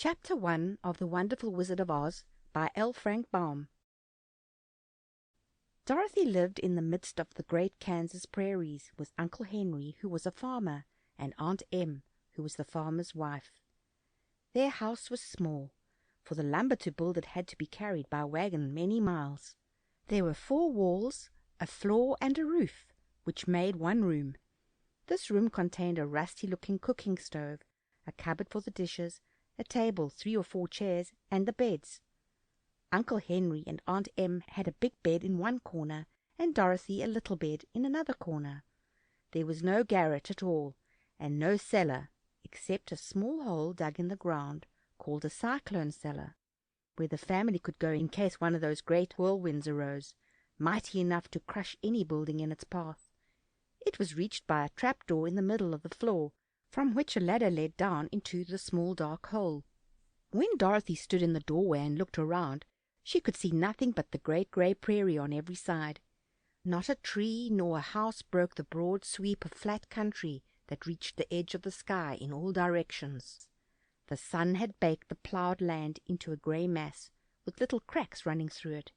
Chapter 1 of The Wonderful Wizard of Oz by L. Frank Baum. Dorothy lived in the midst of the great Kansas prairies with Uncle Henry, who was a farmer, and Aunt Em, who was the farmer's wife. Their house was small, for the lumber to build it had to be carried by wagon many miles. There were 4 walls, a floor, and a roof, which made one room. This room contained a rusty-looking cooking stove, a cupboard for the dishes, a table, 3 or 4 chairs, and the beds. Uncle Henry and Aunt Em had a big bed in one corner, and Dorothy a little bed in another corner. There was no garret at all, and no cellar, except a small hole dug in the ground, called a cyclone cellar, where the family could go in case one of those great whirlwinds arose, mighty enough to crush any building in its path. It was reached by a trap-door in the middle of the floor, from which a ladder led down into the small dark hole. When Dorothy stood in the doorway and looked around, she could see nothing but the great grey prairie on every side. Not a tree nor a house broke the broad sweep of flat country that reached the edge of the sky in all directions. The sun had baked the ploughed land into a grey mass, with little cracks running through it.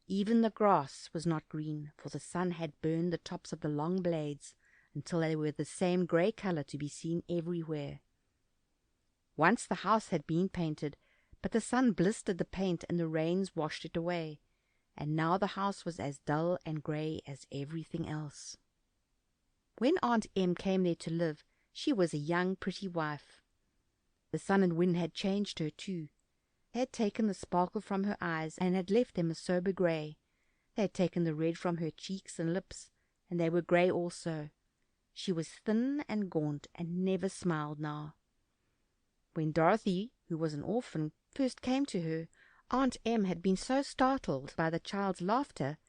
Even the grass was not green, for the sun had burned the tops of the long blades until they were the same grey colour to be seen everywhere. Once the house had been painted, but the sun blistered the paint and the rains washed it away, and now the house was as dull and grey as everything else. When Aunt Em came there to live, she was a young, pretty wife. The sun and wind had changed her too. They had taken the sparkle from her eyes, and had left them a sober grey. They had taken the red from her cheeks and lips, and they were grey also. She was thin and gaunt, and never smiled now. When Dorothy, who was an orphan, first came to her, Aunt Em had been so startled by the child's laughter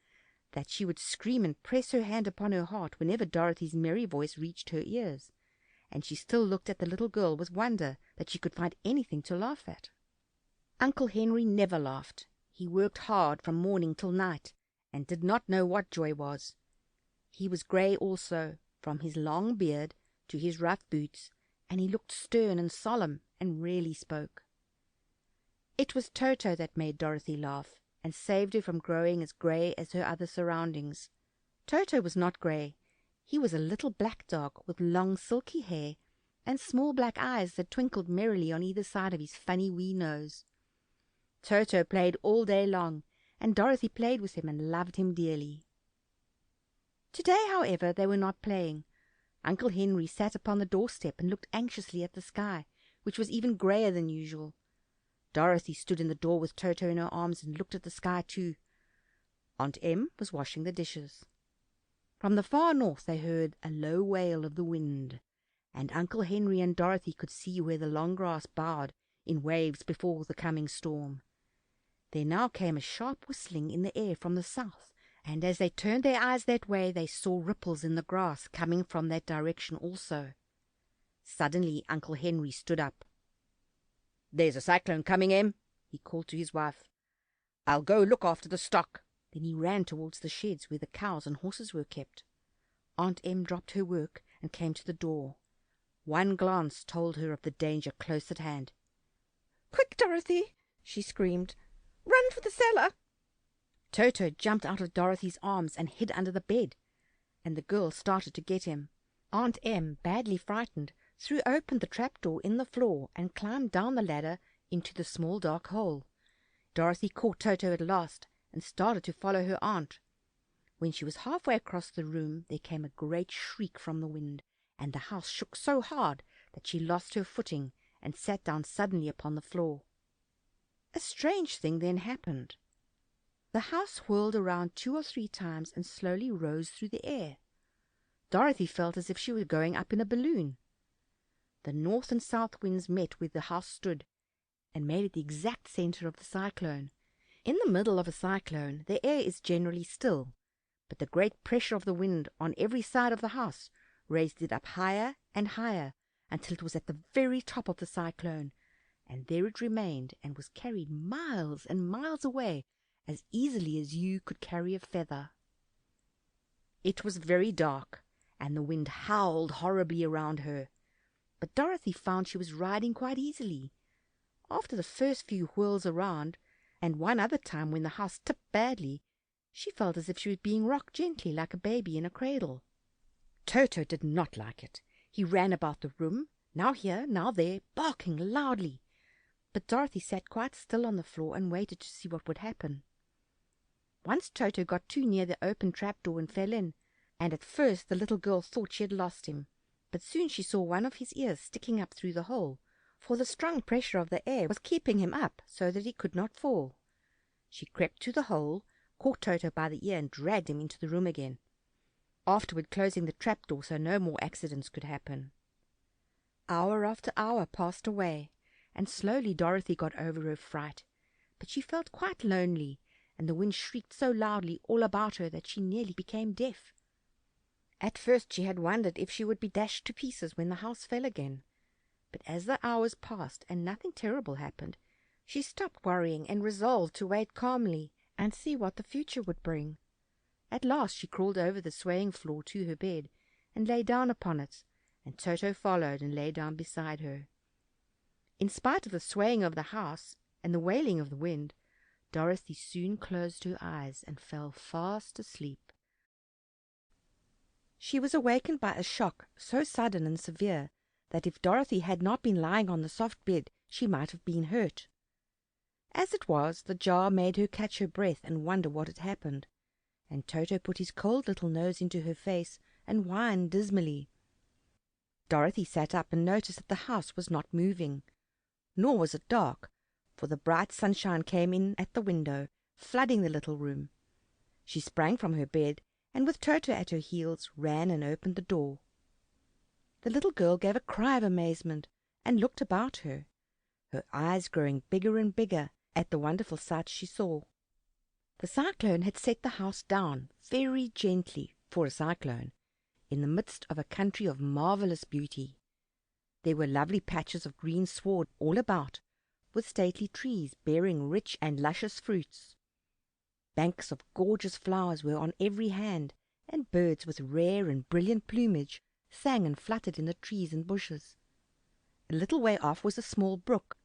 that she would scream and press her hand upon her heart whenever Dorothy's merry voice reached her ears, and she still looked at the little girl with wonder that she could find anything to laugh at. Uncle Henry never laughed. He worked hard from morning till night, and did not know what joy was. He was grey also, from his long beard to his rough boots, and he looked stern and solemn, and rarely spoke. It was Toto that made Dorothy laugh, and saved her from growing as grey as her other surroundings. Toto was not grey. He was a little black dog, with long silky hair, and small black eyes that twinkled merrily on either side of his funny wee nose. Toto played all day long, and Dorothy played with him and loved him dearly. Today, however, they were not playing. Uncle Henry sat upon the doorstep and looked anxiously at the sky, which was even greyer than usual. Dorothy stood in the door with Toto in her arms and looked at the sky too. Aunt Em was washing the dishes. From the far north they heard a low wail of the wind, and Uncle Henry and Dorothy could see where the long grass bowed in waves before the coming storm. There now came a sharp whistling in the air from the south, and as they turned their eyes that way they saw ripples in the grass coming from that direction also. Suddenly Uncle Henry stood up. "There's a cyclone coming, Em," he called to his wife. "I'll go look after the stock." Then he ran towards the sheds where the cows and horses were kept. Aunt Em dropped her work and came to the door. One glance told her of the danger close at hand. "Quick, Dorothy!" she screamed. "Run for the cellar!" Toto jumped out of Dorothy's arms and hid under the bed, and the girl started to get him. Aunt Em, badly frightened, threw open the trap-door in the floor and climbed down the ladder into the small dark hole. Dorothy caught Toto at last and started to follow her aunt. When she was halfway across the room there came a great shriek from the wind, and the house shook so hard that she lost her footing and sat down suddenly upon the floor. A strange thing then happened. The house whirled around 2 or 3 times and slowly rose through the air. Dorothy felt as if she were going up in a balloon. The north and south winds met where the house stood, and made it the exact centre of the cyclone. In the middle of a cyclone the air is generally still, but the great pressure of the wind on every side of the house raised it up higher and higher until it was at the very top of the cyclone, and there it remained and was carried miles and miles away as easily as you could carry a feather. It was very dark, and the wind howled horribly around her, but Dorothy found she was riding quite easily. After the first few whirls around, and one other time when the house tipped badly, she felt as if she was being rocked gently like a baby in a cradle. Toto did not like it. He ran about the room, now here, now there, barking loudly. But Dorothy sat quite still on the floor and waited to see what would happen. Once Toto got too near the open trapdoor and fell in, and at first the little girl thought she had lost him, but soon she saw one of his ears sticking up through the hole, for the strong pressure of the air was keeping him up so that he could not fall. She crept to the hole, caught Toto by the ear, and dragged him into the room again, afterward closing the trapdoor so no more accidents could happen. Hour after hour passed away, and slowly Dorothy got over her fright, but she felt quite lonely, and the wind shrieked so loudly all about her that she nearly became deaf. At first she had wondered if she would be dashed to pieces when the house fell again, but as the hours passed and nothing terrible happened, she stopped worrying and resolved to wait calmly and see what the future would bring. At last she crawled over the swaying floor to her bed and lay down upon it, and Toto followed and lay down beside her. In spite of the swaying of the house and the wailing of the wind, Dorothy soon closed her eyes and fell fast asleep. She was awakened by a shock so sudden and severe that if Dorothy had not been lying on the soft bed she might have been hurt. As it was, the jar made her catch her breath and wonder what had happened, and Toto put his cold little nose into her face and whined dismally. Dorothy sat up and noticed that the house was not moving, nor was it dark, for the bright sunshine came in at the window, flooding the little room. She sprang from her bed, and with Toto at her heels ran and opened the door. The little girl gave a cry of amazement and looked about her, her eyes growing bigger and bigger at the wonderful sights she saw. The cyclone had set the house down very gently for a cyclone, in the midst of a country of marvelous beauty. There were lovely patches of green sward all about, with stately trees bearing rich and luscious fruits. Banks of gorgeous flowers were on every hand, and birds with rare and brilliant plumage sang and fluttered in the trees and bushes. A little way off was a small brook,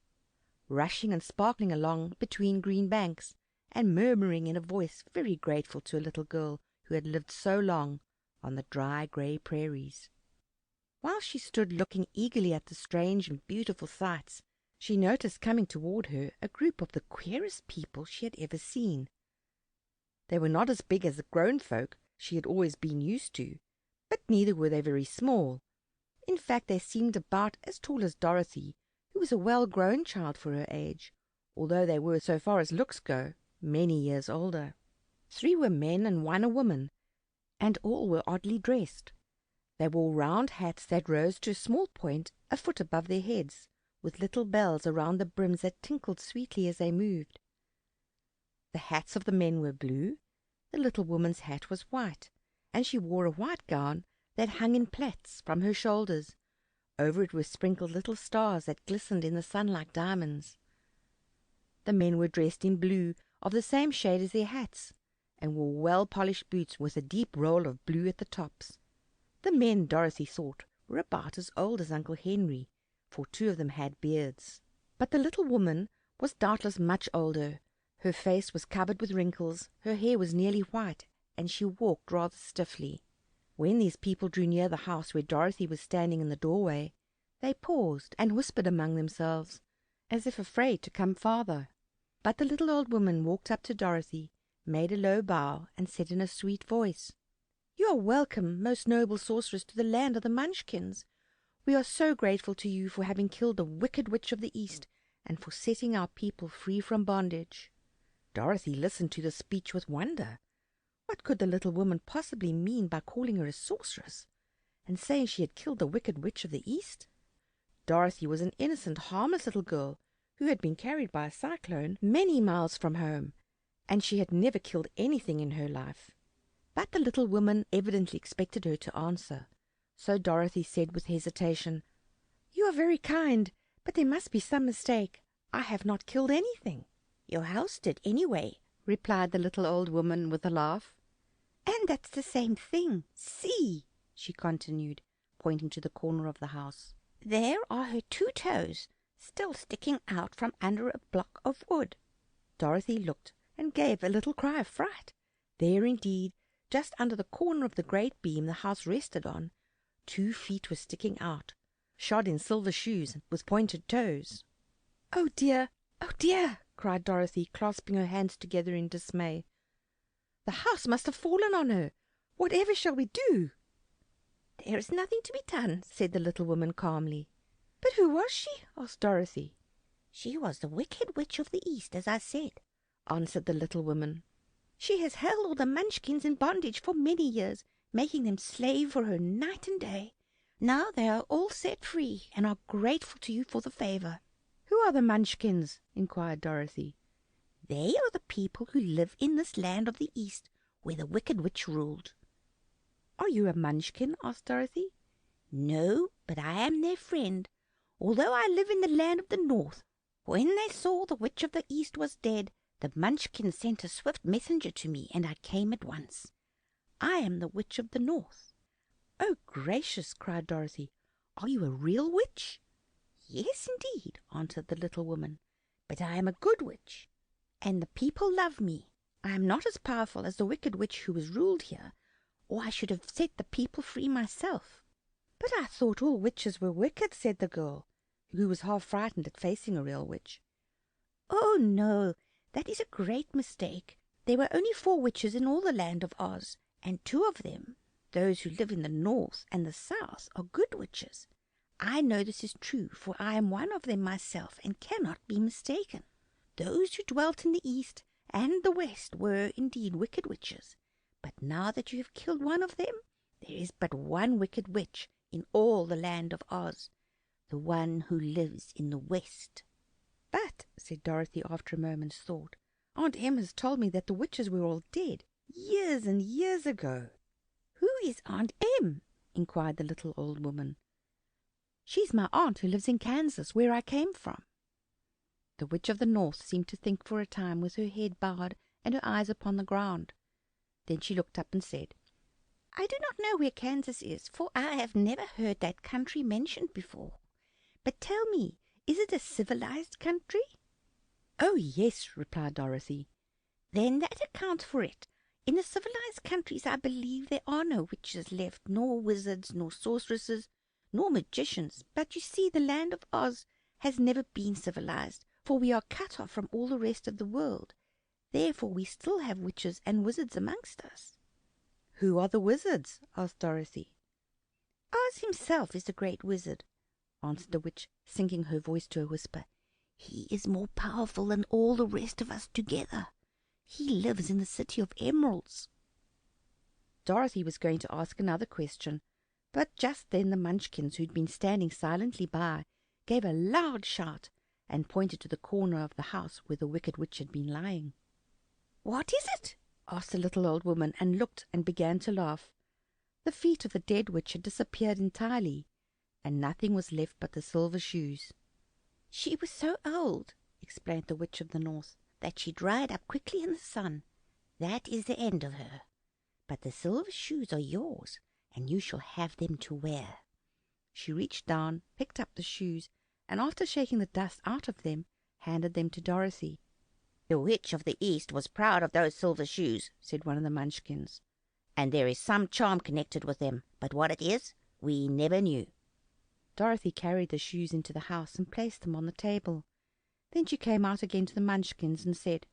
rushing and sparkling along between green banks, and murmuring in a voice very grateful to a little girl who had lived so long on the dry grey prairies. While she stood looking eagerly at the strange and beautiful sights, she noticed coming toward her a group of the queerest people she had ever seen. They were not as big as the grown folk she had always been used to, but neither were they very small. In fact, they seemed about as tall as Dorothy, who was a well-grown child for her age, although they were, so far as looks go, many years older. 3 were men and 1 a woman, and all were oddly dressed. They wore round hats that rose to a small point a foot above their heads, with little bells around the brims that tinkled sweetly as they moved. The hats of the men were blue, the little woman's hat was white, and she wore a white gown that hung in plaits from her shoulders. Over it were sprinkled little stars that glistened in the sun like diamonds. The men were dressed in blue of the same shade as their hats, and wore well-polished boots with a deep roll of blue at the tops. The men, Dorothy thought, were about as old as Uncle Henry, for 2 of them had beards. But the little woman was doubtless much older. Her face was covered with wrinkles, her hair was nearly white, and she walked rather stiffly. When these people drew near the house where Dorothy was standing in the doorway, they paused and whispered among themselves, as if afraid to come farther. But the little old woman walked up to Dorothy, made a low bow, and said in a sweet voice, "You are welcome, most noble sorceress, to the land of the Munchkins. We are so grateful to you for having killed the wicked witch of the East, and for setting our people free from bondage." Dorothy listened to this speech with wonder. What could the little woman possibly mean by calling her a sorceress, and saying she had killed the wicked witch of the East? Dorothy was an innocent, harmless little girl who had been carried by a cyclone many miles from home, and she had never killed anything in her life. But the little woman evidently expected her to answer, so Dorothy said with hesitation, "You are very kind, but there must be some mistake. I have not killed anything." "Your house did, anyway," replied the little old woman with a laugh. "And that's the same thing. See," she continued, pointing to the corner of the house. "There are her 2 toes, still sticking out from under a block of wood. Dorothy looked and gave a little cry of fright. There indeed, just under the corner of the great beam the house rested on, 2 feet were sticking out, shod in silver shoes with pointed toes. "Oh dear, oh dear!" cried Dorothy, clasping her hands together in dismay. "The house must have fallen on her. Whatever shall we do?" "There is nothing to be done," said the little woman calmly. "But who was she?" asked Dorothy. "She was the Wicked Witch of the East, as I said," answered the little woman. "She has held all the Munchkins in bondage for many years, making them slave for her night and day. Now they are all set free, and are grateful to you for the favor." "Who are the Munchkins?" inquired Dorothy. "They are the people who live in this land of the East, where the Wicked Witch ruled." "Are you a Munchkin?" asked Dorothy. "No, but I am their friend, although I live in the land of the North. When they saw the Witch of the East was dead, the Munchkins sent a swift messenger to me, and I came at once. I am the Witch of the North." "Oh, gracious!" cried Dorothy. "Are you a real witch?" "Yes, indeed," answered the little woman, "but I am a good witch, and the people love me. I am not as powerful as the Wicked Witch who has ruled here, or I should have set the people free myself." "But I thought all witches were wicked," said the girl, who was half frightened at facing a real witch. "Oh, no, that is a great mistake. There were only 4 witches in all the land of Oz, and 2 of them, those who live in the North and the South, are good witches. I know this is true, for I am one of them myself, and cannot be mistaken. Those who dwelt in the East and the West were indeed wicked witches, but now that you have killed one of them, there is but one wicked witch in all the land of Oz, the one who lives in the West." "But," said Dorothy after a moment's thought, "Aunt Em has told me that the witches were all dead, years and years ago." "Who is Aunt Em?" inquired the little old woman. "She's my aunt who lives in Kansas, where I came from." The Witch of the North seemed to think for a time, with her head bowed and her eyes upon the ground. Then she looked up and said, "I do not know where Kansas is, for I have never heard that country mentioned before. But tell me, is it a civilized country?" "Oh, yes," replied Dorothy. "Then that accounts for it. In the civilized countries I believe there are no witches left, nor wizards, nor sorceresses, nor magicians. But you see, the land of Oz has never been civilized, for we are cut off from all the rest of the world. Therefore we still have witches and wizards amongst us." "Who are the wizards?" asked Dorothy. "Oz himself is the great wizard," answered the witch, sinking her voice to a whisper. "He is more powerful than all the rest of us together. He lives in the City of Emeralds." Dorothy was going to ask another question, but just then the Munchkins, who had been standing silently by, gave a loud shout and pointed to the corner of the house where the Wicked Witch had been lying. "What is it?" asked the little old woman, and looked and began to laugh. The feet of the dead witch had disappeared entirely, and nothing was left but the silver shoes. "She was so old," explained the Witch of the North, "that she dried up quickly in the sun. That is the end of her. But the silver shoes are yours, and you shall have them to wear." She reached down, picked up the shoes, and after shaking the dust out of them, handed them to Dorothy. "The Witch of the East was proud of those silver shoes," said one of the Munchkins, "and there is some charm connected with them, but what it is, we never knew." Dorothy carried the shoes into the house and placed them on the table. Then she came out again to the Munchkins and said,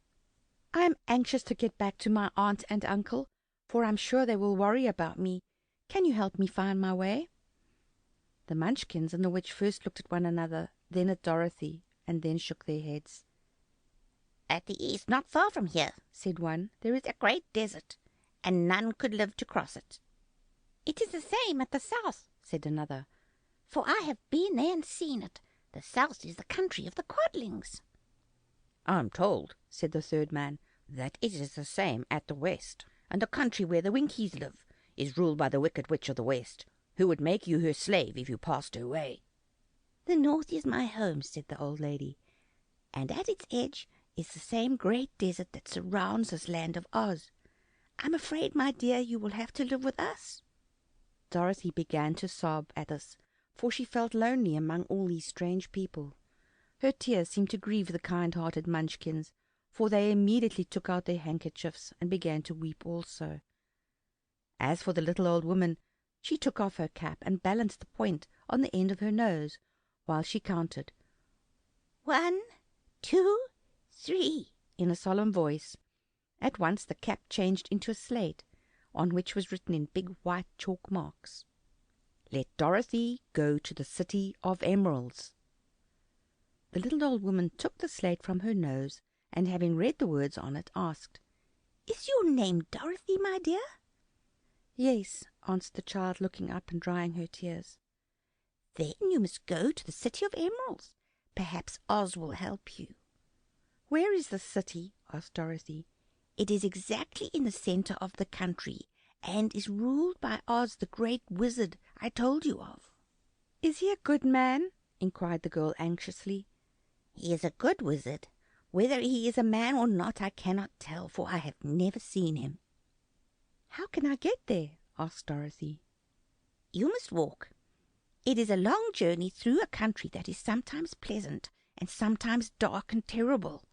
"I am anxious to get back to my aunt and uncle, for I'm sure they will worry about me. Can you help me find my way?" The Munchkins and the witch first looked at one another, then at Dorothy, and then shook their heads. "At the east, not far from here," said one, "there is a great desert, and none could live to cross it." "It is the same at the south," said another, "for I have been there and seen it. The south is the country of the Quadlings." "I'm told," said the third man, "that it is the same at the west, and the country where the Winkies live is ruled by the Wicked Witch of the West, who would make you her slave if you passed her way." "The north is my home," said the old lady, "and at its edge is the same great desert that surrounds this land of Oz. I'm afraid, my dear, you will have to live with us." Dorothy began to sob at this, for she felt lonely among all these strange people. Her tears seemed to grieve the kind-hearted Munchkins, for they immediately took out their handkerchiefs and began to weep also. As for the little old woman, she took off her cap and balanced the point on the end of her nose, while she counted 1, 2, 3 in a solemn voice. At once the cap changed into a slate, on which was written in big white chalk marks, "Let Dorothy go to the City of Emeralds." The little old woman took the slate from her nose, and having read the words on it, asked, "Is your name Dorothy, my dear?" "Yes," answered the child, looking up and drying her tears. "Then you must go to the City of Emeralds. Perhaps Oz will help you." "Where is the city?" asked Dorothy. "It is exactly in the center of the country, and is ruled by Oz, the great wizard I told you of." "Is he a good man?" inquired the girl anxiously. "He is a good wizard. Whether he is a man or not I cannot tell, for I have never seen him." "How can I get there?" asked Dorothy. "You must walk. It is a long journey through a country that is sometimes pleasant and sometimes dark and terrible.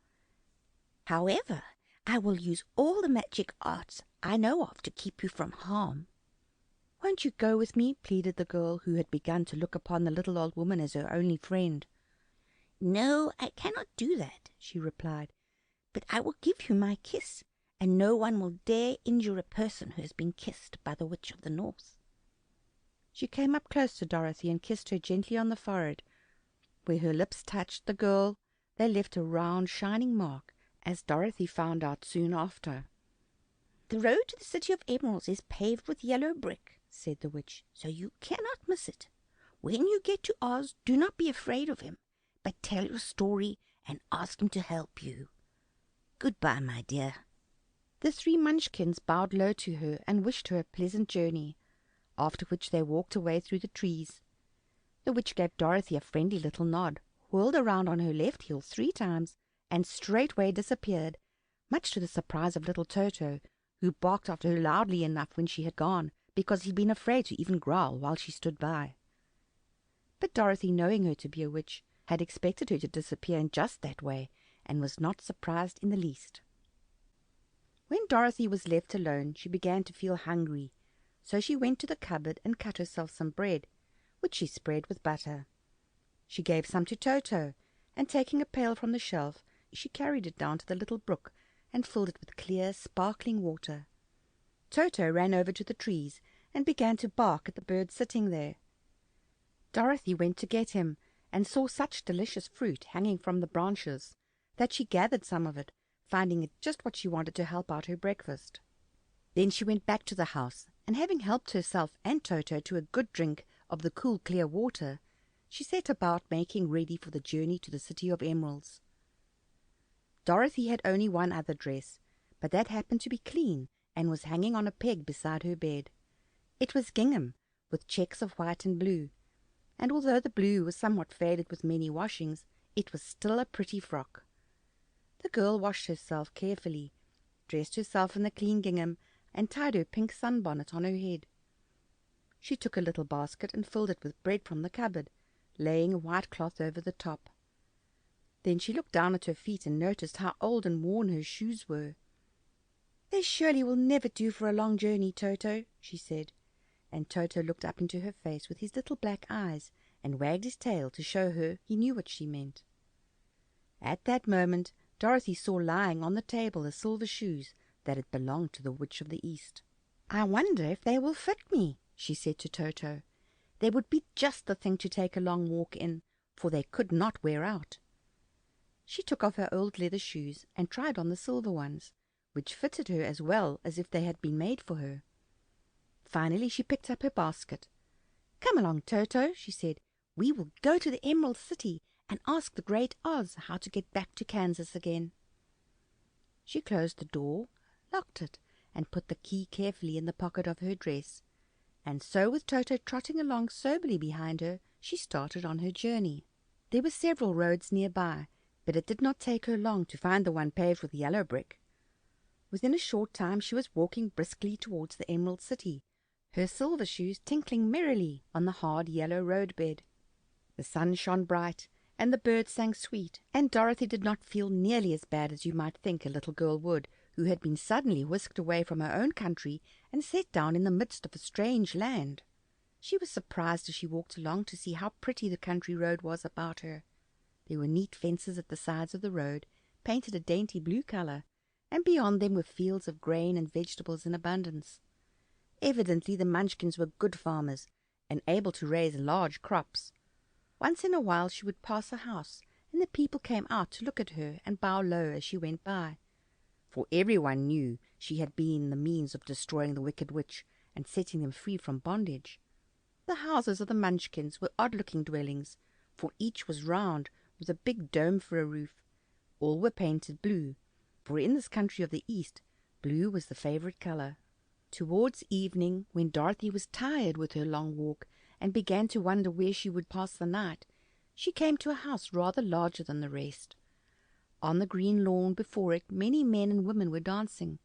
However, I will use all the magic arts I know of to keep you from harm." "Won't you go with me?" pleaded the girl, who had begun to look upon the little old woman as her only friend. "No, I cannot do that," she replied, "but I will give you my kiss, and no one will dare injure a person who has been kissed by the Witch of the North." She came up close to Dorothy and kissed her gently on the forehead. Where her lips touched the girl, they left a round shining mark, as Dorothy found out soon after. "The road to the City of Emeralds is paved with yellow brick," said the witch, "so you cannot miss it. When you get to Oz, do not be afraid of him, but tell your story and ask him to help you. Goodbye, my dear." The 3 Munchkins bowed low to her and wished her a pleasant journey, after which they walked away through the trees. The witch gave Dorothy a friendly little nod, whirled around on her left heel 3 times, and straightway disappeared, much to the surprise of little Toto, who barked after her loudly enough when she had gone, because he had been afraid to even growl while she stood by. But Dorothy, knowing her to be a witch, had expected her to disappear in just that way, and was not surprised in the least. When Dorothy was left alone, she began to feel hungry, so she went to the cupboard and cut herself some bread, which she spread with butter. She gave some to Toto, and taking a pail from the shelf, she carried it down to the little brook and filled it with clear, sparkling water. Toto ran over to the trees and began to bark at the bird sitting there. Dorothy went to get him, and saw such delicious fruit hanging from the branches that she gathered some of it, finding it just what she wanted to help out her breakfast. Then she went back to the house, and having helped herself and Toto to a good drink of the cool clear water, she set about making ready for the journey to the City of Emeralds. Dorothy had only one other dress, but that happened to be clean and was hanging on a peg beside her bed. It was gingham, with checks of white and blue, and although the blue was somewhat faded with many washings, it was still a pretty frock. The girl washed herself carefully, dressed herself in the clean gingham, and tied her pink sunbonnet on her head. She took a little basket and filled it with bread from the cupboard, laying a white cloth over the top. Then she looked down at her feet and noticed how old and worn her shoes were. "They surely will never do for a long journey, Toto," she said, and Toto looked up into her face with his little black eyes and wagged his tail to show her he knew what she meant. At that moment Dorothy saw lying on the table the silver shoes that had belonged to the Witch of the East. "I wonder if they will fit me," she said to Toto. "They would be just the thing to take a long walk in, for they could not wear out." She took off her old leather shoes and tried on the silver ones, which fitted her as well as if they had been made for her. Finally she picked up her basket. "Come along, Toto," she said. "We will go to the Emerald City and ask the great Oz how to get back to Kansas again." She closed the door, locked it, and put the key carefully in the pocket of her dress, and so with Toto trotting along soberly behind her, she started on her journey. There were several roads nearby, but it did not take her long to find the one paved with yellow brick. Within a short time she was walking briskly towards the Emerald City, her silver shoes tinkling merrily on the hard yellow road bed. The sun shone bright, and the birds sang sweet, and Dorothy did not feel nearly as bad as you might think a little girl would, who had been suddenly whisked away from her own country and set down in the midst of a strange land. She was surprised as she walked along to see how pretty the country road was about her. There were neat fences at the sides of the road, painted a dainty blue color, and beyond them were fields of grain and vegetables in abundance. Evidently the Munchkins were good farmers, and able to raise large crops. Once in a while she would pass a house, and the people came out to look at her and bow low as she went by, for everyone knew she had been the means of destroying the wicked witch and setting them free from bondage. The houses of the Munchkins were odd-looking dwellings, for each was round, with a big dome for a roof. All were painted blue, for in this country of the East, blue was the favorite color. Towards evening, when Dorothy was tired with her long walk, and began to wonder where she would pass the night, she came to a house rather larger than the rest. On the green lawn before it many men and women were dancing.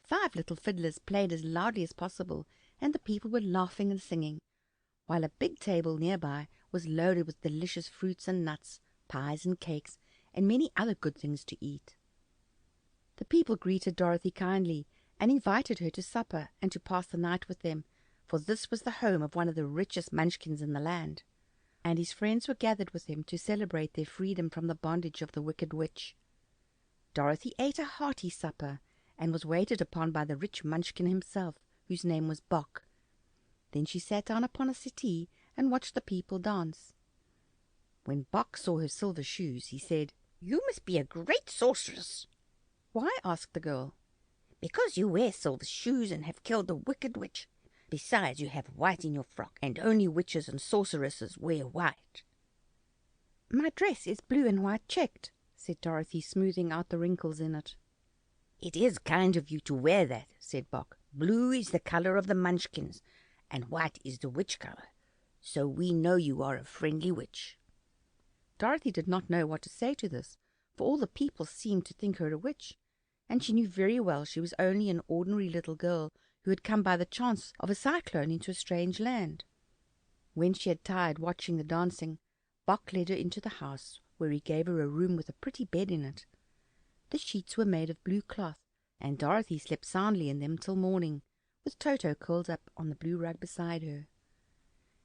5 little fiddlers played as loudly as possible, and the people were laughing and singing, while a big table nearby was loaded with delicious fruits and nuts, pies and cakes, and many other good things to eat. The people greeted Dorothy kindly, and invited her to supper and to pass the night with them, for this was the home of one of the richest Munchkins in the land, and his friends were gathered with him to celebrate their freedom from the bondage of the wicked witch. Dorothy ate a hearty supper, and was waited upon by the rich Munchkin himself, whose name was Bock. Then she sat down upon a settee and watched the people dance. When Bock saw her silver shoes, he said, "You must be a great sorceress." "Why?" asked the girl. "Because you wear silver shoes and have killed the wicked witch. Besides, you have white in your frock, and only witches and sorceresses wear white." "My dress is blue and white checked," said Dorothy, smoothing out the wrinkles in it. "It is kind of you to wear that," said Bock. "Blue is the color of the Munchkins, and white is the witch color, so we know you are a friendly witch." Dorothy did not know what to say to this, for all the people seemed to think her a witch, and she knew very well she was only an ordinary little girl who had come by the chance of a cyclone into a strange land. When she had tired watching the dancing, Bock led her into the house, where he gave her a room with a pretty bed in it. The sheets were made of blue cloth, and Dorothy slept soundly in them till morning, with Toto curled up on the blue rug beside her.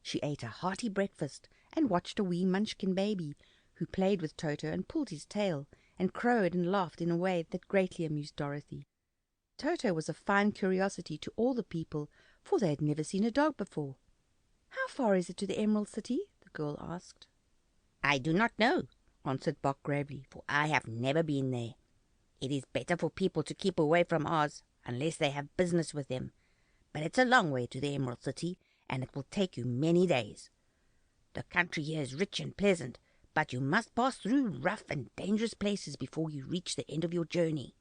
She ate a hearty breakfast, and watched a wee Munchkin baby, who played with Toto and pulled his tail, and crowed and laughed in a way that greatly amused Dorothy. Toto was a fine curiosity to all the people, for they had never seen a dog before. "How far is it to the Emerald City?" the girl asked. "I do not know," answered Bock gravely, "for I have never been there. It is better for people to keep away from Oz, unless they have business with them. But it's a long way to the Emerald City, and it will take you many days. The country here is rich and pleasant, but you must pass through rough and dangerous places before you reach the end of your journey."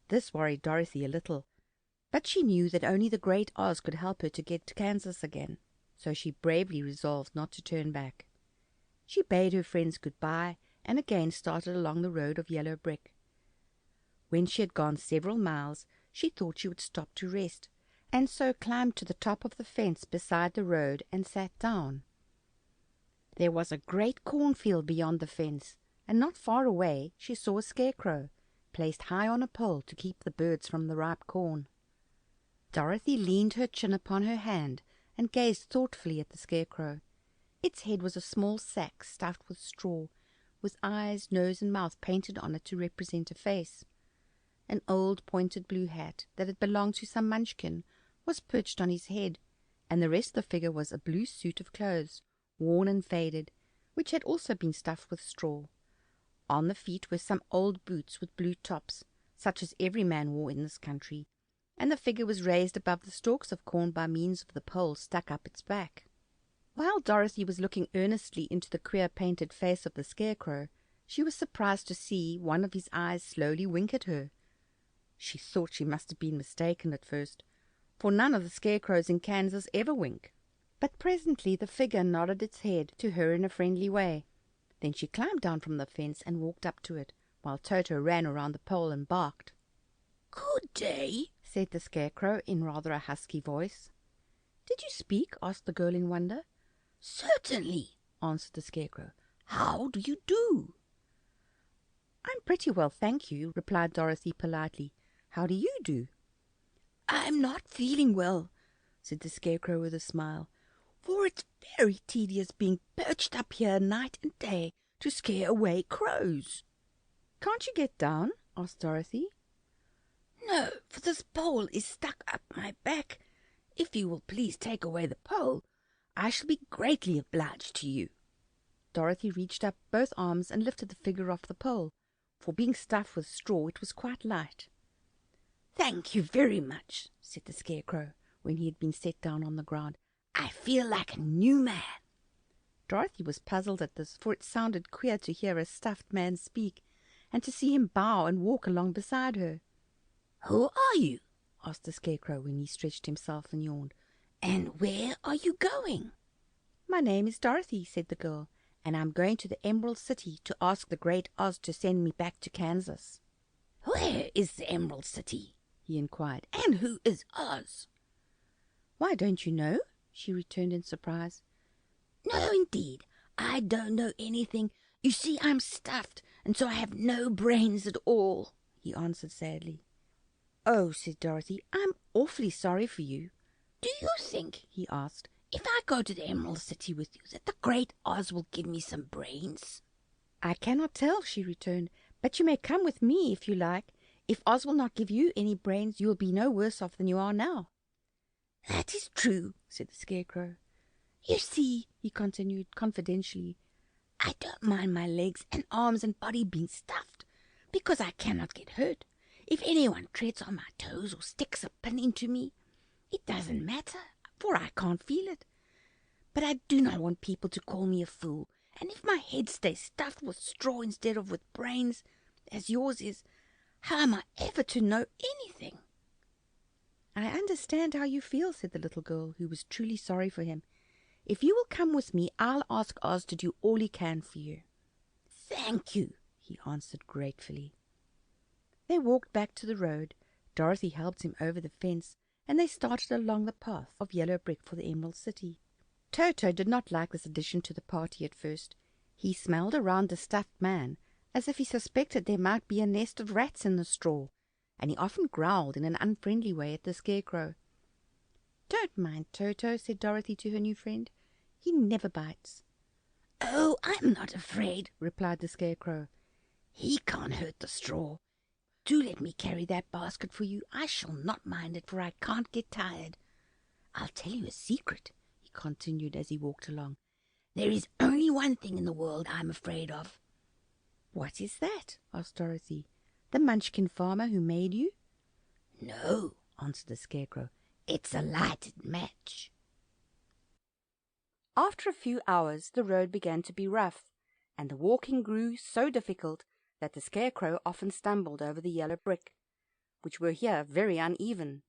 This worried Dorothy a little, but she knew that only the great Oz could help her to get to Kansas again, so she bravely resolved not to turn back. She bade her friends good-bye, and again started along the road of yellow brick. When she had gone several miles, she thought she would stop to rest, and so climbed to the top of the fence beside the road and sat down. There was a great cornfield beyond the fence, and not far away she saw a scarecrow, placed high on a pole to keep the birds from the ripe corn. Dorothy leaned her chin upon her hand and gazed thoughtfully at the scarecrow. Its head was a small sack stuffed with straw, with eyes, nose, and mouth painted on it to represent a face. An old pointed blue hat that had belonged to some Munchkin was perched on his head, and the rest of the figure was a blue suit of clothes, worn and faded, which had also been stuffed with straw. On the feet were some old boots with blue tops, such as every man wore in this country, and the figure was raised above the stalks of corn by means of the pole stuck up its back. While Dorothy was looking earnestly into the queer painted face of the scarecrow, she was surprised to see one of his eyes slowly wink at her. She thought she must have been mistaken at first, for none of the scarecrows in Kansas ever wink. But presently the figure nodded its head to her in a friendly way. Then she climbed down from the fence and walked up to it, while Toto ran around the pole and barked. "Good day," said the scarecrow in rather a husky voice. "Did you speak?" asked the girl in wonder. "Certainly," answered the scarecrow. How do you do?" "I'm pretty well, thank you," replied Dorothy politely. "How do you do?" "I'm not feeling well," said the Scarecrow with a smile, "for it's very tedious being perched up here night and day to scare away crows." "Can't you get down?" asked Dorothy. "No, for this pole is stuck up my back. If you will please take away the pole, I shall be greatly obliged to you." Dorothy reached up both arms and lifted the figure off the pole, for being stuffed with straw it was quite light. "Thank you very much," said the Scarecrow, when he had been set down on the ground. "I feel like a new man." Dorothy was puzzled at this, for it sounded queer to hear a stuffed man speak, and to see him bow and walk along beside her. "Who are you?" asked the Scarecrow when he stretched himself and yawned. "And where are you going?" "My name is Dorothy," said the girl, "and I'm going to the Emerald City to ask the great Oz to send me back to Kansas." "Where is the Emerald City?" he inquired. "And who is Oz?" "Why, don't you know?" she returned in surprise. "No, indeed, I don't know anything. You see, I'm stuffed, and so I have no brains at all," he answered sadly. "Oh," said Dorothy, "I'm awfully sorry for you." "Do you think," he asked, "if I go to the Emerald City with you, that the great Oz will give me some brains?" "I cannot tell," she returned, "but you may come with me if you like. If Oz will not give you any brains, you will be no worse off than you are now." "That is true," said the Scarecrow. "You see," he continued confidentially, "I don't mind my legs and arms and body being stuffed, because I cannot get hurt. If anyone treads on my toes or sticks a pin into me, it doesn't matter, for I can't feel it. But I do not want people to call me a fool, and if my head stays stuffed with straw instead of with brains, as yours is, how am I ever to know anything?" "I understand how you feel," said the little girl, who was truly sorry for him. "If you will come with me, I'll ask Oz to do all he can for you." "Thank you," he answered gratefully. They walked back to the road. Dorothy helped him over the fence, and they started along the path of yellow brick for the Emerald City. Toto did not like this addition to the party at first. He smelled around the stuffed man as if he suspected there might be a nest of rats in the straw, and he often growled in an unfriendly way at the Scarecrow. "Don't mind Toto," said Dorothy to her new friend. "He never bites." "Oh, I'm not afraid," replied the Scarecrow. "He can't hurt the straw. Do let me carry that basket for you. I shall not mind it, for I can't get tired. I'll tell you a secret," he continued as he walked along. "There is only one thing in the world I'm afraid of." "What is that?" asked Dorothy. "The Munchkin farmer who made you?" "No," answered the Scarecrow. "It's a lighted match." After a few hours the road began to be rough, and the walking grew so difficult that the Scarecrow often stumbled over the yellow brick, which were here very uneven.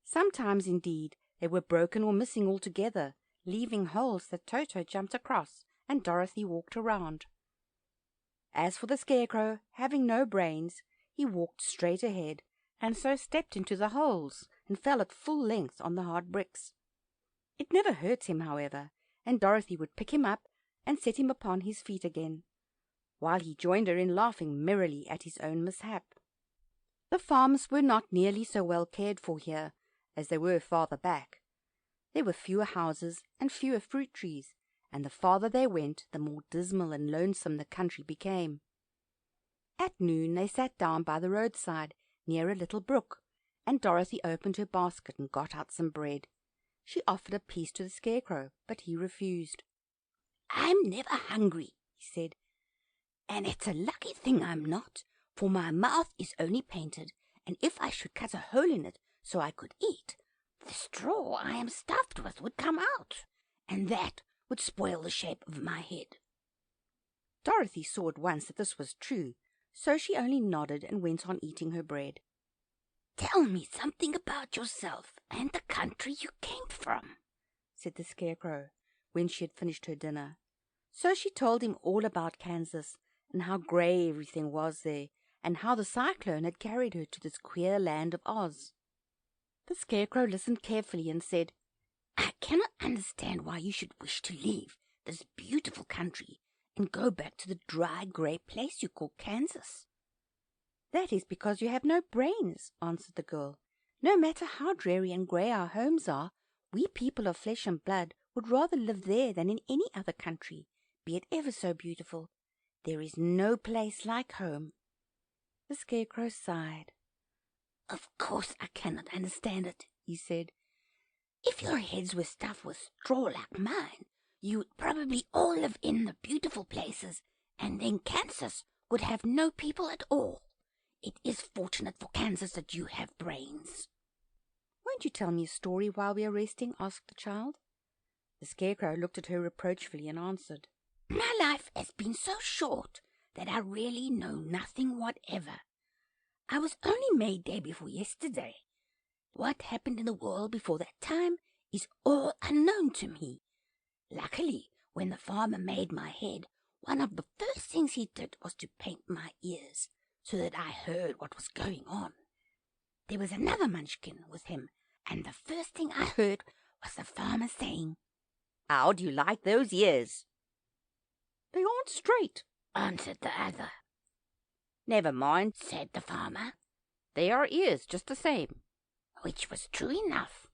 Sometimes, indeed, they were broken or missing altogether, leaving holes that Toto jumped across and Dorothy walked around. As for the Scarecrow, having no brains, he walked straight ahead, and so stepped into the holes and fell at full length on the hard bricks. It never hurt him, however, and Dorothy would pick him up and set him upon his feet again, while he joined her in laughing merrily at his own mishap. The farms were not nearly so well cared for here as they were farther back. There were fewer houses and fewer fruit trees, and the farther they went the more dismal and lonesome the country became. At noon they sat down by the roadside near a little brook, and Dorothy opened her basket and got out some bread. She offered a piece to the Scarecrow, but he refused. "I'm never hungry," he said, "and it's a lucky thing I'm not, for my mouth is only painted, and if I should cut a hole in it so I could eat, the straw I am stuffed with would come out, and that would spoil the shape of my head." Dorothy saw at once that this was true, so she only nodded and went on eating her bread. "Tell me something about yourself and the country you came from," said the Scarecrow, when she had finished her dinner. So she told him all about Kansas, and how grey everything was there, and how the cyclone had carried her to this queer land of Oz. The Scarecrow listened carefully and said, "I cannot understand why you should wish to leave this beautiful country and go back to the dry, grey place you call Kansas." "That is because you have no brains," answered the girl. "No matter how dreary and grey our homes are, we people of flesh and blood would rather live there than in any other country, be it ever so beautiful. There is no place like home." The Scarecrow sighed. "Of course I cannot understand it," he said. "If your heads were stuffed with straw like mine, you would probably all live in the beautiful places, and then Kansas would have no people at all. It is fortunate for Kansas that you have brains." "Won't you tell me a story while we are resting?" asked the child. The Scarecrow looked at her reproachfully and answered, "My life has been so short that I really know nothing whatever. I was only made day before yesterday. What happened in the world before that time is all unknown to me. Luckily, when the farmer made my head, one of the first things he did was to paint my ears, so that I heard what was going on. There was another munchkin with him, and the first thing I heard was the farmer saying, 'How do you like those ears?' 'They aren't straight,' answered the other. 'Never mind,' said the farmer, 'they are ears just the same,' which was true enough.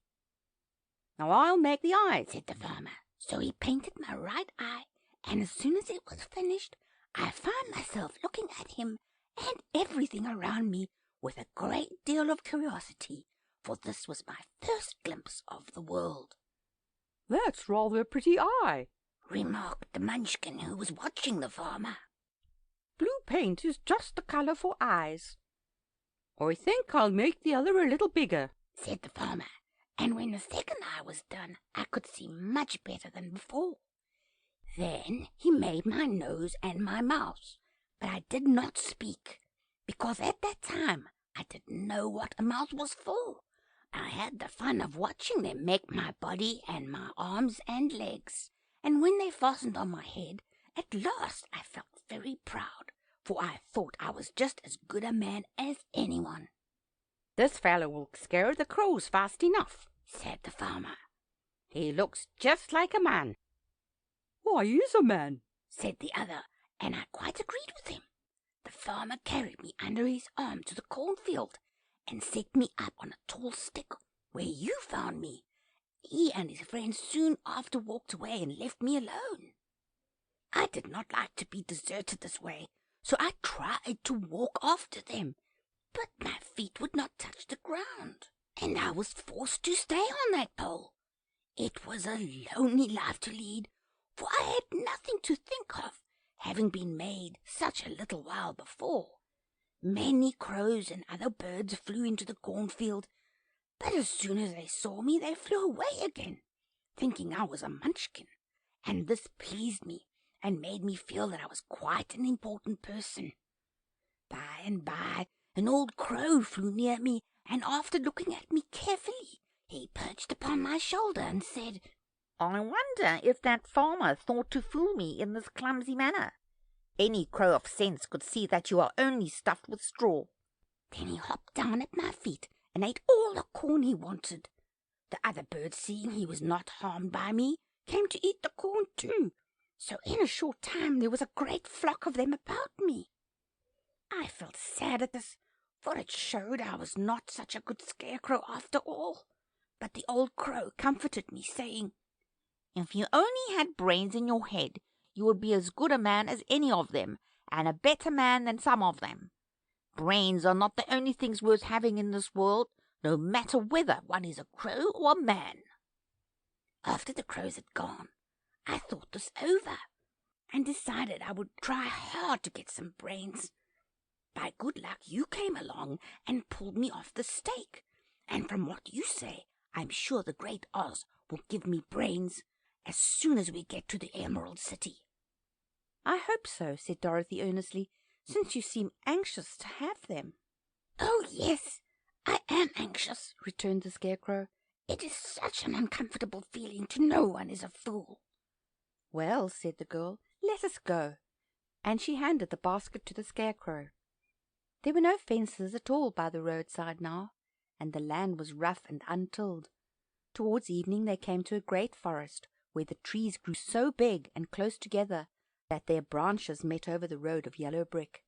'Now I'll make the eyes,' said the farmer. So he painted my right eye, and as soon as it was finished, I found myself looking at him and everything around me with a great deal of curiosity, for this was my first glimpse of the world. 'That's rather a pretty eye,' remarked the munchkin who was watching the farmer. 'Blue paint is just the colour for eyes. I think I'll make the other a little bigger,' said the farmer, and when the second eye was done, I could see much better than before. Then he made my nose and my mouth, but I did not speak, because at that time I didn't know what a mouth was for. I had the fun of watching them make my body and my arms and legs, and when they fastened on my head, at last I felt very proud, for I thought I was just as good a man as anyone. 'This fellow will scare the crows fast enough,' said the farmer. 'He looks just like a man.' 'Why, he is a man,' said the other, and I quite agreed with him. The farmer carried me under his arm to the cornfield and set me up on a tall stick where you found me. He and his friends soon after walked away and left me alone. I did not like to be deserted this way, so I tried to walk after them, but my feet would not touch the ground, and I was forced to stay on that pole. It was a lonely life to lead, for I had nothing to think of, having been made such a little while before. Many crows and other birds flew into the cornfield, but as soon as they saw me they flew away again, thinking I was a munchkin, and this pleased me and made me feel that I was quite an important person. By and by an old crow flew near me, and after looking at me carefully, he perched upon my shoulder and said, "I wonder if that farmer thought to fool me in this clumsy manner. Any crow of sense could see that you are only stuffed with straw." Then he hopped down at my feet and ate all the corn he wanted. The other birds, seeing he was not harmed by me, came to eat the corn too, so in a short time there was a great flock of them about me. I felt sad at this, for it showed I was not such a good scarecrow after all. But the old crow comforted me, saying, "If you only had brains in your head, you would be as good a man as any of them, and a better man than some of them. Brains are not the only things worth having in this world, no matter whether one is a crow or a man." After the crows had gone, I thought this over, and decided I would try hard to get some brains. By good luck you came along and pulled me off the stake, and from what you say, I'm sure the great Oz will give me brains as soon as we get to the Emerald City. "I hope so," said Dorothy earnestly, "since you seem anxious to have them." "Oh, yes, I am anxious," returned the Scarecrow. "It is such an uncomfortable feeling to know one is a fool." "Well," said the girl, "let us go," and she handed the basket to the Scarecrow. There were no fences at all by the roadside now, and the land was rough and untilled. Towards evening they came to a great forest, where the trees grew so big and close together that their branches met over the road of yellow brick.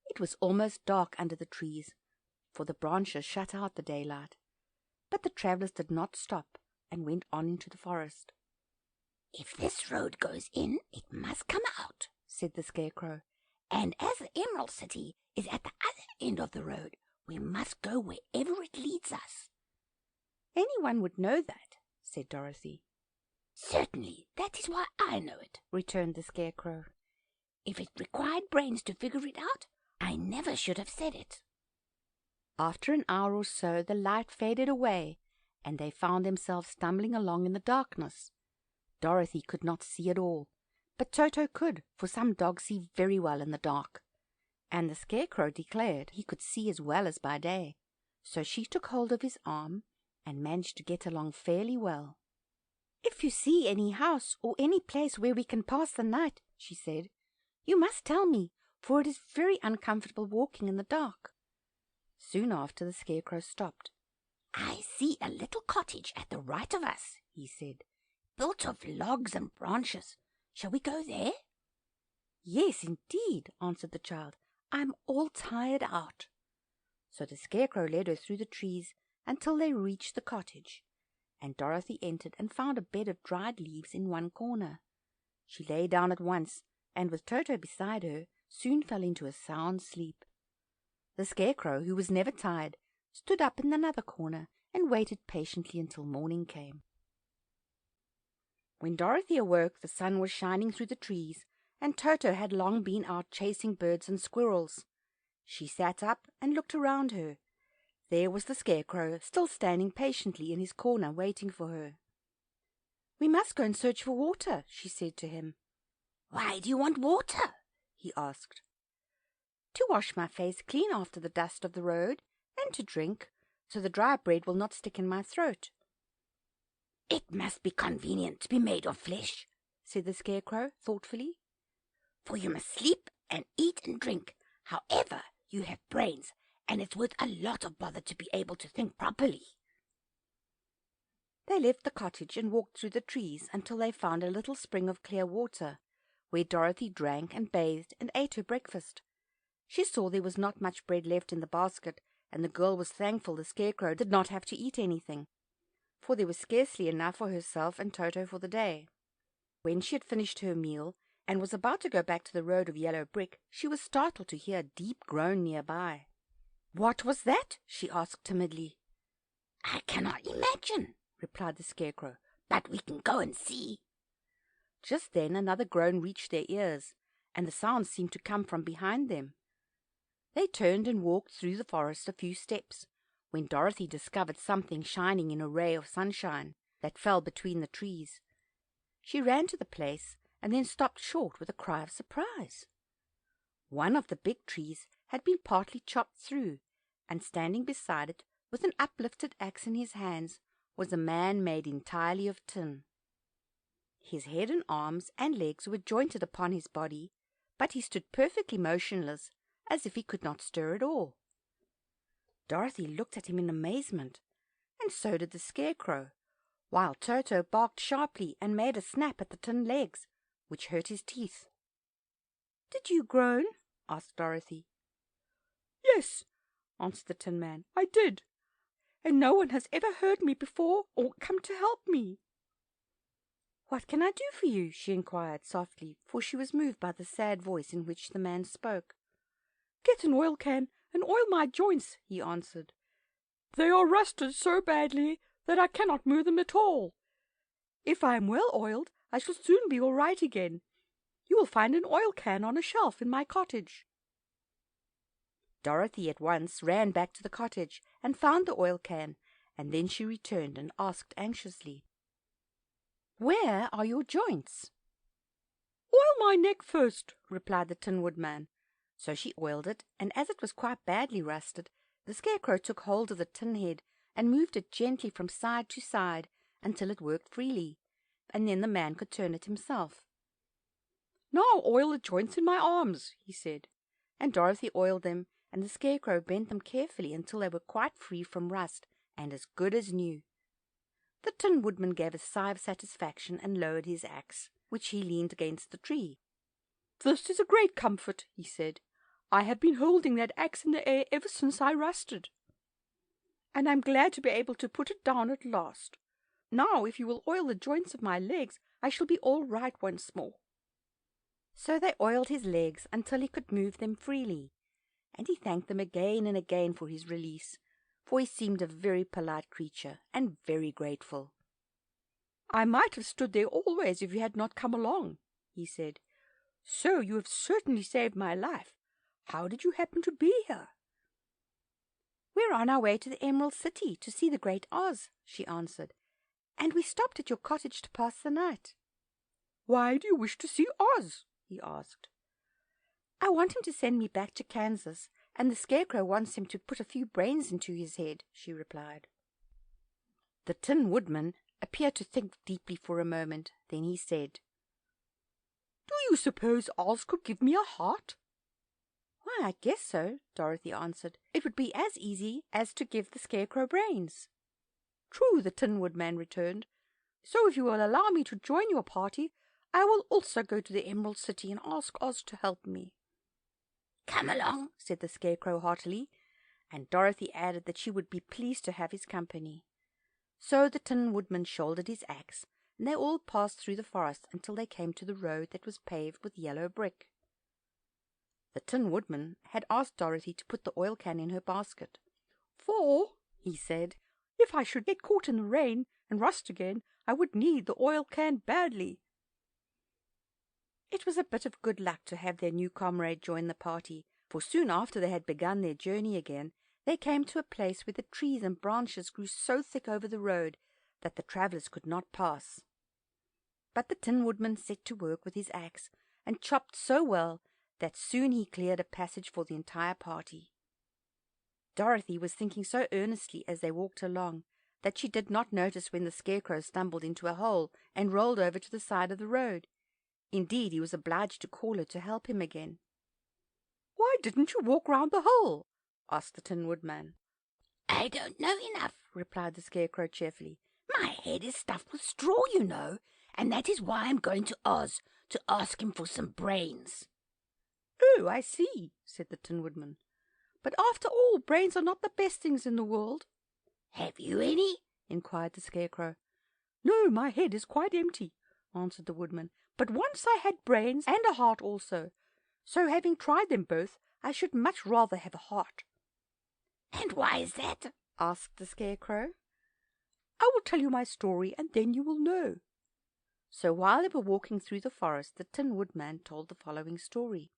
It was almost dark under the trees, for the branches shut out the daylight, but the travellers did not stop and went on into the forest. "If this road goes in, it must come out," said the Scarecrow. "And as the Emerald City is at the other end of the road, we must go wherever it leads us." "Anyone would know that," said Dorothy. "Certainly, that is why I know it," returned the Scarecrow. "If it required brains to figure it out, I never should have said it." After an hour or so the light faded away, and they found themselves stumbling along in the darkness. Dorothy could not see at all, but Toto could, for some dogs see very well in the dark, and the Scarecrow declared he could see as well as by day, so she took hold of his arm and managed to get along fairly well. "If you see any house or any place where we can pass the night," she said, "you must tell me, for it is very uncomfortable walking in the dark." Soon after the Scarecrow stopped. "I see a little cottage at the right of us," he said, "built of logs and branches. Shall we go there?" "Yes, indeed," answered the child. "I'm all tired out." So the Scarecrow led her through the trees until they reached the cottage, and Dorothy entered and found a bed of dried leaves in one corner. She lay down at once, and with Toto beside her, soon fell into a sound sleep. The Scarecrow, who was never tired, stood up in another corner and waited patiently until morning came. When Dorothy awoke, the sun was shining through the trees, and Toto had long been out chasing birds and squirrels. She sat up and looked around her. There was the Scarecrow, still standing patiently in his corner, waiting for her. "We must go and search for water," she said to him. "Why do you want water?" he asked. "To wash my face clean after the dust of the road, and to drink, so the dry bread will not stick in my throat." "It must be convenient to be made of flesh," said the Scarecrow thoughtfully, "for you must sleep and eat and drink. However, you have brains, and it's worth a lot of bother to be able to think properly." They left the cottage and walked through the trees until they found a little spring of clear water, where Dorothy drank and bathed and ate her breakfast. She saw there was not much bread left in the basket, and the girl was thankful the Scarecrow did not have to eat anything, for there was scarcely enough for herself and Toto for the day. When she had finished her meal and was about to go back to the road of yellow brick, she was startled to hear a deep groan nearby. "What was that?" she asked timidly. "I cannot imagine," replied the Scarecrow, "but we can go and see." Just then another groan reached their ears, and the sound seemed to come from behind them. They turned and walked through the forest a few steps, when Dorothy discovered something shining in a ray of sunshine that fell between the trees. She ran to the place and then stopped short with a cry of surprise. One of the big trees had been partly chopped through, and standing beside it with an uplifted axe in his hands was a man made entirely of tin. His head and arms and legs were jointed upon his body, but he stood perfectly motionless, as if he could not stir at all. Dorothy looked at him in amazement, and so did the Scarecrow, while Toto barked sharply and made a snap at the tin legs, which hurt his teeth. "Did you groan?" asked Dorothy. "Yes," answered the Tin Man, "I did, and no one has ever heard me before or come to help me." "What can I do for you?" she inquired softly, for she was moved by the sad voice in which the man spoke. "Get an oil can and oil my joints," he answered. "They are rusted so badly that I cannot move them at all. If I am well oiled, I shall soon be all right again. You will find an oil can on a shelf in my cottage." Dorothy at once ran back to the cottage and found the oil can, and then she returned and asked anxiously, "Where are your joints?" "Oil my neck first," replied the Tin Woodman. So she oiled it, and as it was quite badly rusted, the Scarecrow took hold of the tin head and moved it gently from side to side until it worked freely, and then the man could turn it himself. "Now oil the joints in my arms," he said, and Dorothy oiled them, and the Scarecrow bent them carefully until they were quite free from rust and as good as new. The Tin Woodman gave a sigh of satisfaction and lowered his axe, which he leaned against the tree. "This is a great comfort," he said. "I have been holding that axe in the air ever since I rusted, and I'm glad to be able to put it down at last. Now, if you will oil the joints of my legs, I shall be all right once more." So they oiled his legs until he could move them freely, and he thanked them again and again for his release, for he seemed a very polite creature and very grateful. "I might have stood there always if you had not come along," he said. "So you have certainly saved my life. How did you happen to be here?" "We're on our way to the Emerald City to see the great Oz," she answered, "and we stopped at your cottage to pass the night." "Why do you wish to see Oz?" he asked. "I want him to send me back to Kansas, and the Scarecrow wants him to put a few brains into his head," she replied. The Tin Woodman appeared to think deeply for a moment. Then he said, "Do you suppose Oz could give me a heart?" "Why, I guess so," Dorothy answered. "It would be as easy as to give the Scarecrow brains." "True," the Tin Woodman returned. "So if you will allow me to join your party, I will also go to the Emerald City and ask Oz to help me." "Come along," said the Scarecrow heartily, and Dorothy added that she would be pleased to have his company. So the Tin Woodman shouldered his axe, and they all passed through the forest until they came to the road that was paved with yellow brick. The Tin Woodman had asked Dorothy to put the oil can in her basket. "For," he said, "if I should get caught in the rain and rust again, I would need the oil can badly." It was a bit of good luck to have their new comrade join the party, for soon after they had begun their journey again, they came to a place where the trees and branches grew so thick over the road that the travellers could not pass. But the Tin Woodman set to work with his axe, and chopped so well that soon he cleared a passage for the entire party. Dorothy was thinking so earnestly as they walked along that she did not notice when the Scarecrow stumbled into a hole and rolled over to the side of the road. Indeed, he was obliged to call her to help him again. "Why didn't you walk round the hole?" asked the Tin Woodman. "I don't know enough," replied the Scarecrow cheerfully. "My head is stuffed with straw, you know, and that is why I'm going to Oz to ask him for some brains." "Oh, I see," said the Tin Woodman. "But after all, brains are not the best things in the world." "Have you any?" inquired the Scarecrow. "No, my head is quite empty," answered the Woodman. "But once I had brains and a heart also. So having tried them both, I should much rather have a heart." "And why is that?" asked the Scarecrow. "I will tell you my story, and then you will know." So while they were walking through the forest, the Tin Woodman told the following story.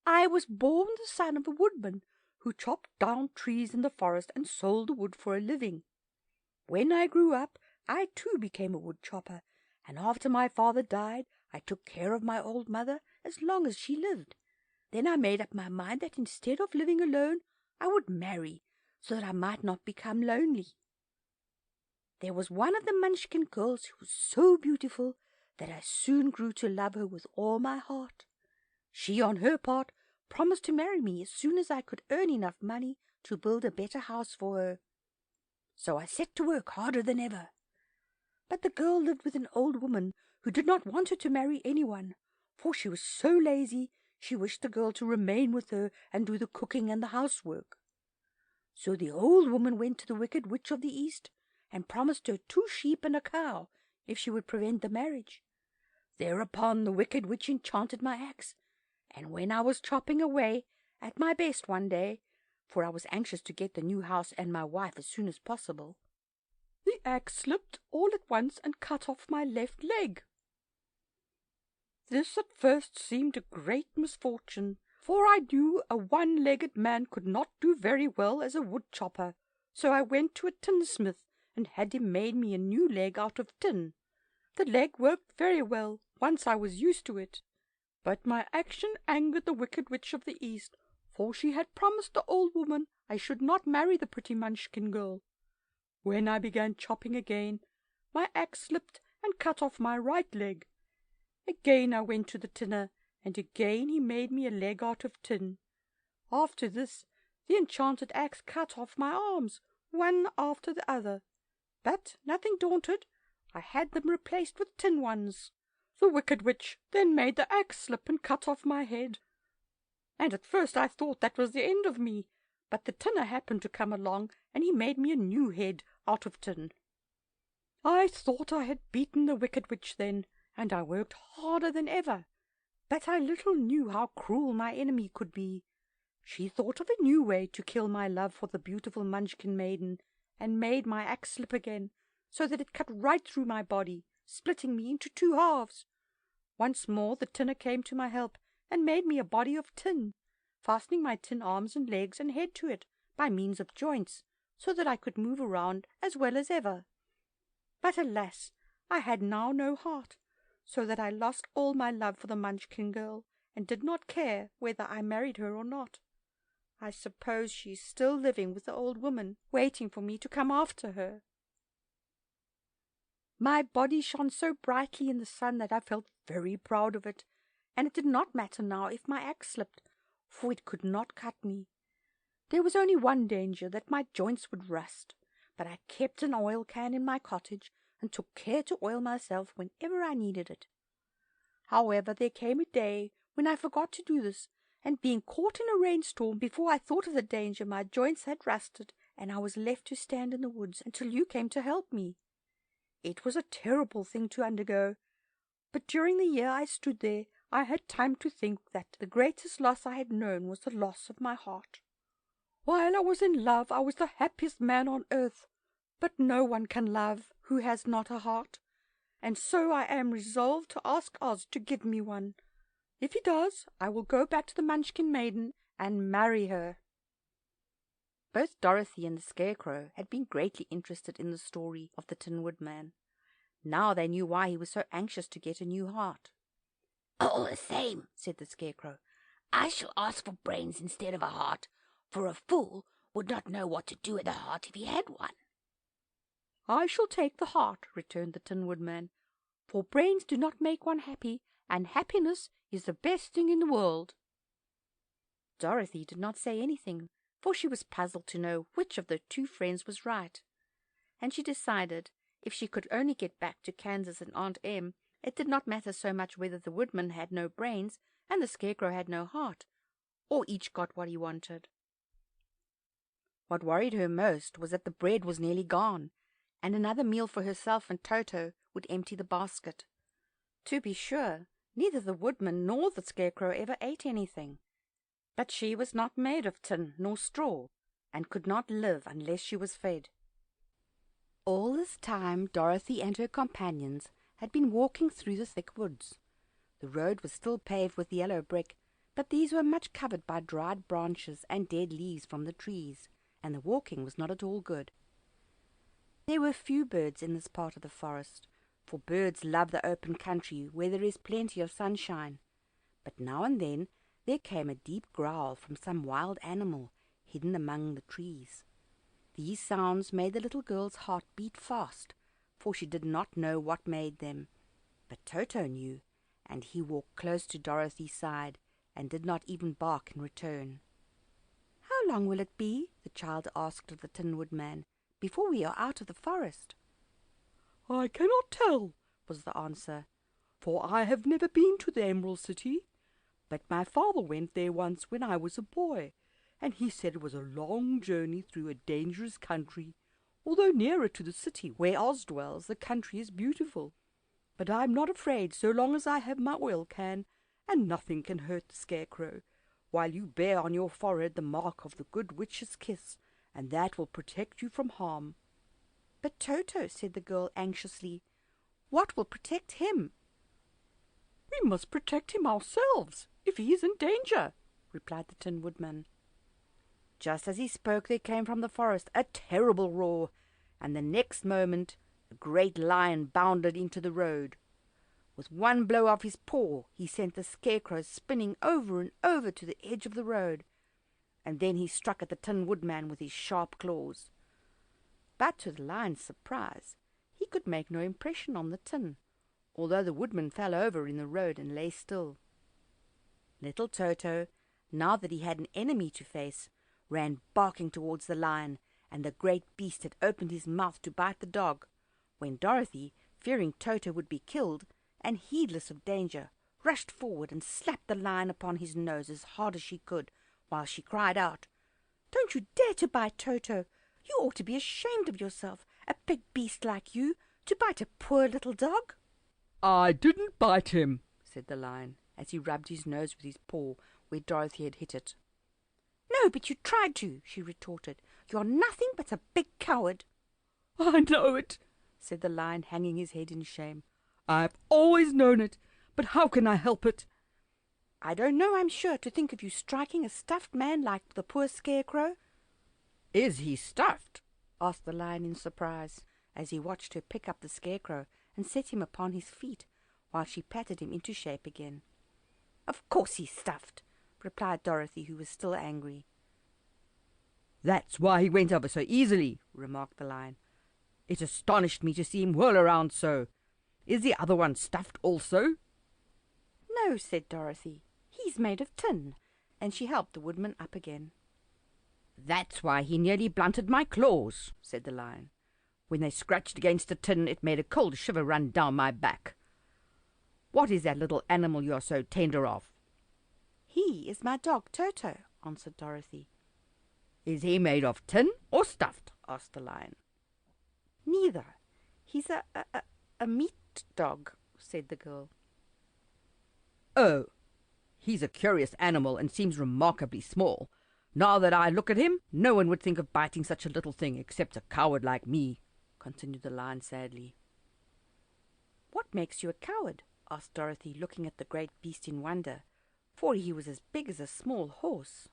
"I was born the son of a woodman who chopped down trees in the forest and sold the wood for a living. When I grew up, I too became a wood chopper, and after my father died, I took care of my old mother as long as she lived. Then I made up my mind that instead of living alone, I would marry, so that I might not become lonely. There was one of the Munchkin girls who was so beautiful that I soon grew to love her with all my heart. She, on her part, promised to marry me as soon as I could earn enough money to build a better house for her. So I set to work harder than ever. But the girl lived with an old woman who did not want her to marry anyone, for she was so lazy she wished the girl to remain with her and do the cooking and the housework. So the old woman went to the Wicked Witch of the East and promised her 2 sheep and a cow if she would prevent the marriage. Thereupon the Wicked Witch enchanted my axe, and when I was chopping away at my best one day, for I was anxious to get the new house and my wife as soon as possible, the axe slipped all at once and cut off my left leg. This at first seemed a great misfortune, for I knew a one-legged man could not do very well as a wood chopper, so I went to a tinsmith and had him made me a new leg out of tin. The leg worked very well once I was used to it, but my action angered the Wicked Witch of the East, for she had promised the old woman I should not marry the pretty Munchkin girl. When I began chopping again, my axe slipped and cut off my right leg. Again I went to the tinner, and again he made me a leg out of tin. After this, the enchanted axe cut off my arms, one after the other. But, nothing daunted, I had them replaced with tin ones. The wicked witch then made the axe slip and cut off my head, and at first I thought that was the end of me, but the tinner happened to come along, and he made me a new head out of tin. I thought I had beaten the wicked witch then, and I worked harder than ever, but I little knew how cruel my enemy could be. She thought of a new way to kill my love for the beautiful Munchkin maiden, and made my axe slip again, so that it cut right through my body, splitting me into two halves. Once more the tinner came to my help, and made me a body of tin, fastening my tin arms and legs and head to it by means of joints, so that I could move around as well as ever. But alas, I had now no heart, so that I lost all my love for the Munchkin girl, and did not care whether I married her or not. I suppose she is still living with the old woman, waiting for me to come after her. My body shone so brightly in the sun that I felt very proud of it, and it did not matter now if my axe slipped, for it could not cut me. There was only one danger, that my joints would rust, but I kept an oil can in my cottage, and took care to oil myself whenever I needed it. However, there came a day when I forgot to do this, and being caught in a rainstorm before I thought of the danger, my joints had rusted, and I was left to stand in the woods until you came to help me. It was a terrible thing to undergo, but during the year I stood there, I had time to think that the greatest loss I had known was the loss of my heart. While I was in love, I was the happiest man on earth, but no one can love who has not a heart, and so I am resolved to ask Oz to give me one. If he does, I will go back to the Munchkin maiden and marry her." Both Dorothy and the Scarecrow had been greatly interested in the story of the Tin Woodman. Now they knew why he was so anxious to get a new heart. "All the same," said the Scarecrow, "I shall ask for brains instead of a heart, for a fool would not know what to do with a heart if he had one." "I shall take the heart," returned the Tin Woodman, "for brains do not make one happy, and happiness is the best thing in the world." Dorothy did not say anything, for she was puzzled to know which of the two friends was right, and she decided if she could only get back to Kansas and Aunt Em, it did not matter so much whether the Woodman had no brains and the Scarecrow had no heart, or each got what he wanted. What worried her most was that the bread was nearly gone, and another meal for herself and Toto would empty the basket. To be sure, neither the Woodman nor the Scarecrow ever ate anything, but she was not made of tin nor straw, and could not live unless she was fed. All this time Dorothy and her companions had been walking through the thick woods. The road was still paved with yellow brick, but these were much covered by dried branches and dead leaves from the trees, and the walking was not at all good. There were few birds in this part of the forest, for birds love the open country where there is plenty of sunshine, but now and then there came a deep growl from some wild animal hidden among the trees. These sounds made the little girl's heart beat fast, for she did not know what made them. But Toto knew, and he walked close to Dorothy's side, and did not even bark in return. "How long will it be," the child asked of the Tin Woodman, "before we are out of the forest?" "I cannot tell," was the answer, "for I have never been to the Emerald City, but my father went there once when I was a boy, and he said it was a long journey through a dangerous country. Although nearer to the city where Oz dwells, the country is beautiful. But I am not afraid so long as I have my oil can, and nothing can hurt the Scarecrow, while you bear on your forehead the mark of the good witch's kiss, and that will protect you from harm." "But Toto," said the girl anxiously, "what will protect him?" "We must protect him ourselves, if he is in danger," replied the Tin Woodman. Just as he spoke there came from the forest a terrible roar, and the next moment a great lion bounded into the road. With one blow of his paw he sent the Scarecrow spinning over and over to the edge of the road, and then he struck at the Tin Woodman with his sharp claws. But to the lion's surprise he could make no impression on the tin, although the Woodman fell over in the road and lay still. Little Toto, now that he had an enemy to face, ran barking towards the lion, and the great beast had opened his mouth to bite the dog, when Dorothy, fearing Toto would be killed, and heedless of danger, rushed forward and slapped the lion upon his nose as hard as she could, while she cried out, "Don't you dare to bite Toto! You ought to be ashamed of yourself, a big beast like you, to bite a poor little dog." "I didn't bite him," said the lion, as he rubbed his nose with his paw where Dorothy had hit it. "No, but you tried to," she retorted. "You're nothing but a big coward." "I know it," said the lion, hanging his head in shame. "I've always known it, but how can I help it?" "I don't know, I'm sure, to think of you striking a stuffed man like the poor Scarecrow." "Is he stuffed?" asked the lion in surprise, as he watched her pick up the Scarecrow and set him upon his feet, while she patted him into shape again. "Of course he's stuffed," replied Dorothy, who was still angry. "That's why he went over so easily," remarked the lion. "It astonished me to see him whirl around so. Is the other one stuffed also?" "No," said Dorothy. "He's made of tin," and she helped the woodman up again. "That's why he nearly blunted my claws," said the lion. "When they scratched against the tin, it made a cold shiver run down my back. What is that little animal you are so tender of?" "He is my dog Toto," answered Dorothy. "Is he made of tin or stuffed?" asked the lion. "Neither. He's a meat dog," said the girl. "Oh, he's a curious animal and seems remarkably small. Now that I look at him, no one would think of biting such a little thing except a coward like me," continued the lion sadly. "What makes you a coward?" asked Dorothy, looking at the great beast in wonder, for he was as big as a small horse.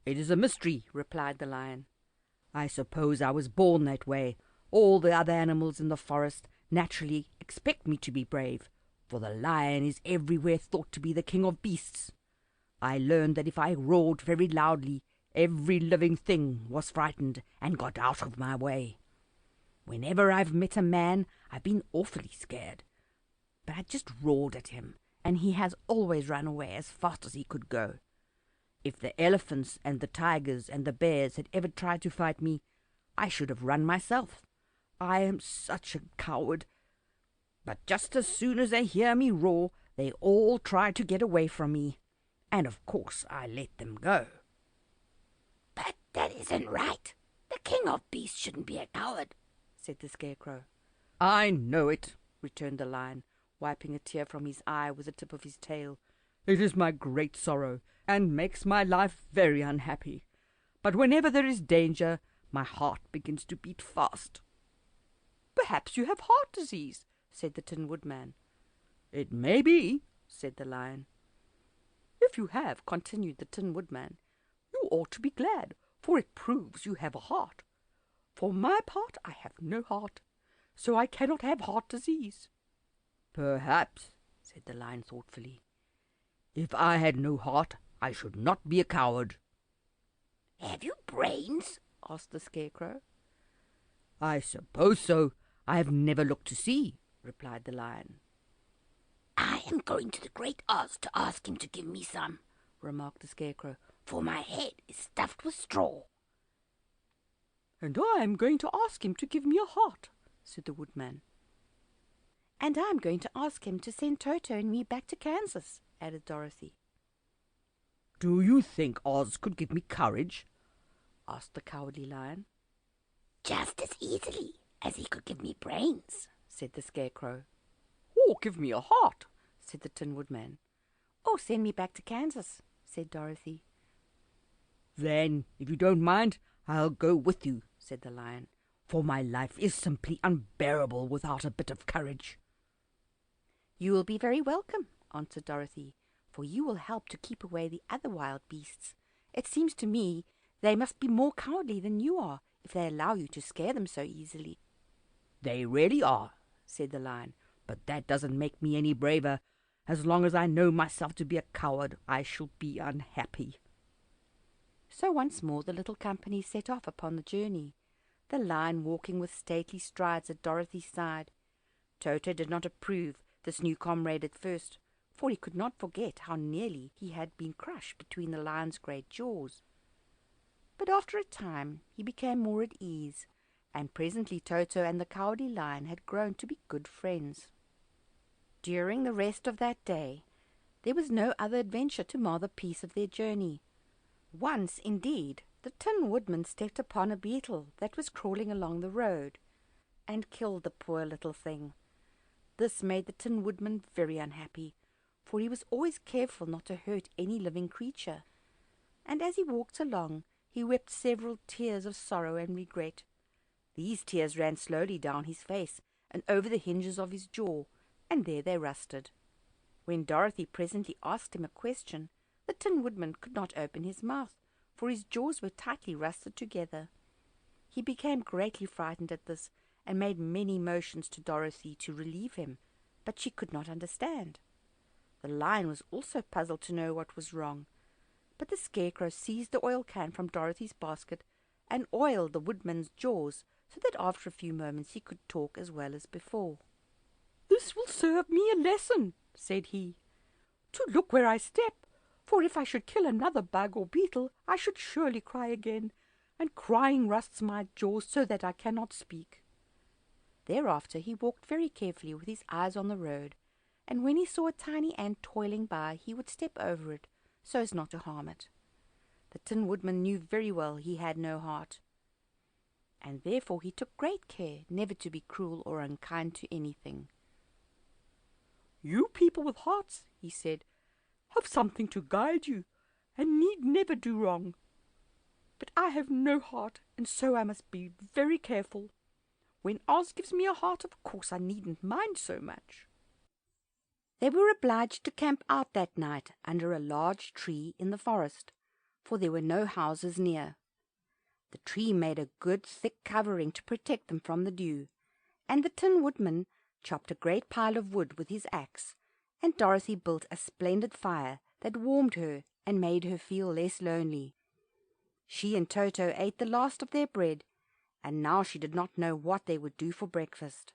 "It is a mystery," replied the lion. "I suppose I was born that way. All the other animals in the forest naturally expect me to be brave, for the lion is everywhere thought to be the king of beasts. I learned that if I roared very loudly, every living thing was frightened and got out of my way. Whenever I've met a man, I've been awfully scared, but I just roared at him, and he has always run away as fast as he could go. If the elephants and the tigers and the bears had ever tried to fight me, I should have run myself. I am such a coward. But just as soon as they hear me roar, they all try to get away from me, and of course I let them go." "But that isn't right. The king of beasts shouldn't be a coward," said the Scarecrow. "I know it," returned the lion, wiping a tear from his eye with the tip of his tail. "It is my great sorrow, and makes my life very unhappy. But whenever there is danger, my heart begins to beat fast." "Perhaps you have heart disease," said the Tin Woodman. "It may be," said the lion. "If you have," continued the Tin Woodman, "you ought to be glad, for it proves you have a heart. For my part, I have no heart, so I cannot have heart disease." "Perhaps," said the lion thoughtfully. "If I had no heart, I should not be a coward." "Have you brains?" asked the Scarecrow. "I suppose so. I have never looked to see," replied the lion. "I am going to the Great Oz to ask him to give me some," remarked the Scarecrow, "for my head is stuffed with straw." "And I am going to ask him to give me a heart," said the Woodman. "And I'm going to ask him to send Toto and me back to Kansas," added Dorothy. "Do you think Oz could give me courage?" asked the Cowardly Lion. "Just as easily as he could give me brains," said the Scarecrow. "Or give me a heart," said the Tin Woodman. "Or send me back to Kansas," said Dorothy. "Then, if you don't mind, I'll go with you," said the lion, "for my life is simply unbearable without a bit of courage." "You will be very welcome," answered Dorothy, "for you will help to keep away the other wild beasts. It seems to me they must be more cowardly than you are, if they allow you to scare them so easily." "They really are," said the lion, "but that doesn't make me any braver. As long as I know myself to be a coward, I shall be unhappy." So once more the little company set off upon the journey, the lion walking with stately strides at Dorothy's side. Toto did not approve this new comrade at first, for he could not forget how nearly he had been crushed between the lion's great jaws. But after a time he became more at ease, and presently Toto and the Cowardly Lion had grown to be good friends. During the rest of that day there was no other adventure to mar the peace of their journey. Once, indeed, the Tin Woodman stepped upon a beetle that was crawling along the road, and killed the poor little thing. This made the Tin Woodman very unhappy, for he was always careful not to hurt any living creature, and as he walked along he wept several tears of sorrow and regret. These tears ran slowly down his face and over the hinges of his jaw, and there they rusted. When Dorothy presently asked him a question, the Tin Woodman could not open his mouth, for his jaws were tightly rusted together. He became greatly frightened at this, and made many motions to Dorothy to relieve him, but she could not understand. The lion was also puzzled to know what was wrong, but the Scarecrow seized the oil can from Dorothy's basket and oiled the woodman's jaws, so that after a few moments he could talk as well as before. "This will serve me a lesson," said he, "to look where I step, for if I should kill another bug or beetle I should surely cry again, and crying rusts my jaws so that I cannot speak." Thereafter he walked very carefully with his eyes on the road, and when he saw a tiny ant toiling by he would step over it so as not to harm it. The Tin Woodman knew very well he had no heart, and therefore he took great care never to be cruel or unkind to anything. "You people with hearts," he said, "have something to guide you, and need never do wrong. But I have no heart, and so I must be very careful. When Oz gives me a heart, of course I needn't mind so much." They were obliged to camp out that night under a large tree in the forest, for there were no houses near. The tree made a good thick covering to protect them from the dew, and the Tin Woodman chopped a great pile of wood with his axe, and Dorothy built a splendid fire that warmed her and made her feel less lonely. She and Toto ate the last of their bread, and now she did not know what they would do for breakfast.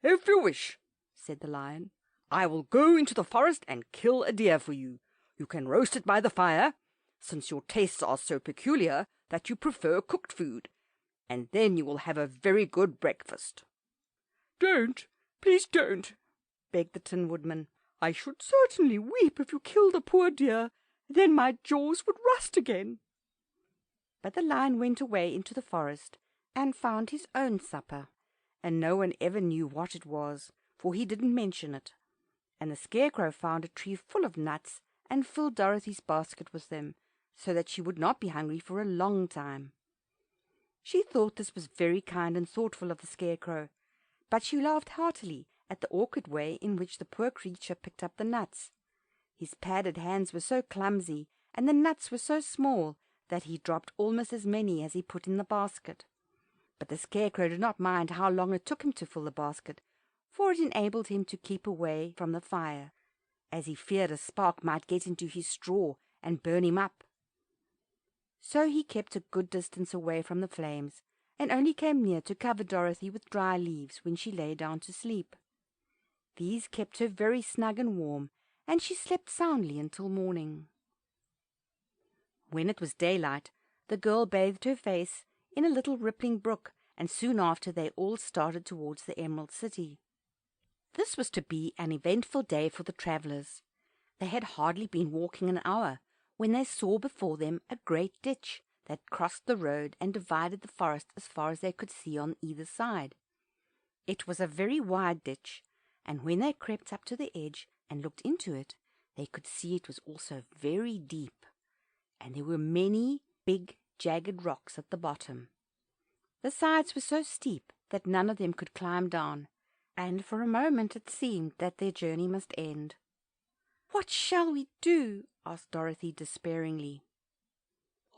"If you wish," said the lion, "I will go into the forest and kill a deer for you. You can roast it by the fire, since your tastes are so peculiar that you prefer cooked food, and then you will have a very good breakfast." "Don't, please don't," begged the Tin Woodman. "I should certainly weep if you killed a poor deer. Then my jaws would rust again." But the lion went away into the forest and found his own supper, and no one ever knew what it was, for he didn't mention it. And the Scarecrow found a tree full of nuts and filled Dorothy's basket with them, so that she would not be hungry for a long time. She thought this was very kind and thoughtful of the Scarecrow, but she laughed heartily at the awkward way in which the poor creature picked up the nuts. His padded hands were so clumsy, and the nuts were so small, that he dropped almost as many as he put in the basket. But the Scarecrow did not mind how long it took him to fill the basket, for it enabled him to keep away from the fire, as he feared a spark might get into his straw and burn him up. So he kept a good distance away from the flames, and only came near to cover Dorothy with dry leaves when she lay down to sleep. These kept her very snug and warm, and she slept soundly until morning. When it was daylight, the girl bathed her face in a little rippling brook, and soon after they all started towards the Emerald City. This was to be an eventful day for the travellers. They had hardly been walking an hour when they saw before them a great ditch that crossed the road and divided the forest as far as they could see on either side. It was a very wide ditch, and when they crept up to the edge and looked into it, they could see it was also very deep, and there were many big jagged rocks at the bottom. The sides were so steep that none of them could climb down, and for a moment it seemed that their journey must end. "What shall we do?" asked Dorothy despairingly.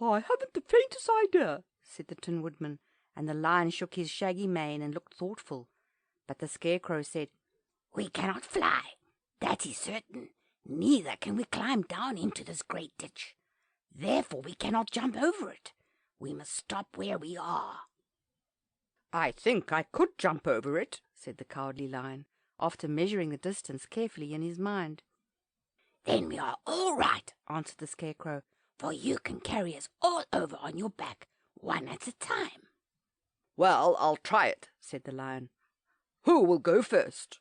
"I haven't the faintest idea," said the Tin Woodman, and the lion shook his shaggy mane and looked thoughtful. But the Scarecrow said, "We cannot fly, that is certain. Neither can we climb down into this great ditch. Therefore we cannot jump over it. We must stop where we are." "I think I could jump over it," said the Cowardly Lion, after measuring the distance carefully in his mind. "Then we are all right," answered the Scarecrow, "for you can carry us all over on your back, one at a time." "Well, I'll try it," said the lion. "Who will go first?"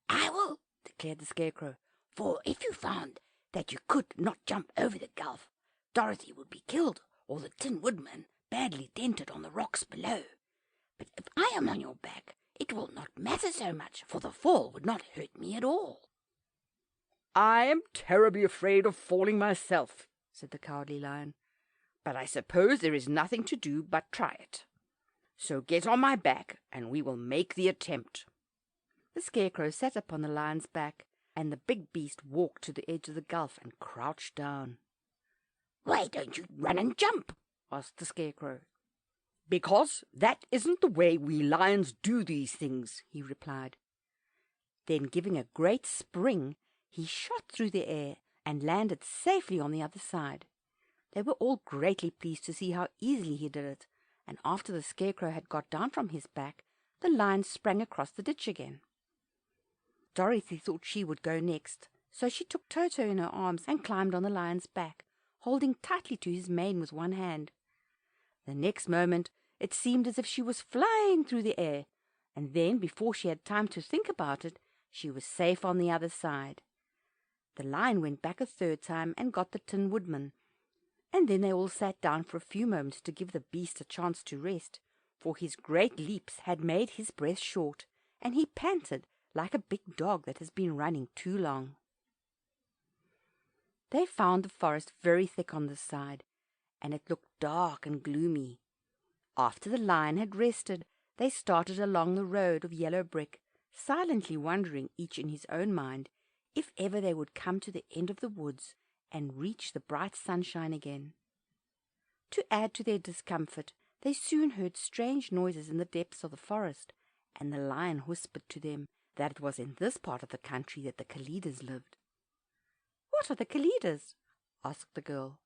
I will, declared the Scarecrow, for if you found that you could not jump over the gulf, Dorothy would be killed, or the Tin Woodman badly dented on the rocks below. But if I am on your back, it will not matter so much, for the fall would not hurt me at all. I am terribly afraid of falling myself, said the Cowardly Lion, but I suppose there is nothing to do but try it. So get on my back, and we will make the attempt. The Scarecrow sat upon the lion's back, and the big beast walked to the edge of the gulf and crouched down. Why don't you run and jump? Asked the Scarecrow. Because that isn't the way we lions do these things, he replied. Then, giving a great spring, he shot through the air and landed safely on the other side. They were all greatly pleased to see how easily he did it, and after the Scarecrow had got down from his back, the lion sprang across the ditch again. Dorothy thought she would go next, so she took Toto in her arms and climbed on the lion's back, holding tightly to his mane with one hand. The next moment it seemed as if she was flying through the air, and then, before she had time to think about it, she was safe on the other side. The lion went back a third time and got the Tin Woodman, and then they all sat down for a few moments to give the beast a chance to rest, for his great leaps had made his breath short, and he panted like a big dog that has been running too long. They found the forest very thick on this side, and it looked dark and gloomy. After the lion had rested, they started along the road of yellow brick, silently wondering, each in his own mind, if ever they would come to the end of the woods and reach the bright sunshine again. To add to their discomfort, they soon heard strange noises in the depths of the forest, and the lion whispered to them that it was in this part of the country that the Kalidas lived. "What are the Kalidas?" asked the girl.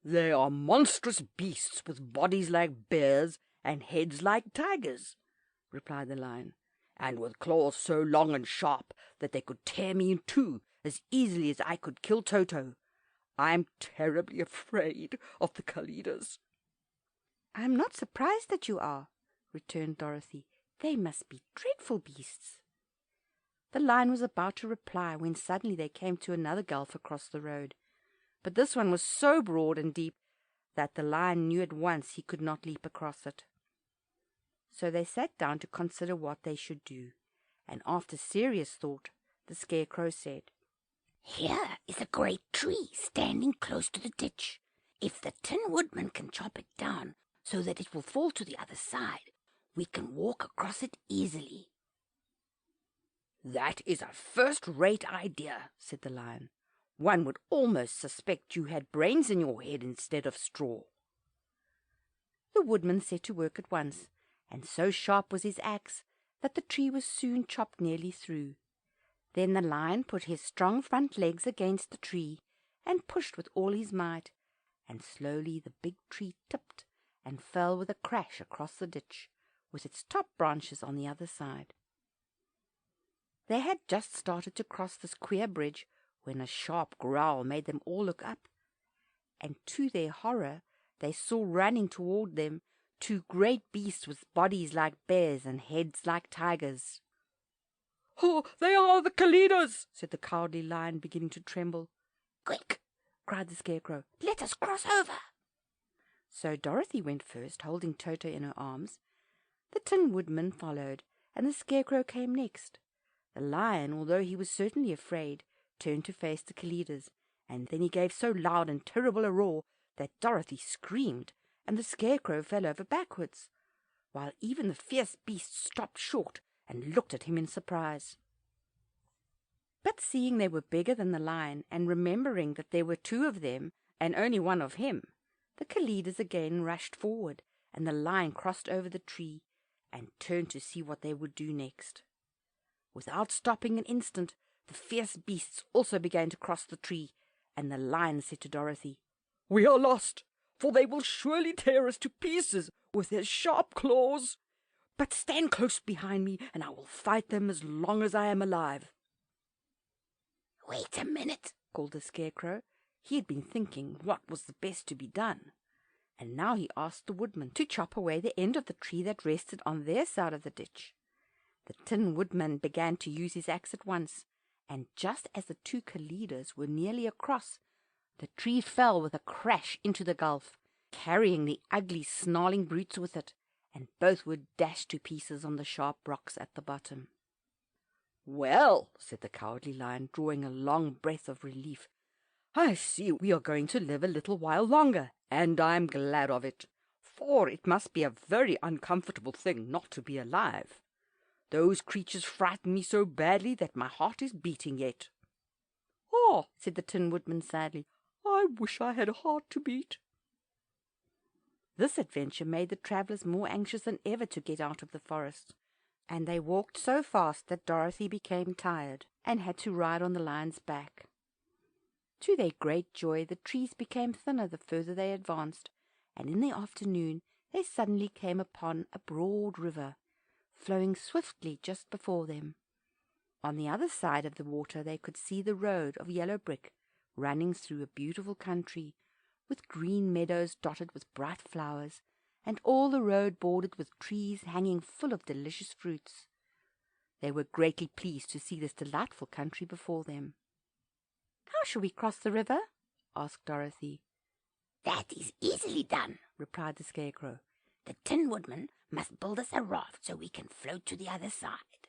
They are monstrous beasts with bodies like bears and heads like tigers, replied the lion, and with claws so long and sharp that they could tear me in two as easily as I could kill Toto. I am terribly afraid of the Kalidas. "I am not surprised that you are," returned Dorothy. "They must be dreadful beasts." The lion was about to reply when suddenly they came to another gulf across the road, but this one was so broad and deep that the lion knew at once he could not leap across it. So they sat down to consider what they should do, and after serious thought, the Scarecrow said, Here is a great tree standing close to the ditch. If the Tin Woodman can chop it down so that it will fall to the other side, we can walk across it easily. That is a first-rate idea, said the lion. One would almost suspect you had brains in your head instead of straw. The woodman set to work at once, and so sharp was his axe that the tree was soon chopped nearly through. Then the lion put his strong front legs against the tree and pushed with all his might, and slowly the big tree tipped and fell with a crash across the ditch, with its top branches on the other side. They had just started to cross this queer bridge when a sharp growl made them all look up, and to their horror they saw running toward them 2 great beasts with bodies like bears and heads like tigers. "Oh, they are the Kalidas," said the Cowardly Lion, beginning to tremble. Quick, cried the Scarecrow. let us cross over. So Dorothy went first, holding Toto in her arms. The Tin Woodman followed, and the Scarecrow came next. The lion, although he was certainly afraid, turned to face the Kalidas, and then he gave so loud and terrible a roar that Dorothy screamed, and the Scarecrow fell over backwards, while even the fierce beast stopped short and looked at him in surprise. But seeing they were bigger than the lion, and remembering that there were 2 of them and only 1 of him, the Kalidas again rushed forward, and the lion crossed over the tree and turned to see what they would do next. Without stopping an instant, the fierce beasts also began to cross the tree, and the lion said to Dorothy, "We are lost, for they will surely tear us to pieces with their sharp claws. But stand close behind me, and I will fight them as long as I am alive." Wait a minute, called the Scarecrow. He had been thinking what was the best to be done, and now he asked the woodman to chop away the end of the tree that rested on their side of the ditch. The Tin Woodman began to use his axe at once, and just as the two leaders were nearly across, the tree fell with a crash into the gulf, carrying the ugly snarling brutes with it, and both were dashed to pieces on the sharp rocks at the bottom. "Well," said the Cowardly Lion, drawing a long breath of relief, "I see we are going to live a little while longer, and I'm glad of it, for it must be a very uncomfortable thing not to be alive. Those creatures frighten me so badly that my heart is beating yet." "Oh," said the Tin Woodman sadly, "I wish I had a heart to beat." This adventure made the travellers more anxious than ever to get out of the forest, and they walked so fast that Dorothy became tired and had to ride on the lion's back. To their great joy, the trees became thinner the further they advanced, and in the afternoon they suddenly came upon a broad river, flowing swiftly just before them. On the other side of the water they could see the road of yellow brick running through a beautiful country, with green meadows dotted with bright flowers, and all the road bordered with trees hanging full of delicious fruits. They were greatly pleased to see this delightful country before them. "How shall we cross the river?" asked Dorothy. "That is easily done," replied the Scarecrow. "The Tin Woodman must build us a raft so we can float to the other side."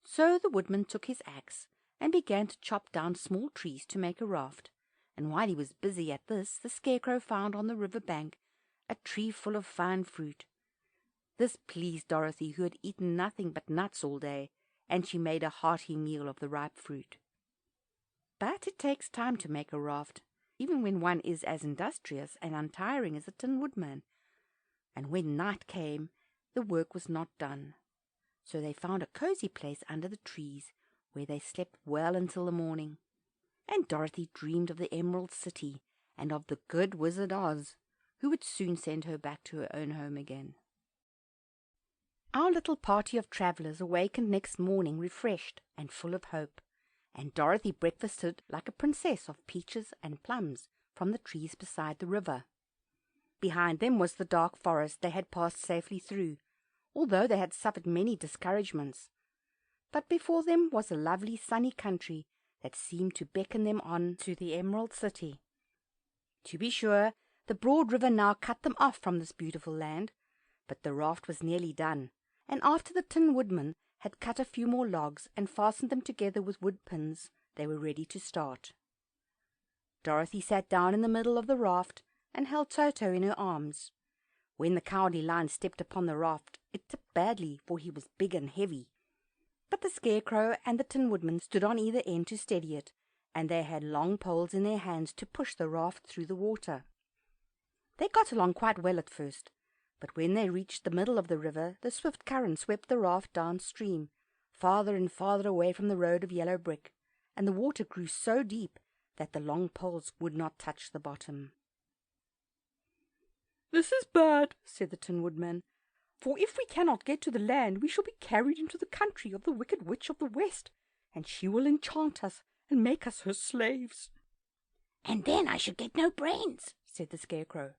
So the Woodman took his axe and began to chop down small trees to make a raft, and while he was busy at this, the Scarecrow found on the river bank a tree full of fine fruit. This pleased Dorothy, who had eaten nothing but nuts all day, and she made a hearty meal of the ripe fruit. But it takes time to make a raft, even when one is as industrious and untiring as the Tin Woodman, and when night came the work was not done. So they found a cozy place under the trees, where they slept well until the morning, and Dorothy dreamed of the Emerald City and of the good Wizard Oz, who would soon send her back to her own home again. Our little party of travellers awakened next morning refreshed and full of hope, and Dorothy breakfasted like a princess of peaches and plums from the trees beside the river. Behind them was the dark forest they had passed safely through, although they had suffered many discouragements. But before them was a lovely sunny country that seemed to beckon them on to the Emerald City. To be sure, the broad river now cut them off from this beautiful land, but the raft was nearly done, and after the Tin Woodman had cut a few more logs and fastened them together with wood pins, they were ready to start. Dorothy sat down in the middle of the raft and held Toto in her arms. When the Cowardly Lion stepped upon the raft, it tipped badly, for he was big and heavy. But the Scarecrow and the Tin Woodman stood on either end to steady it, and they had long poles in their hands to push the raft through the water. They got along quite well at first, but when they reached the middle of the river, the swift current swept the raft downstream, farther and farther away from the road of yellow brick, and the water grew so deep that the long poles would not touch the bottom. "This is bad," said the Tin Woodman, "for if we cannot get to the land we shall be carried into the country of the Wicked Witch of the West, and she will enchant us and make us her slaves." "And then I should get no brains," said the Scarecrow.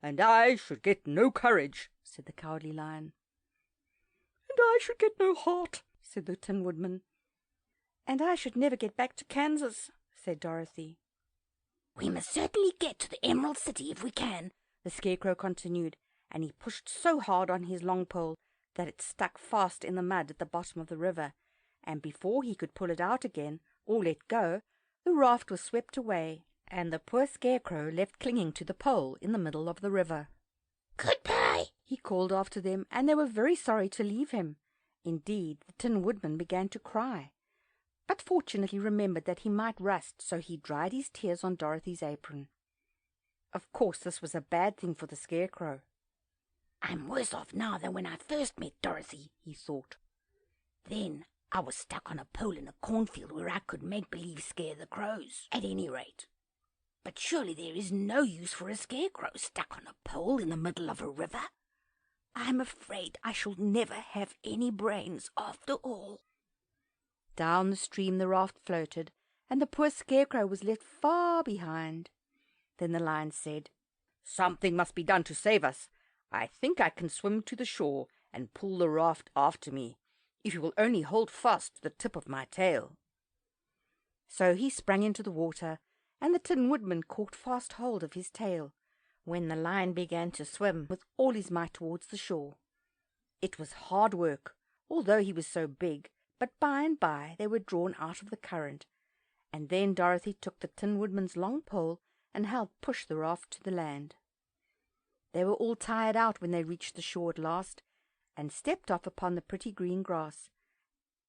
"And I should get no courage," said the Cowardly Lion. "And I should get no heart," said the Tin Woodman. "And I should never get back to Kansas," said Dorothy. "We must certainly get to the Emerald City if we can," the Scarecrow continued, and he pushed so hard on his long pole that it stuck fast in the mud at the bottom of the river, and before he could pull it out again or let go, the raft was swept away, and the poor Scarecrow left clinging to the pole in the middle of the river. "Goodbye," he called after them, and they were very sorry to leave him. Indeed, the Tin Woodman began to cry, but fortunately remembered that he might rust, so he dried his tears on Dorothy's apron. Of course this was a bad thing for the Scarecrow. "I'm worse off now than when I first met Dorothy," he thought. "Then I was stuck on a pole in a cornfield where I could make believe scare the crows, at any rate. But surely there is no use for a Scarecrow stuck on a pole in the middle of a river. I'm afraid I shall never have any brains after all." Down the stream the raft floated, and the poor Scarecrow was left far behind. Then the Lion said, "Something must be done to save us. I think I can swim to the shore and pull the raft after me. if you will only hold fast to the tip of my tail." So he sprang into the water, and the Tin Woodman caught fast hold of his tail, when the lion began to swim with all his might towards the shore. It was hard work, although he was so big, but by and by they were drawn out of the current, and then Dorothy took the Tin Woodman's long pole and helped push the raft to the land. They were all tired out when they reached the shore at last, and stepped off upon the pretty green grass,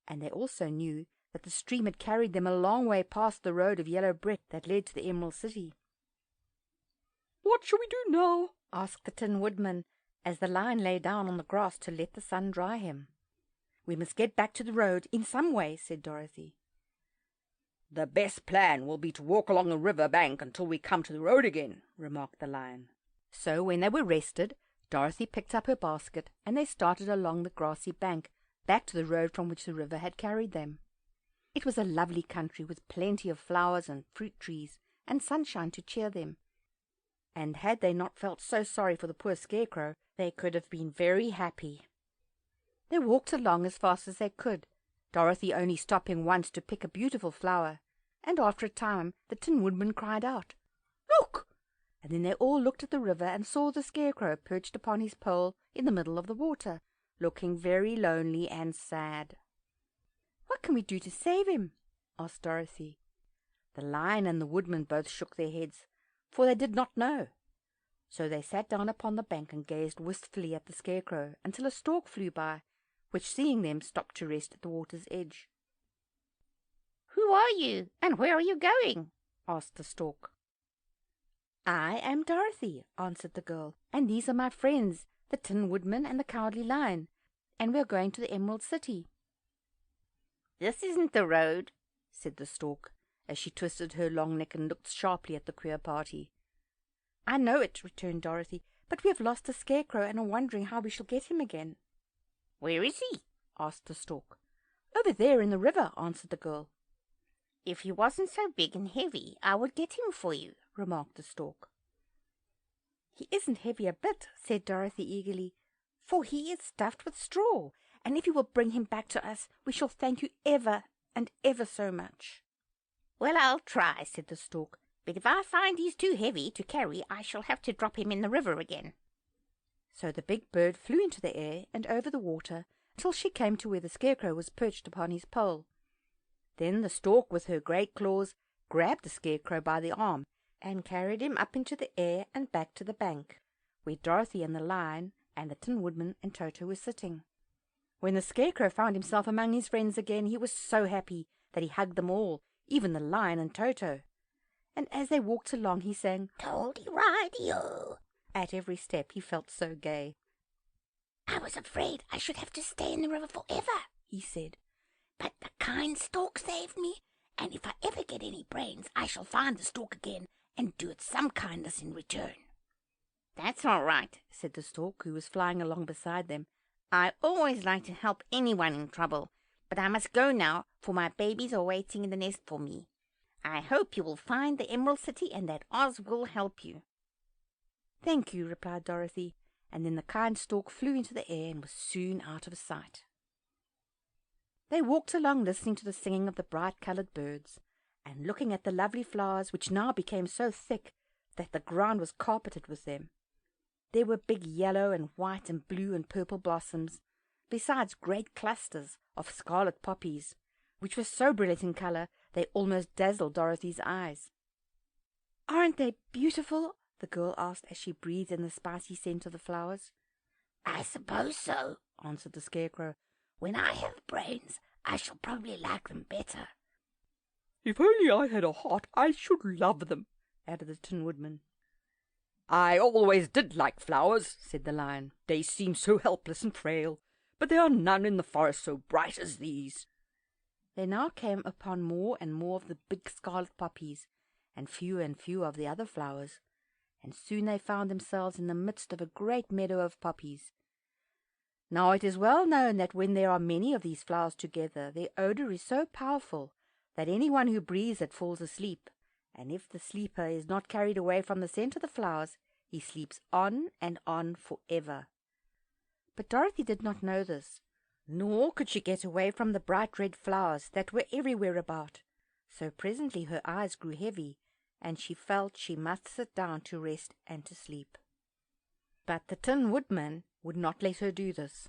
and they also knew that the stream had carried them a long way past the road of yellow brick that led to the Emerald City. "What shall we do now?" asked the Tin Woodman, as the lion lay down on the grass to let the sun dry him. "We must get back to the road in some way," said Dorothy. "The best plan will be to walk along the river bank until we come to the road again," remarked the lion. So when they were rested, Dorothy picked up her basket, and they started along the grassy bank, back to the road from which the river had carried them. It was a lovely country, with plenty of flowers and fruit trees, and sunshine to cheer them, and had they not felt so sorry for the poor Scarecrow, they could have been very happy. They walked along as fast as they could, Dorothy only stopping once to pick a beautiful flower, and after a time the Tin Woodman cried out, "Look!" And then they all looked at the river and saw the Scarecrow perched upon his pole in the middle of the water, looking very lonely and sad. "What can we do to save him?" asked Dorothy. The lion and the woodman both shook their heads, for they did not know. So they sat down upon the bank and gazed wistfully at the Scarecrow until a stork flew by, which, seeing them, stopped to rest at the water's edge. "Who are you, and where are you going?" asked the stork. "I am Dorothy," answered the girl, "and these are my friends, the Tin Woodman and the Cowardly Lion, and we are going to the Emerald City." "This isn't the road," said the stork, as she twisted her long neck and looked sharply at the queer party. "I know it," returned Dorothy, "but we have lost the Scarecrow and are wondering how we shall get him again." "Where is he?" asked the stork. "Over there in the river," answered the girl. "If he wasn't so big and heavy, I would get him for you," remarked the stork. "He isn't heavy a bit," said Dorothy eagerly, "for he is stuffed with straw, and if you will bring him back to us, we shall thank you ever and ever so much." "Well, I'll try," said the stork, "but if I find he's too heavy to carry, I shall have to drop him in the river again." So the big bird flew into the air and over the water till she came to where the Scarecrow was perched upon his pole. Then the stork, with her great claws, grabbed the Scarecrow by the arm and carried him up into the air and back to the bank, where Dorothy and the lion and the Tin Woodman and Toto were sitting. When the Scarecrow found himself among his friends again, he was so happy that he hugged them all, even the lion and Toto. And as they walked along, he sang "Toldy-ridey-o." At every step he felt so gay. "I was afraid I should have to stay in the river forever," he said, "but the kind stork saved me, and if I ever get any brains, I shall find the stork again and do it some kindness in return." "That's all right," said the stork, who was flying along beside them. "I always like to help anyone in trouble, but I must go now, for my babies are waiting in the nest for me. I hope you will find the Emerald City and that Oz will help you." "Thank you," replied Dorothy, and then the kind stork flew into the air and was soon out of sight. They walked along listening to the singing of the bright-coloured birds, and looking at the lovely flowers, which now became so thick that the ground was carpeted with them. There were big yellow and white and blue and purple blossoms, besides great clusters of scarlet poppies, which were so brilliant in colour they almost dazzled Dorothy's eyes. "Aren't they beautiful?" the girl asked as she breathed in the spicy scent of the flowers. "I suppose so," answered the Scarecrow. "When I have brains, I shall probably like them better." "If only I had a heart, I should love them," added the Tin Woodman. "I always did like flowers," said the lion. "They seem so helpless and frail, but there are none in the forest so bright as these." They now came upon more and more of the big scarlet poppies, and fewer of the other flowers, and soon they found themselves in the midst of a great meadow of poppies. Now it is well known that when there are many of these flowers together, their odour is so powerful that anyone who breathes it falls asleep, and if the sleeper is not carried away from the scent of the flowers, he sleeps on and on forever. But Dorothy did not know this, nor could she get away from the bright red flowers that were everywhere about. So presently her eyes grew heavy, and she felt she must sit down to rest and to sleep. But the Tin Woodman would not let her do this.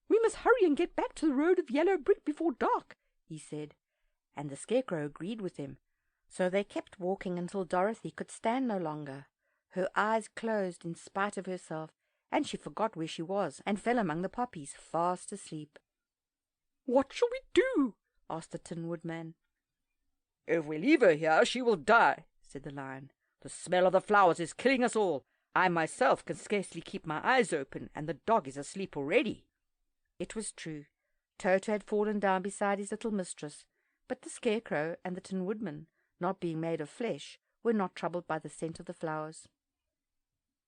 "We must hurry and get back to the road of yellow brick before dark," he said, and the Scarecrow agreed with him. So they kept walking until Dorothy could stand no longer. Her eyes closed in spite of herself, and she forgot where she was, and fell among the poppies, fast asleep. "What shall we do?" asked the Tin Woodman. "If we leave her here, she will die," said the Lion. "The smell of the flowers is killing us all. I myself can scarcely keep my eyes open, and the dog is asleep already." It was true. Toto had fallen down beside his little mistress, but the Scarecrow and the Tin Woodman, not being made of flesh, were not troubled by the scent of the flowers.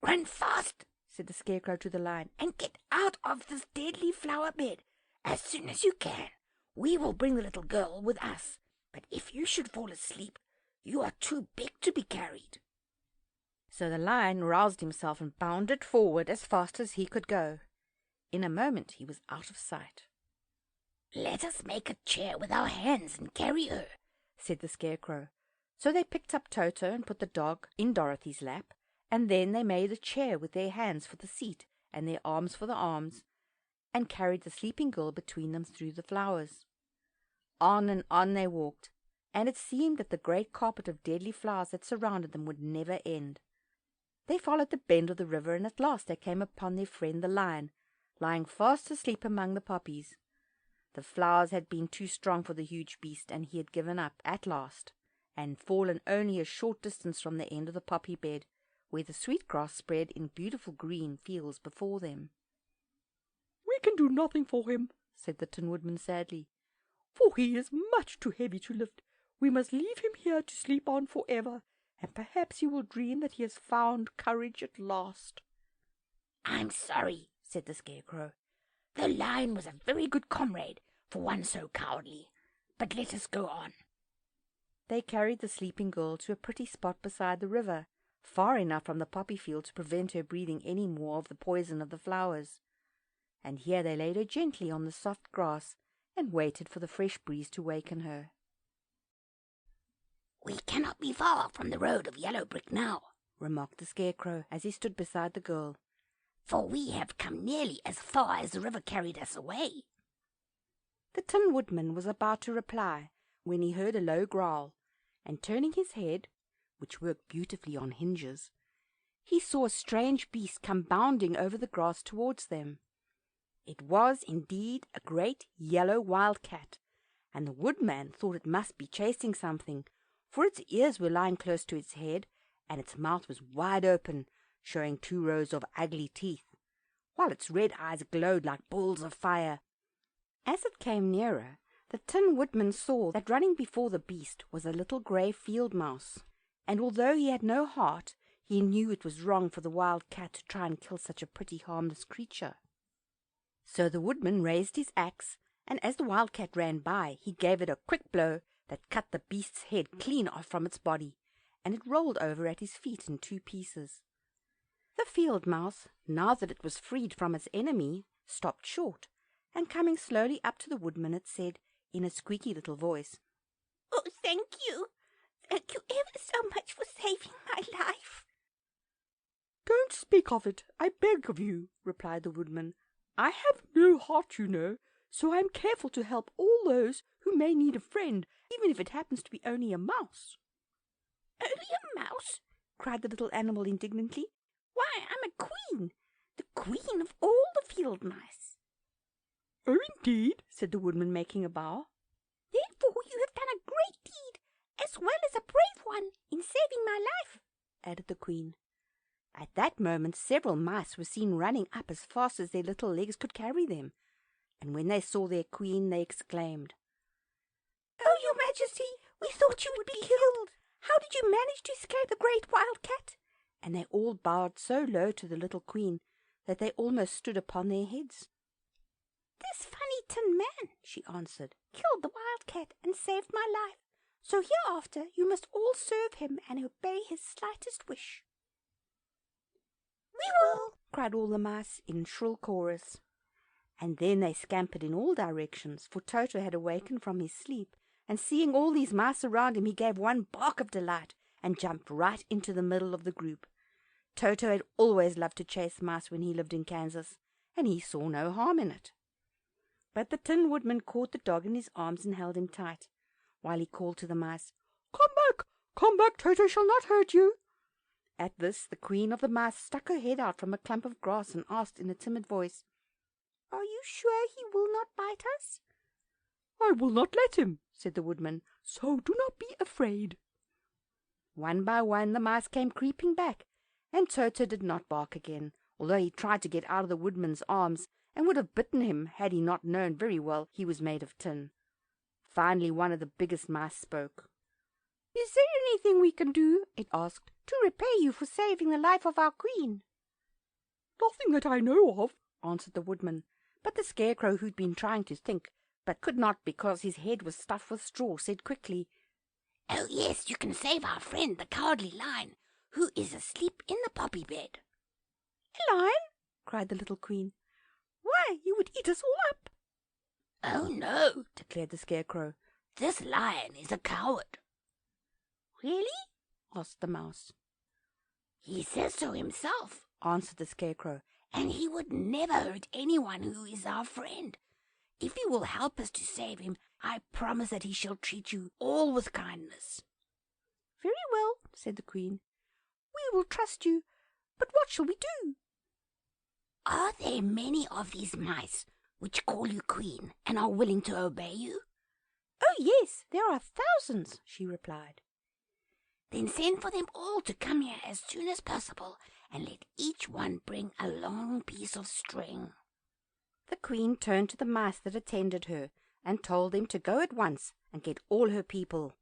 "Run fast," said the Scarecrow to the Lion, "and get out of this deadly flower bed as soon as you can. We will bring the little girl with us, but if you should fall asleep, you are too big to be carried." So the Lion roused himself and bounded forward as fast as he could go. In a moment he was out of sight. "Let us make a chair with our hands and carry her," said the Scarecrow. So they picked up Toto and put the dog in Dorothy's lap, and then they made a chair with their hands for the seat and their arms for the arms, and carried the sleeping girl between them through the flowers. On and on they walked, and it seemed that the great carpet of deadly flowers that surrounded them would never end. They followed the bend of the river, and at last they came upon their friend the Lion, lying fast asleep among the poppies. The flowers had been too strong for the huge beast, and he had given up at last, and fallen only a short distance from the end of the poppy bed, where the sweet grass spread in beautiful green fields before them. "We can do nothing for him," said the Tin Woodman sadly, "for he is much too heavy to lift. We must leave him here to sleep on forever, and perhaps he will dream that he has found courage at last." "I'm sorry," said the Scarecrow. "The Lion was a very good comrade for one so cowardly. But let us go on." They carried the sleeping girl to a pretty spot beside the river, far enough from the poppy field to prevent her breathing any more of the poison of the flowers. And here they laid her gently on the soft grass, and waited for the fresh breeze to waken her. "We cannot be far from the road of yellow brick now," remarked the Scarecrow as he stood beside the girl, "for we have come nearly as far as the river carried us away." The Tin Woodman was about to reply when he heard a low growl, and turning his head, which worked beautifully on hinges, he saw a strange beast come bounding over the grass towards them. It was indeed a great yellow wild cat, and the Woodman thought it must be chasing something, for its ears were lying close to its head, and its mouth was wide open, showing 2 rows of ugly teeth, while its red eyes glowed like balls of fire. As it came nearer, the Tin Woodman saw that running before the beast was a little grey field mouse, and although he had no heart, he knew it was wrong for the wild cat to try and kill such a pretty harmless creature. So the Woodman raised his axe, and as the wild cat ran by, he gave it a quick blow that cut the beast's head clean off from its body, and it rolled over at his feet in 2 pieces. The field mouse, now that it was freed from its enemy, stopped short, and coming slowly up to the Woodman, it said, in a squeaky little voice, "Oh, thank you ever so much for saving my life." "Don't speak of it, I beg of you," replied the Woodman. "I have no heart, you know, so I am careful to help all those who may need a friend, even if it happens to be only a mouse." "Only a mouse?" cried the little animal indignantly. "Why, I'm a queen, the queen of all the field mice." "Oh, indeed," said the Woodman, making a bow. "Therefore you have done a great deed, as well as a brave one, in saving my life," added the Queen. At that moment several mice were seen running up as fast as their little legs could carry them, and when they saw their Queen they exclaimed, "Oh, your Majesty, we thought you would be killed. How did you manage to escape the great wild cat?" and they all bowed so low to the little Queen that they almost stood upon their heads. "This funny Tin Man," she answered, "killed the wild cat and saved my life, so hereafter you must all serve him and obey his slightest wish." "We will!" cried all the mice in shrill chorus. And then they scampered in all directions, for Toto had awakened from his sleep, and seeing all these mice around him, he gave one bark of delight and jumped right into the middle of the group. Toto had always loved to chase mice when he lived in Kansas, and he saw no harm in it. But the Tin Woodman caught the dog in his arms and held him tight, while he called to the mice, come back, Toto shall not hurt you." At this the queen of the mice stuck her head out from a clump of grass and asked in a timid voice, "Are you sure he will not bite us?" "I will not let him," said the woodman, "so do not be afraid." One by one the mice came creeping back, and Toto did not bark again, although he tried to get out of the woodman's arms, and would have bitten him had he not known very well he was made of tin. Finally one of the biggest mice spoke. "Is there anything we can do," it asked, "to repay you for saving the life of our queen?" "Nothing that I know of," answered the woodman, but the Scarecrow, who'd been trying to think, but could not because his head was stuffed with straw, said quickly, "Oh yes, you can save our friend the cowardly lion, who is asleep in the poppy bed." "A lion?" cried the little queen. "Why, he would eat us all up." "Oh no," declared the Scarecrow, "this lion is a coward." "Really?" asked the mouse. "He says so himself," answered the Scarecrow, "and he would never hurt anyone who is our friend. If you will help us to save him, I promise that he shall treat you all with kindness." "Very well," said the queen. "We will trust you, but what shall we do?" "Are there many of these mice which call you queen and are willing to obey you?" "Oh yes, there are thousands," she replied. "Then send for them all to come here as soon as possible, and let each one bring a long piece of string." The queen turned to the mice that attended her, and told them to go at once and get all her people.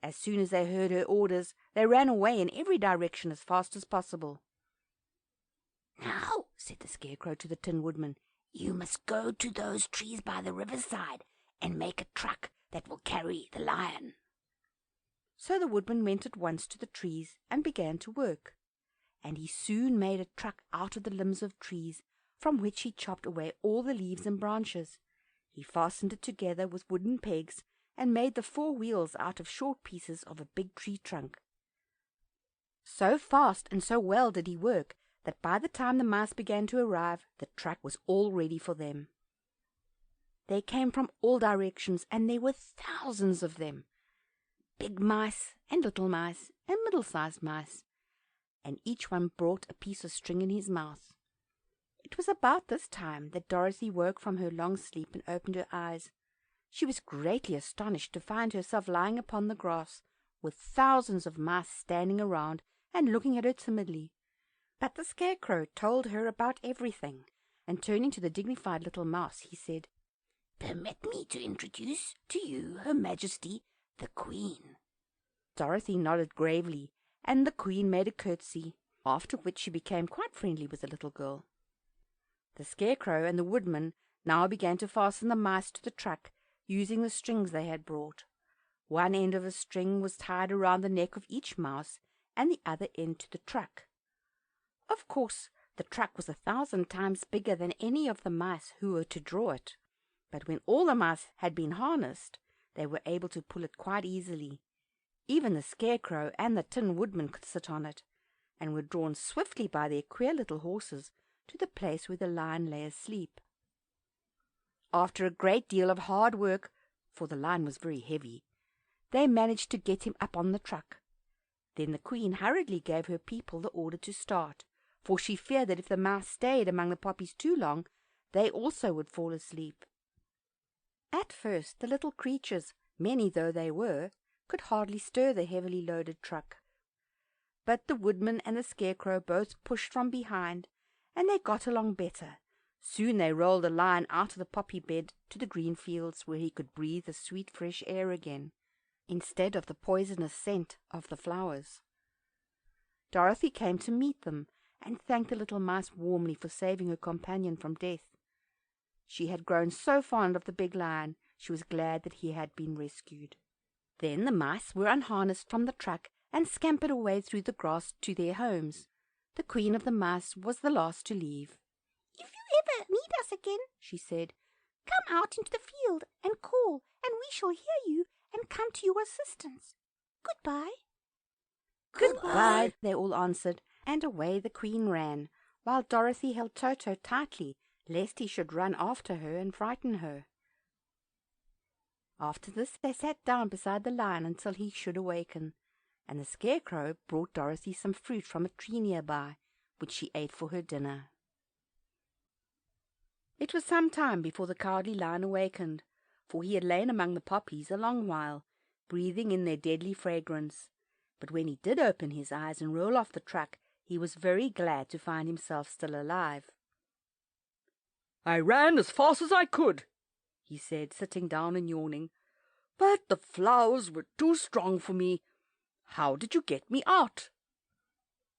As soon as they heard her orders, they ran away in every direction as fast as possible. "Now," said the Scarecrow to the Tin Woodman, "you must go to those trees by the riverside and make a truck that will carry the lion." So the woodman went at once to the trees and began to work, and he soon made a truck out of the limbs of trees, from which he chopped away all the leaves and branches. He fastened it together with wooden pegs, and made the 4 wheels out of short pieces of a big tree trunk. So fast and so well did he work, that by the time the mice began to arrive, the truck was all ready for them. They came from all directions, and there were thousands of them, big mice and little mice and middle-sized mice, and each one brought a piece of string in his mouth. It was about this time that Dorothy woke from her long sleep and opened her eyes. She was greatly astonished to find herself lying upon the grass, with thousands of mice standing around and looking at her timidly. But the Scarecrow told her about everything, and turning to the dignified little mouse, he said, "Permit me to introduce to you Her Majesty the Queen." Dorothy nodded gravely, and the Queen made a curtsy, after which she became quite friendly with the little girl. The Scarecrow and the Woodman now began to fasten the mice to the truck, using the strings they had brought. One end of a string was tied around the neck of each mouse, and the other end to the truck. Of course, the truck was 1,000 times bigger than any of the mice who were to draw it, but when all the mice had been harnessed, they were able to pull it quite easily. Even the Scarecrow and the Tin Woodman could sit on it, and were drawn swiftly by their queer little horses to the place where the lion lay asleep. After a great deal of hard work, for the lion was very heavy, they managed to get him up on the truck. Then the Queen hurriedly gave her people the order to start, for she feared that if the mouse stayed among the poppies too long, they also would fall asleep. At first the little creatures, many though they were, could hardly stir the heavily loaded truck. But the Woodman and the Scarecrow both pushed from behind, and they got along better. Soon they rolled the lion out of the poppy bed to the green fields, where he could breathe the sweet fresh air again, instead of the poisonous scent of the flowers. Dorothy came to meet them, and thanked the little mice warmly for saving her companion from death. She had grown so fond of the big lion, she was glad that he had been rescued. Then the mice were unharnessed from the truck and scampered away through the grass to their homes. The Queen of the Mice was the last to leave. "If you ever need us again?" she said. "Come out into the field and call, and we shall hear you and come to your assistance. Goodbye." Goodbye, they all answered, and away the Queen ran, while Dorothy held Toto tightly, lest he should run after her and frighten her. After this they sat down beside the lion until he should awaken, and the Scarecrow brought Dorothy some fruit from a tree near by, which she ate for her dinner. It was some time before the Cowardly Lion awakened, for he had lain among the poppies a long while, breathing in their deadly fragrance. But when he did open his eyes and roll off the truck, he was very glad to find himself still alive. "I ran as fast as I could," he said, sitting down and yawning, "but the flowers were too strong for me. How did you get me out?"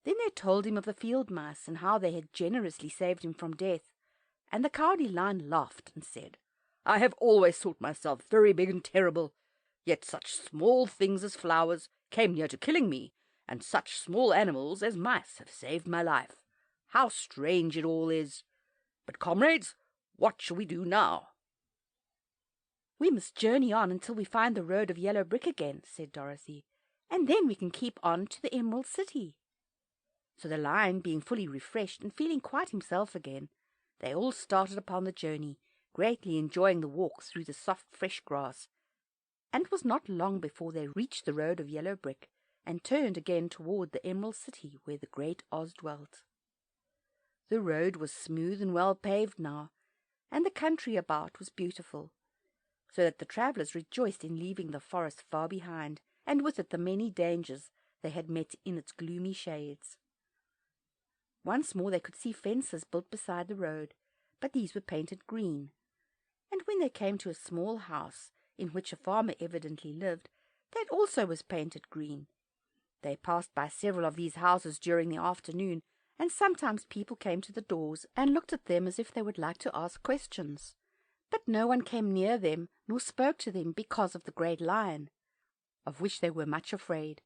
Then they told him of the field mice and how they had generously saved him from death, and the Cowardly Lion laughed and said, "I have always thought myself very big and terrible, yet such small things as flowers came near to killing me, and such small animals as mice have saved my life. How strange it all is! But, comrades, what shall we do now?" "We must journey on until we find the road of yellow brick again," said Dorothy, "and then we can keep on to the Emerald City." So the lion, being fully refreshed and feeling quite himself again, they all started upon the journey, greatly enjoying the walk through the soft fresh grass, and it was not long before they reached the road of yellow brick and turned again toward the Emerald City where the great Oz dwelt. The road was smooth and well paved now, and the country about was beautiful, so that the travellers rejoiced in leaving the forest far behind, and with it the many dangers they had met in its gloomy shades. Once more they could see fences built beside the road, but these were painted green, and when they came to a small house in which a farmer evidently lived, that also was painted green. They passed by several of these houses during the afternoon, and sometimes people came to the doors and looked at them as if they would like to ask questions, but no one came near them nor spoke to them because of the great lion, of which they were much afraid.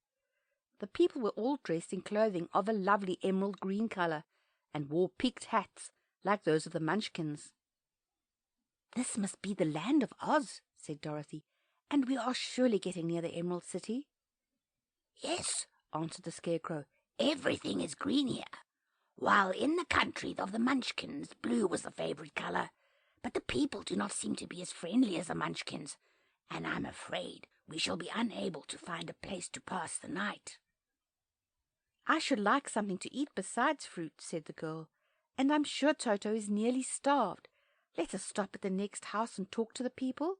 The people were all dressed in clothing of a lovely emerald green colour, and wore peaked hats like those of the Munchkins. "This must be the land of Oz," said Dorothy, "and we are surely getting near the Emerald City." "Yes," answered the Scarecrow, "everything is green here, while in the country of the Munchkins blue was the favourite colour. But the people do not seem to be as friendly as the Munchkins, and I'm afraid we shall be unable to find a place to pass the night." "I should like something to eat besides fruit," said the girl, "and I'm sure Toto is nearly starved. Let us stop at the next house and talk to the people."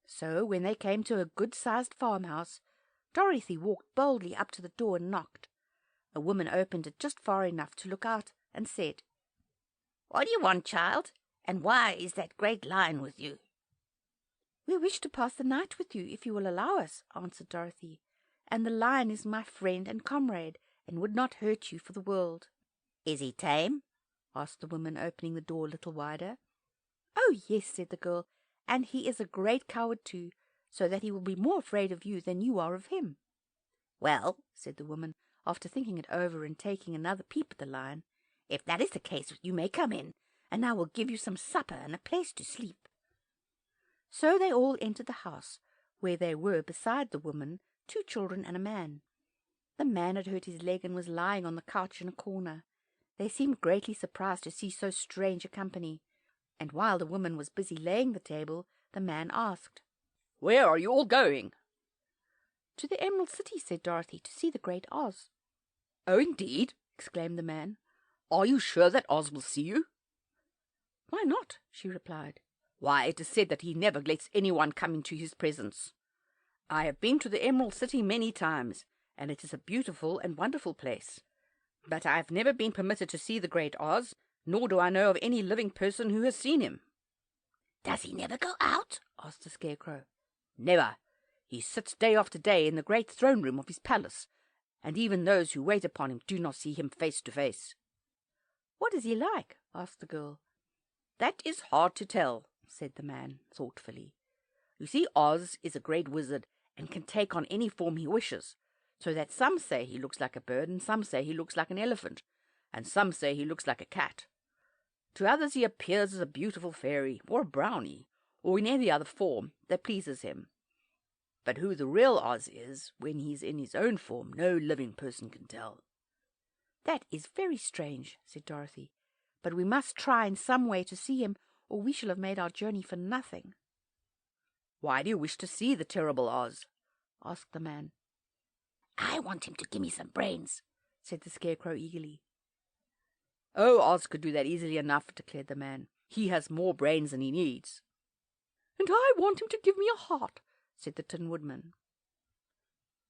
So when they came to a good-sized farmhouse, Dorothy walked boldly up to the door and knocked. A woman opened it just far enough to look out and said, "What do you want, child? And why is that great lion with you?" "We wish to pass the night with you, if you will allow us," answered Dorothy, "and the lion is my friend and comrade, and would not hurt you for the world." "Is he tame?" asked the woman, opening the door a little wider. "Oh, yes," said the girl, "and he is a great coward too, so that he will be more afraid of you than you are of him." "Well," said the woman, after thinking it over and taking another peep at the lion, "if that is the case, you may come in, and I will give you some supper and a place to sleep." So they all entered the house, where there were, beside the woman, 2 children and a man. The man had hurt his leg and was lying on the couch in a corner. They seemed greatly surprised to see so strange a company, and while the woman was busy laying the table, the man asked, "Where are you all going?" "To the Emerald City," said Dorothy, "to see the great Oz." "Oh, indeed!" exclaimed the man. "Are you sure that Oz will see you?" "Why not?" she replied. "Why, it is said that he never lets anyone come into his presence. I have been to the Emerald City many times, and it is a beautiful and wonderful place. But I have never been permitted to see the great Oz, nor do I know of any living person who has seen him." "Does he never go out?" asked the Scarecrow. "Never. He sits day after day in the great throne room of his palace, and even those who wait upon him do not see him face to face." "What is he like?" asked the girl. "That is hard to tell," said the man thoughtfully. "You see, Oz is a great wizard and can take on any form he wishes, so that some say he looks like a bird, and some say he looks like an elephant, and some say he looks like a cat. To others he appears as a beautiful fairy, or a brownie, or in any other form that pleases him. But who the real Oz is, when he's in his own form, no living person can tell." "That is very strange," said Dorothy, "but we must try in some way to see him, or we shall have made our journey for nothing." "Why do you wish to see the terrible Oz?" asked the man. "I want him to give me some brains," said the Scarecrow eagerly. "Oh, Oz could do that easily enough," declared the man. "He has more brains than he needs." "And I want him to give me a heart," said the Tin Woodman.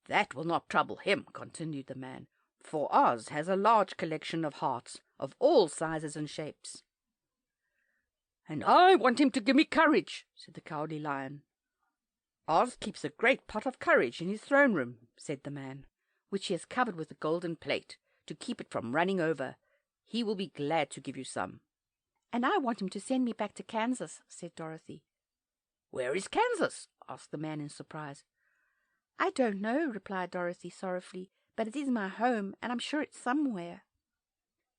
"That will not trouble him," continued the man, "for Oz has a large collection of hearts of all sizes and shapes." "And I want him to give me courage," said the Cowardly Lion. "Oz keeps a great pot of courage in his throne room," said the man, "which he has covered with a golden plate, to keep it from running over. He will be glad to give you some." "And I want him to send me back to Kansas," said Dorothy. "Where is Kansas?" asked the man in surprise. "I don't know," replied Dorothy sorrowfully, "but it is my home, and I'm sure it's somewhere."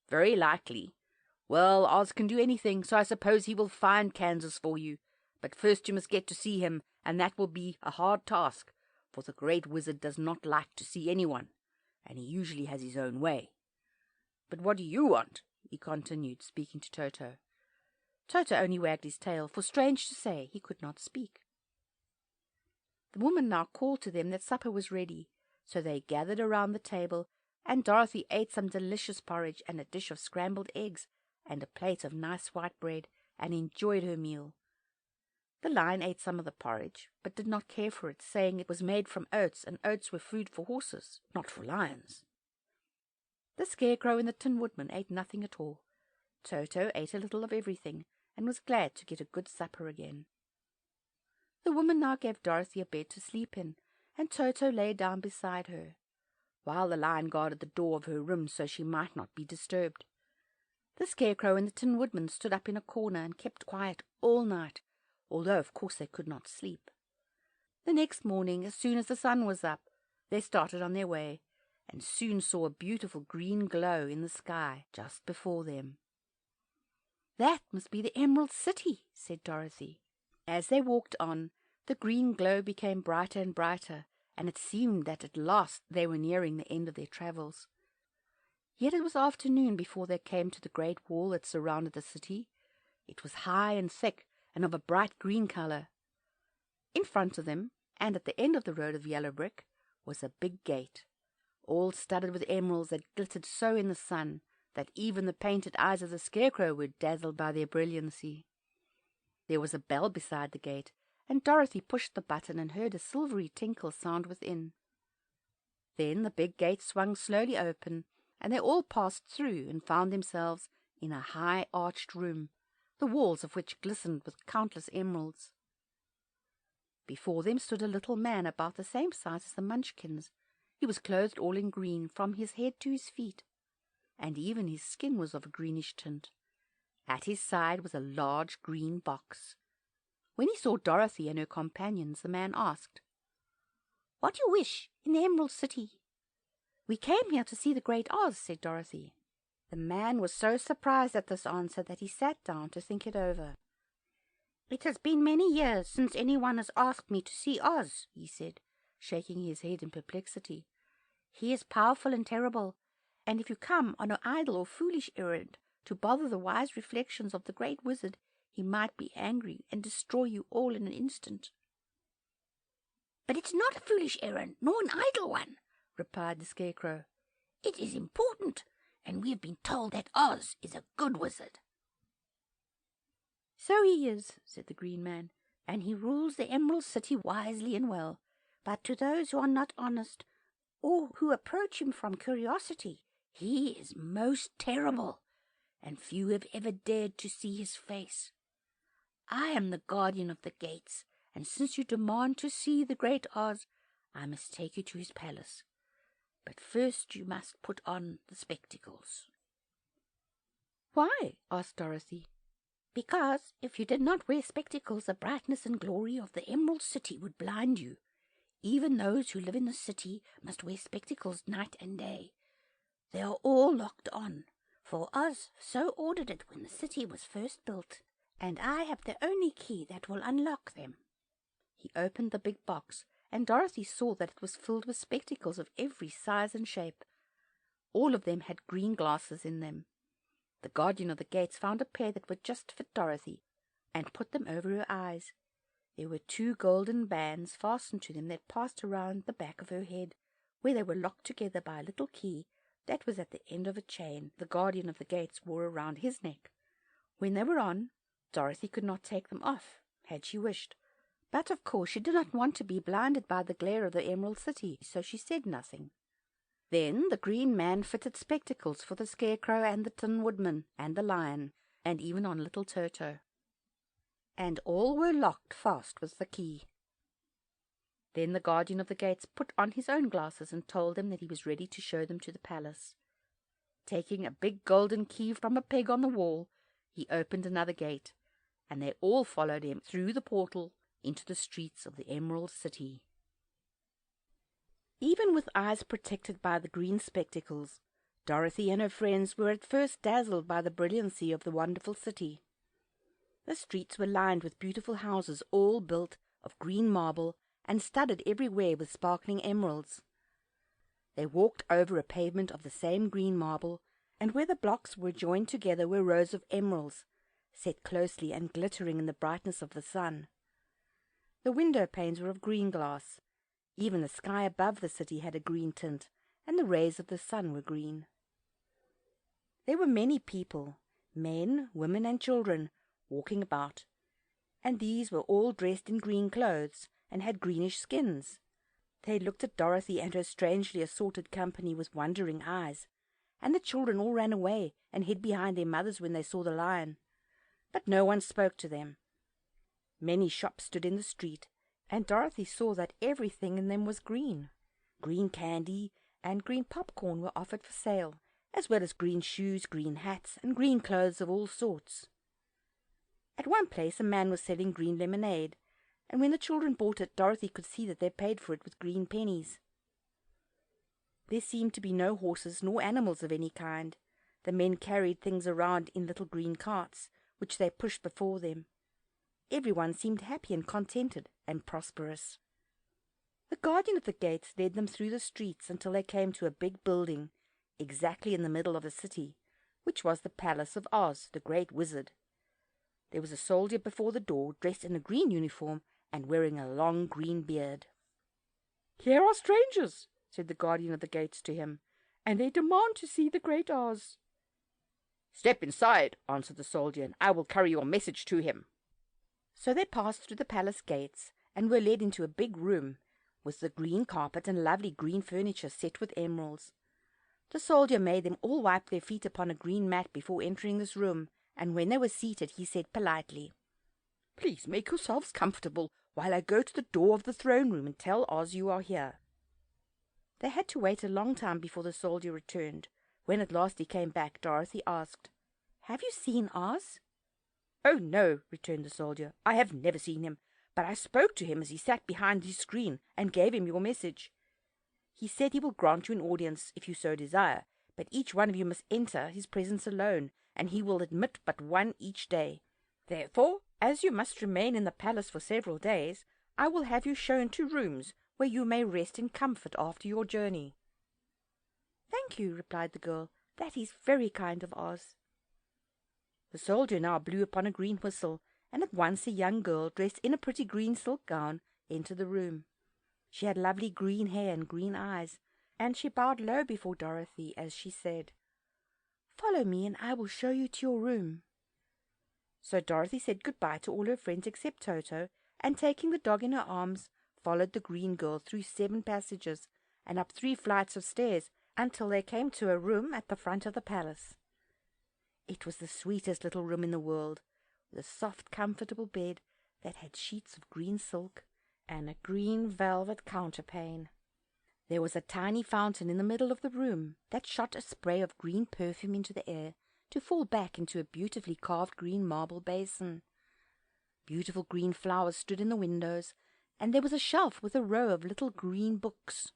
"Very likely. Well, Oz can do anything, so I suppose he will find Kansas for you. But first you must get to see him, and that will be a hard task, for the great wizard does not like to see anyone, and he usually has his own way. But what do you want?" he continued, speaking to Toto. Toto only wagged his tail, for strange to say he could not speak. The woman now called to them that supper was ready, so they gathered around the table, and Dorothy ate some delicious porridge and a dish of scrambled eggs and a plate of nice white bread, and enjoyed her meal. The lion ate some of the porridge, but did not care for it, saying it was made from oats, and oats were food for horses, not for lions. The Scarecrow and the Tin Woodman ate nothing at all. Toto ate a little of everything, and was glad to get a good supper again. The woman now gave Dorothy a bed to sleep in, and Toto lay down beside her, while the lion guarded the door of her room so she might not be disturbed. The Scarecrow and the Tin Woodman stood up in a corner and kept quiet all night, although of course they could not sleep. The next morning, as soon as the sun was up, they started on their way, and soon saw a beautiful green glow in the sky just before them. "That must be the Emerald City," said Dorothy. As they walked on, the green glow became brighter and brighter, and it seemed that at last they were nearing the end of their travels. Yet it was afternoon before they came to the great wall that surrounded the city. It was high and thick, and of a bright green color. In front of them, and at the end of the road of yellow brick, was a big gate, all studded with emeralds that glittered so in the sun that even the painted eyes of the Scarecrow were dazzled by their brilliancy. There was a bell beside the gate, and Dorothy pushed the button and heard a silvery tinkle sound within. Then the big gate swung slowly open, and they all passed through and found themselves in a high arched room, the walls of which glistened with countless emeralds. Before them stood a little man about the same size as the Munchkins. He was clothed all in green from his head to his feet, and even his skin was of a greenish tint. At his side was a large green box. When he saw Dorothy and her companions, the man asked, "What do you wish in the Emerald City?" "We came here to see the great Oz," said Dorothy. The man was so surprised at this answer that he sat down to think it over. "It has been many years since anyone has asked me to see Oz," he said, shaking his head in perplexity. "He is powerful and terrible, and if you come on an idle or foolish errand to bother the wise reflections of the great wizard, he might be angry and destroy you all in an instant." "But it's not a foolish errand, nor an idle one," replied the Scarecrow. "It is important, and we have been told that Oz is a good wizard." "So he is," said the Green Man, "and he rules the Emerald City wisely and well. But to those who are not honest, or who approach him from curiosity, he is most terrible, and few have ever dared to see his face. I am the guardian of the gates, and since you demand to see the great Oz, I must take you to his palace. But first you must put on the spectacles." "Why?" asked Dorothy. "Because if you did not wear spectacles, the brightness and glory of the Emerald City would blind you. Even those who live in the city must wear spectacles night and day. They are all locked on, For Oz so ordered it when the city was first built, and I have the only key that will unlock them." He opened the big box, and Dorothy saw that it was filled with spectacles of every size and shape. All of them had green glasses in them. The guardian of the gates found a pair that would just fit Dorothy, and put them over her eyes. There were 2 golden bands fastened to them that passed around the back of her head, where they were locked together by a little key that was at the end of a chain the guardian of the gates wore around his neck. When they were on, Dorothy could not take them off, had she wished. But of course she did not want to be blinded by the glare of the Emerald City, so she said nothing. Then the green man fitted spectacles for the Scarecrow and the Tin Woodman and the Lion, and even on little Toto. And all were locked fast with the key. Then the guardian of the gates put on his own glasses and told them that he was ready to show them to the palace. Taking a big golden key from a peg on the wall, he opened another gate, and they all followed him through the portal into the streets of the Emerald City. Even with eyes protected by the green spectacles, Dorothy and her friends were at first dazzled by the brilliancy of the wonderful city. The streets were lined with beautiful houses, all built of green marble and studded everywhere with sparkling emeralds. They walked over a pavement of the same green marble, and where the blocks were joined together were rows of emeralds, set closely and glittering in the brightness of the sun. The window panes were of green glass. Even the sky above the city had a green tint, and the rays of the sun were green. There were many people, men, women, and children, walking about, and these were all dressed in green clothes and had greenish skins. They looked at Dorothy and her strangely assorted company with wondering eyes, and the children all ran away and hid behind their mothers when they saw the lion. But no one spoke to them. Many shops stood in the street, and Dorothy saw that everything in them was green. Green candy and green popcorn were offered for sale, as well as green shoes, green hats, and green clothes of all sorts. At one place a man was selling green lemonade, and when the children bought it, Dorothy could see that they paid for it with green pennies. There seemed to be no horses nor animals of any kind. The men carried things around in little green carts, which they pushed before them. Everyone seemed happy and contented and prosperous. The guardian of the gates led them through the streets until they came to a big building, exactly in the middle of the city, which was the palace of Oz, the great wizard. There was a soldier before the door, dressed in a green uniform and wearing a long green beard. "Here are strangers," said the guardian of the gates to him, "and they demand to see the great Oz." "Step inside," answered the soldier, "and I will carry your message to him." So they passed through the palace gates and were led into a big room with the green carpet and lovely green furniture set with emeralds. The soldier made them all wipe their feet upon a green mat before entering this room, and when they were seated he said politely, "Please make yourselves comfortable while I go to the door of the throne room and tell Oz you are here." They had to wait a long time before the soldier returned. When at last he came back, Dorothy asked, "Have you seen Oz?" "Oh, no," returned the soldier, "I have never seen him, but I spoke to him as he sat behind his screen and gave him your message. He said he will grant you an audience if you so desire, but each one of you must enter his presence alone, and he will admit but one each day. Therefore, as you must remain in the palace for several days, I will have you shown to rooms where you may rest in comfort after your journey." "Thank you," replied the girl. "That is very kind of Oz." The soldier now blew upon a green whistle, and at once a young girl, dressed in a pretty green silk gown, entered the room. She had lovely green hair and green eyes, and she bowed low before Dorothy as she said, "Follow me, and I will show you to your room." So Dorothy said good-bye to all her friends except Toto, and taking the dog in her arms, followed the green girl through 7 passages and up 3 flights of stairs until they came to a room at the front of the palace. It was the sweetest little room in the world, with a soft, comfortable bed that had sheets of green silk and a green velvet counterpane. There was a tiny fountain in the middle of the room that shot a spray of green perfume into the air to fall back into a beautifully carved green marble basin. Beautiful green flowers stood in the windows, and there was a shelf with a row of little green books.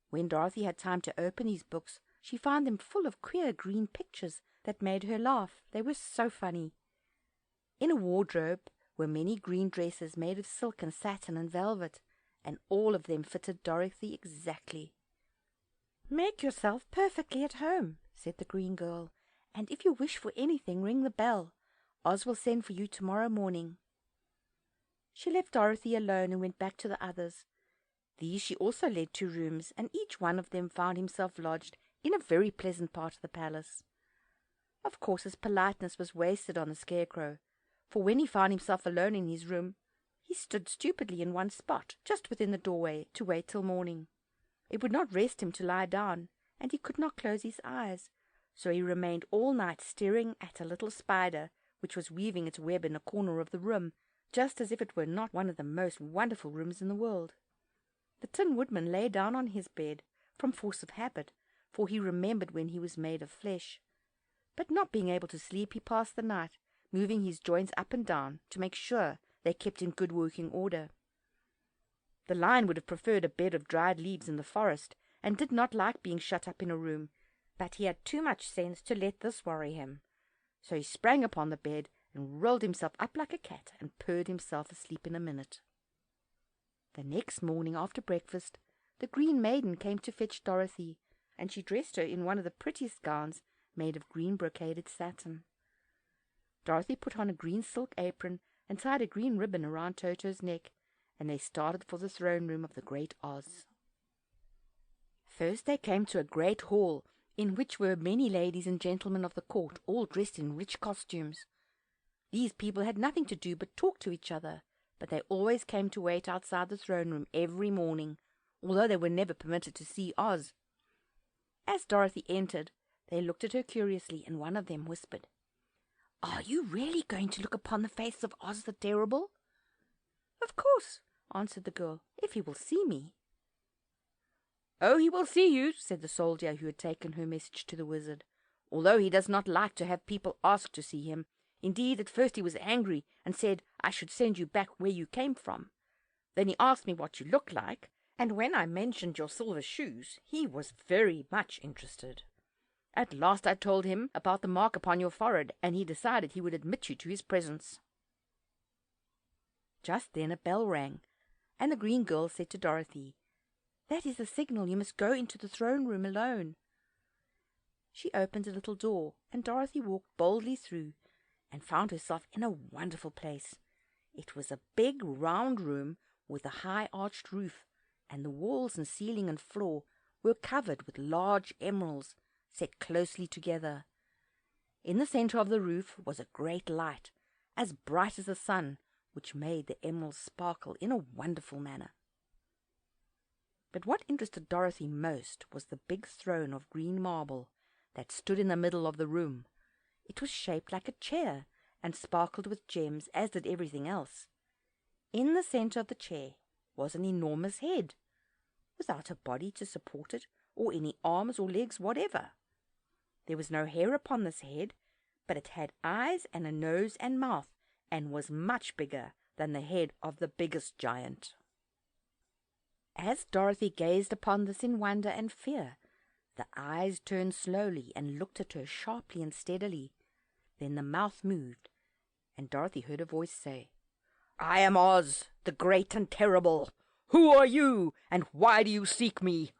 When Dorothy had time to open these books, She found them full of queer green pictures that made her laugh. They were so funny. In a wardrobe were many green dresses made of silk and satin and velvet, and all of them fitted Dorothy exactly. "Make yourself perfectly at home," said the green girl, "and if you wish for anything, ring the bell. Oz will send for you tomorrow morning." She left Dorothy alone and went back to the others. These she also led to rooms, and each one of them found himself lodged in a very pleasant part of the palace. Of course his politeness was wasted on the Scarecrow, for when he found himself alone in his room, he stood stupidly in one spot, just within the doorway, to wait till morning. It would not rest him to lie down, and he could not close his eyes, so he remained all night staring at a little spider which was weaving its web in a corner of the room, just as if it were not one of the most wonderful rooms in the world. The Tin Woodman lay down on his bed from force of habit, for he remembered when he was made of flesh. But not being able to sleep, he passed the night, moving his joints up and down to make sure they kept in good working order. The Lion would have preferred a bed of dried leaves in the forest, and did not like being shut up in a room, but he had too much sense to let this worry him. So he sprang upon the bed and rolled himself up like a cat and purred himself asleep in a minute. The next morning after breakfast, the Green Maiden came to fetch Dorothy, and she dressed her in one of the prettiest gowns made of green brocaded satin. Dorothy put on a green silk apron and tied a green ribbon around Toto's neck, and they started for the throne room of the great Oz. First they came to a great hall, in which were many ladies and gentlemen of the court, all dressed in rich costumes. These people had nothing to do but talk to each other, but they always came to wait outside the throne room every morning, although they were never permitted to see Oz. As Dorothy entered, they looked at her curiously, and one of them whispered, "Are you really going to look upon the face of Oz the Terrible?" "Of course," answered the girl, "if he will see me." "Oh, he will see you," said the soldier who had taken her message to the wizard, "although he does not like to have people ask to see him. Indeed, at first he was angry and said I should send you back where you came from. Then he asked me what you looked like, and when I mentioned your silver shoes, he was very much interested. At last I told him about the mark upon your forehead, and he decided he would admit you to his presence." Just then a bell rang, and the green girl said to Dorothy, "That is the signal. You must go into the throne room alone." She opened a little door, and Dorothy walked boldly through, and found herself in a wonderful place. It was a big round room with a high arched roof, and the walls and ceiling and floor were covered with large emeralds set closely together. In the center of the roof was a great light, as bright as the sun, which made the emeralds sparkle in a wonderful manner. But what interested Dorothy most was the big throne of green marble that stood in the middle of the room. It was shaped like a chair, and sparkled with gems, as did everything else. In the center of the chair was an enormous head, without a body to support it, or any arms or legs whatever. There was no hair upon this head, but it had eyes and a nose and mouth, and was much bigger than the head of the biggest giant. As Dorothy gazed upon this in wonder and fear, the eyes turned slowly and looked at her sharply and steadily. Then the mouth moved, and Dorothy heard a voice say, "I am Oz, the great and terrible. Who are you, and why do you seek me?"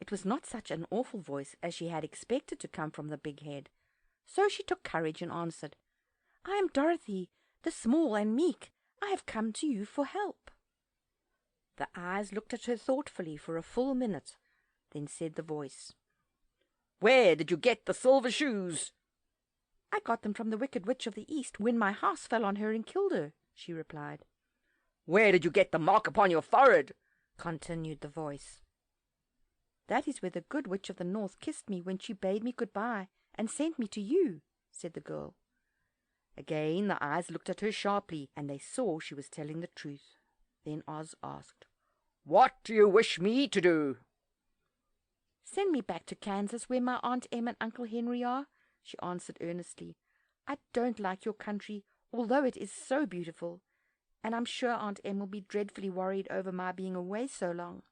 It was not such an awful voice as she had expected to come from the big head, so she took courage and answered, "I am Dorothy, the small and meek. I have come to you for help." The eyes looked at her thoughtfully for a full minute. Then said the voice, "Where did you get the silver shoes?" "I got them from the Wicked Witch of the East when my house fell on her and killed her," she replied. "Where did you get the mark upon your forehead?" continued the voice. "That is where the Good Witch of the North kissed me when she bade me good-bye and sent me to you," said the girl. Again the eyes looked at her sharply, and they saw she was telling the truth. Then Oz asked, "What do you wish me to do?" "Send me back to Kansas, where my Aunt Em and Uncle Henry are," she answered earnestly. "I don't like your country, although it is so beautiful, and I'm sure Aunt Em will be dreadfully worried over my being away so long."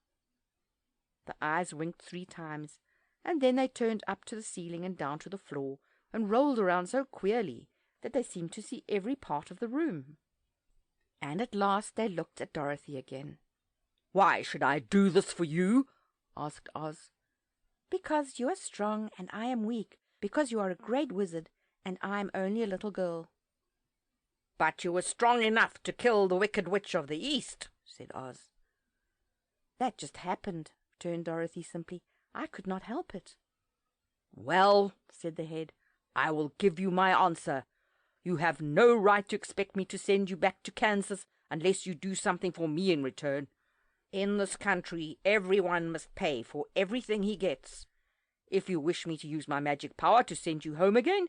The eyes winked 3 times, and then they turned up to the ceiling and down to the floor, and rolled around so queerly that they seemed to see every part of the room. And at last they looked at Dorothy again. "Why should I do this for you?" asked Oz. "Because you are strong and I am weak, because you are a great wizard and I am only a little girl." "But you were strong enough to kill the Wicked Witch of the East," said Oz. "That just happened," returned Dorothy simply. "I could not help it." "Well," said the head, "I will give you my answer. You have no right to expect me to send you back to Kansas unless you do something for me in return. In this country, everyone must pay for everything he gets. If you wish me to use my magic power to send you home again,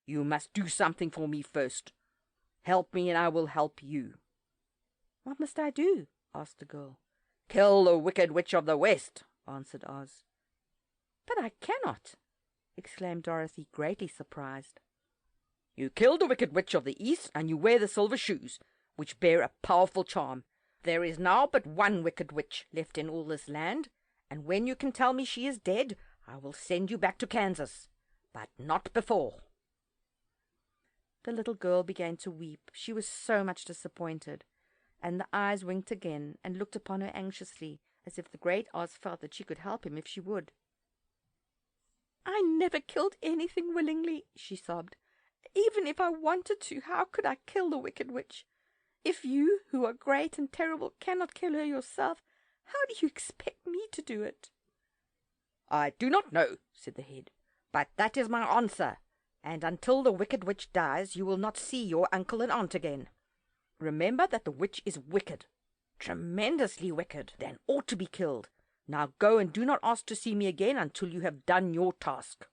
you must do something for me first. Help me and I will help you." "What must I do?" asked the girl. "Kill the Wicked Witch of the West," answered Oz. "But I cannot," exclaimed Dorothy, greatly surprised. "You kill the Wicked Witch of the East, and you wear the silver shoes, which bear a powerful charm. There is now but one Wicked Witch left in all this land, and when you can tell me she is dead, I will send you back to Kansas, but not before." The little girl began to weep. She was so much disappointed, and the eyes winked again and looked upon her anxiously, as if the great Oz felt that she could help him if she would. "I never killed anything willingly," she sobbed. "Even if I wanted to, how could I kill the Wicked Witch? If you, who are great and terrible, cannot kill her yourself, how do you expect me to do it?" "I do not know," said the head, "but that is my answer, and until the Wicked Witch dies you will not see your uncle and aunt again. Remember that the witch is wicked, tremendously wicked, and ought to be killed. Now go, and do not ask to see me again until you have done your task."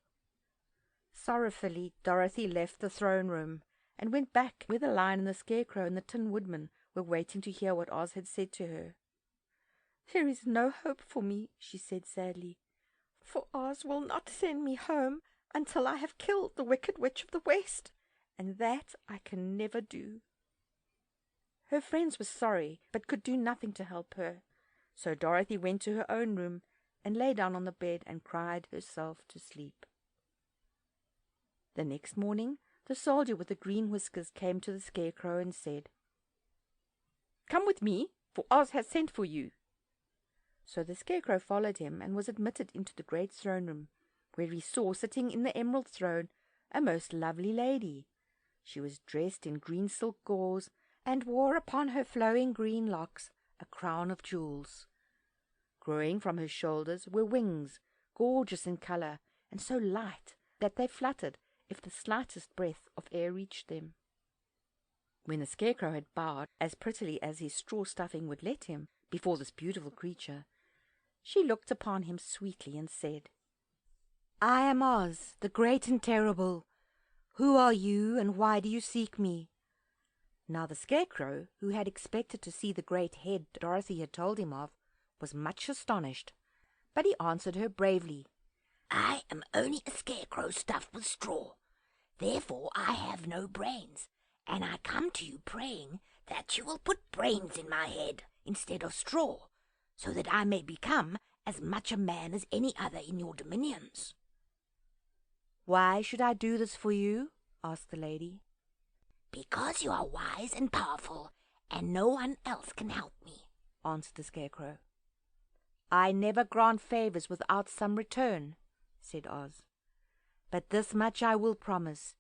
Sorrowfully, Dorothy left the throne room and went back where the Lion and the Scarecrow and the Tin Woodman were waiting to hear what Oz had said to her. "There is no hope for me," she said sadly, "for Oz will not send me home until I have killed the Wicked Witch of the West, and that I can never do." Her friends were sorry, but could do nothing to help her, so Dorothy went to her own room and lay down on the bed and cried herself to sleep. The next morning the soldier with the green whiskers came to the Scarecrow and said, "Come with me, for Oz has sent for you." So the Scarecrow followed him and was admitted into the great throne room, where he saw sitting in the emerald throne a most lovely lady. She was dressed in green silk gauze and wore upon her flowing green locks a crown of jewels. Growing from her shoulders were wings, gorgeous in colour and so light that they fluttered if the slightest breath of air reached them. When the Scarecrow had bowed, as prettily as his straw stuffing would let him, before this beautiful creature, she looked upon him sweetly and said, "I am Oz, the great and terrible. Who are you, and why do you seek me?" Now the Scarecrow, who had expected to see the great head Dorothy had told him of, was much astonished, but he answered her bravely, "I am only a scarecrow stuffed with straw. Therefore I have no brains, and I come to you praying that you will put brains in my head instead of straw, so that I may become as much a man as any other in your dominions." "Why should I do this for you?" asked the lady. "Because you are wise and powerful, and no one else can help me," answered the Scarecrow. "I never grant favours without some return," said Oz. "But this much I will promise.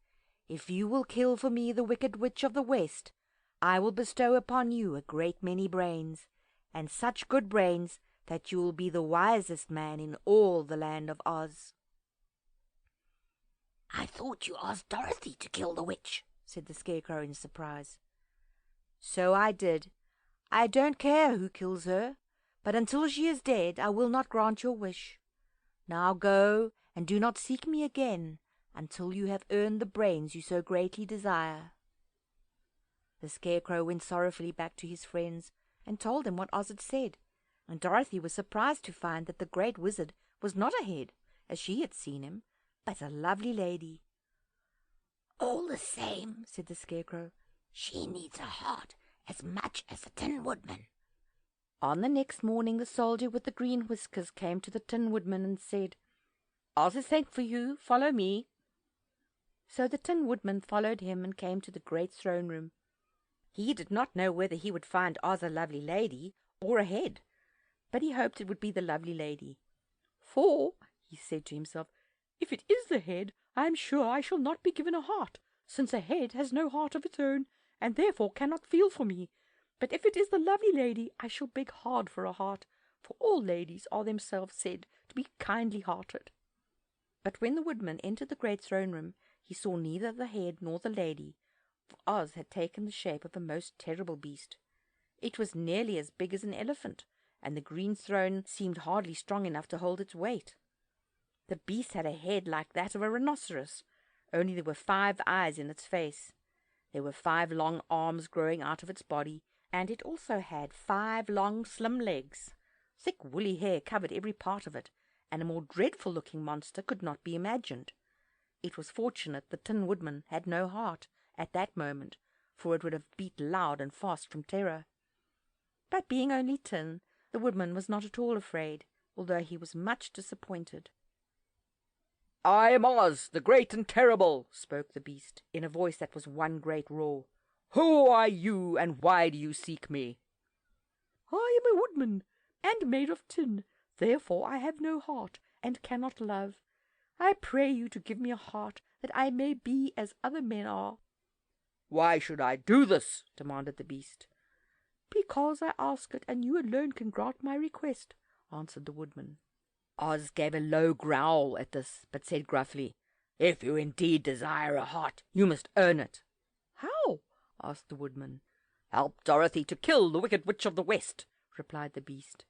If you will kill for me the Wicked Witch of the West, I will bestow upon you a great many brains, and such good brains that you will be the wisest man in all the land of Oz." "I thought you asked Dorothy to kill the witch," said the Scarecrow in surprise. "So I did. I don't care who kills her, but until she is dead I will not grant your wish. Now go, and do not seek me again until you have earned the brains you so greatly desire." The Scarecrow went sorrowfully back to his friends and told them what Oz had said, and Dorothy was surprised to find that the great wizard was not a head, as she had seen him, but a lovely lady. "All the same," said the Scarecrow, "she needs a heart as much as the Tin Woodman." On the next morning the soldier with the green whiskers came to the Tin Woodman and said, "Oz has sent for you. Follow me." So the Tin Woodman followed him and came to the great throne room. He did not know whether he would find Oz a lovely lady or a head, but he hoped it would be the lovely lady. "For," he said to himself, "if it is the head, I am sure I shall not be given a heart, since a head has no heart of its own, and therefore cannot feel for me. But if it is the lovely lady, I shall beg hard for a heart, for all ladies are themselves said to be kindly-hearted." But when the Woodman entered the great throne room, he saw neither the head nor the lady, for Oz had taken the shape of a most terrible beast. It was nearly as big as an elephant, and the green throne seemed hardly strong enough to hold its weight. The beast had a head like that of a rhinoceros, only there were 5 eyes in its face. There were 5 long arms growing out of its body, and it also had 5 long slim legs. Thick woolly hair covered every part of it, and a more dreadful-looking monster could not be imagined. It was fortunate the Tin Woodman had no heart at that moment, for it would have beat loud and fast from terror. But being only tin, the Woodman was not at all afraid, although he was much disappointed. "I am Oz, the great and terrible," spoke the beast, in a voice that was one great roar. "Who are you, and why do you seek me?" "I am a woodman, and made of tin, therefore I have no heart, and cannot love. I pray you to give me a heart, that I may be as other men are." "Why should I do this?" demanded the beast. "Because I ask it, and you alone can grant my request," answered the Woodman. Oz gave a low growl at this, but said gruffly, "If you indeed desire a heart, you must earn it." "How?" asked the Woodman. "Help Dorothy to kill the Wicked Witch of the West," replied the beast.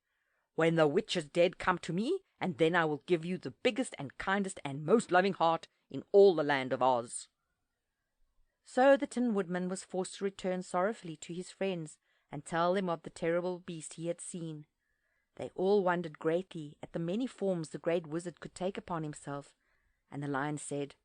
"When the witch is dead, come to me, and then I will give you the biggest and kindest and most loving heart in all the land of Oz." So the Tin Woodman was forced to return sorrowfully to his friends and tell them of the terrible beast he had seen. They all wondered greatly at the many forms the great wizard could take upon himself, and the Lion said,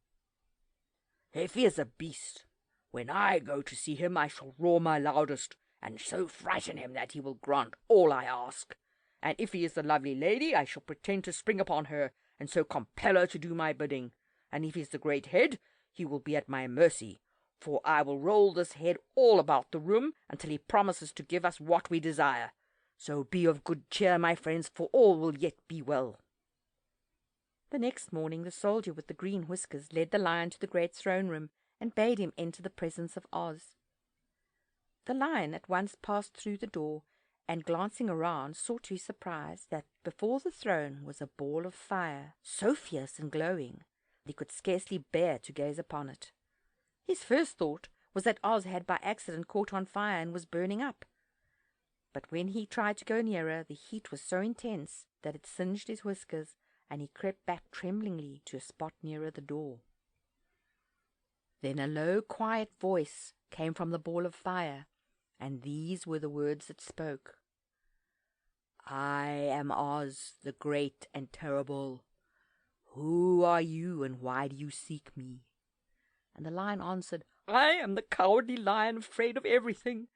"If he is a beast, when I go to see him I shall roar my loudest, and so frighten him that he will grant all I ask. And if he is the lovely lady, I shall pretend to spring upon her, and so compel her to do my bidding. And if he is the great head, he will be at my mercy, for I will roll this head all about the room until he promises to give us what we desire. So be of good cheer, my friends, for all will yet be well." The next morning the soldier with the green whiskers led the Lion to the great throne room and bade him enter the presence of Oz. The Lion at once passed through the door, and glancing around saw to his surprise that before the throne was a ball of fire, so fierce and glowing he could scarcely bear to gaze upon it. His first thought was that Oz had by accident caught on fire and was burning up. But when he tried to go nearer, the heat was so intense that it singed his whiskers, and he crept back tremblingly to a spot nearer the door. Then a low, quiet voice came from the ball of fire, and these were the words it spoke. "I am Oz, the great and terrible. Who are you, and why do you seek me?" And the Lion answered, "I am the Cowardly Lion, afraid of everything.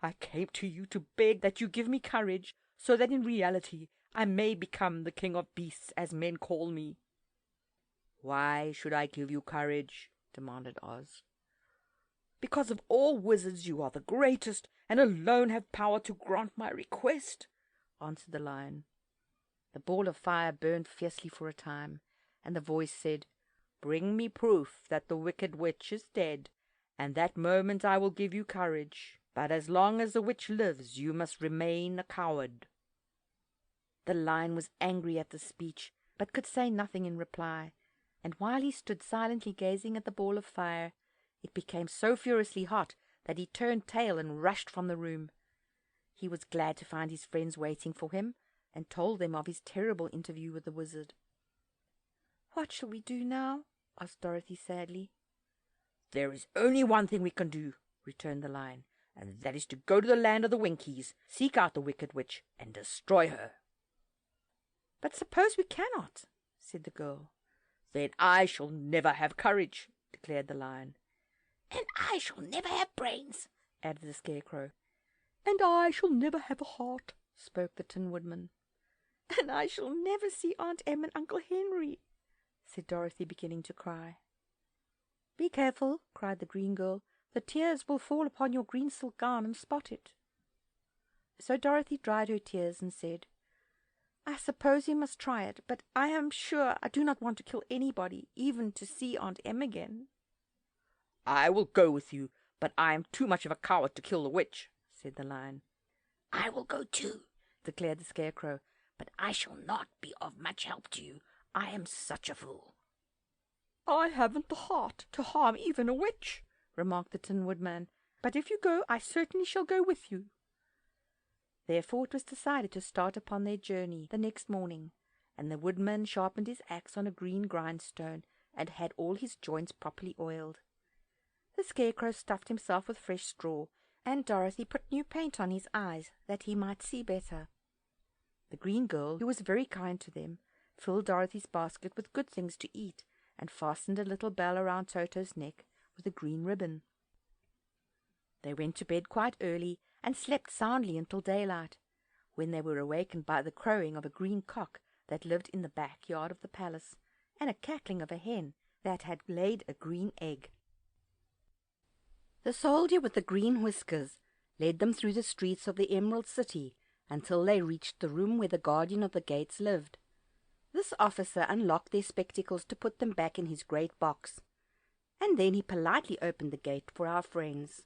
I came to you to beg that you give me courage, so that in reality I may become the king of beasts, as men call me." "Why should I give you courage?" demanded Oz. "Because of all wizards you are the greatest, and alone have power to grant my request," answered the Lion. The ball of fire burned fiercely for a time, and the voice said, "Bring me proof that the Wicked Witch is dead, and that moment I will give you courage. But as long as the witch lives, you must remain a coward." The Lion was angry at this speech, but could say nothing in reply, and while he stood silently gazing at the ball of fire, it became so furiously hot that he turned tail and rushed from the room. He was glad to find his friends waiting for him, and told them of his terrible interview with the wizard. "What shall we do now?" asked Dorothy sadly. "There is only one thing we can do," returned the Lion, "and that is to go to the land of the Winkies, seek out the Wicked Witch, and destroy her." "But suppose we cannot?" said the girl. "Then I shall never have courage," declared the Lion. "And I shall never have brains," added the Scarecrow. "And I shall never have a heart," spoke the Tin Woodman. "And I shall never see Aunt Em and Uncle Henry," said Dorothy, beginning to cry. "Be careful," cried the green girl. "The tears will fall upon your green silk gown and spot it." So Dorothy dried her tears and said, "I suppose you must try it, but I am sure I do not want to kill anybody, even to see Aunt Em again." "I will go with you, but I am too much of a coward to kill the witch," said the Lion. "I will go too," declared the Scarecrow, "but I shall not be of much help to you. I am such a fool." "I haven't the heart to harm even a witch," remarked the Tin Woodman, "but if you go, I certainly shall go with you." Therefore it was decided to start upon their journey the next morning, and the Woodman sharpened his axe on a green grindstone and had all his joints properly oiled. The Scarecrow stuffed himself with fresh straw, and Dorothy put new paint on his eyes that he might see better. The green girl, who was very kind to them, filled Dorothy's basket with good things to eat and fastened a little bell around Toto's neck with a green ribbon. They went to bed quite early and slept soundly until daylight, when they were awakened by the crowing of a green cock that lived in the backyard of the palace, and a cackling of a hen that had laid a green egg. The soldier with the green whiskers led them through the streets of the Emerald City until they reached the room where the guardian of the gates lived. This officer unlocked their spectacles to put them back in his great box, and then he politely opened the gate for our friends.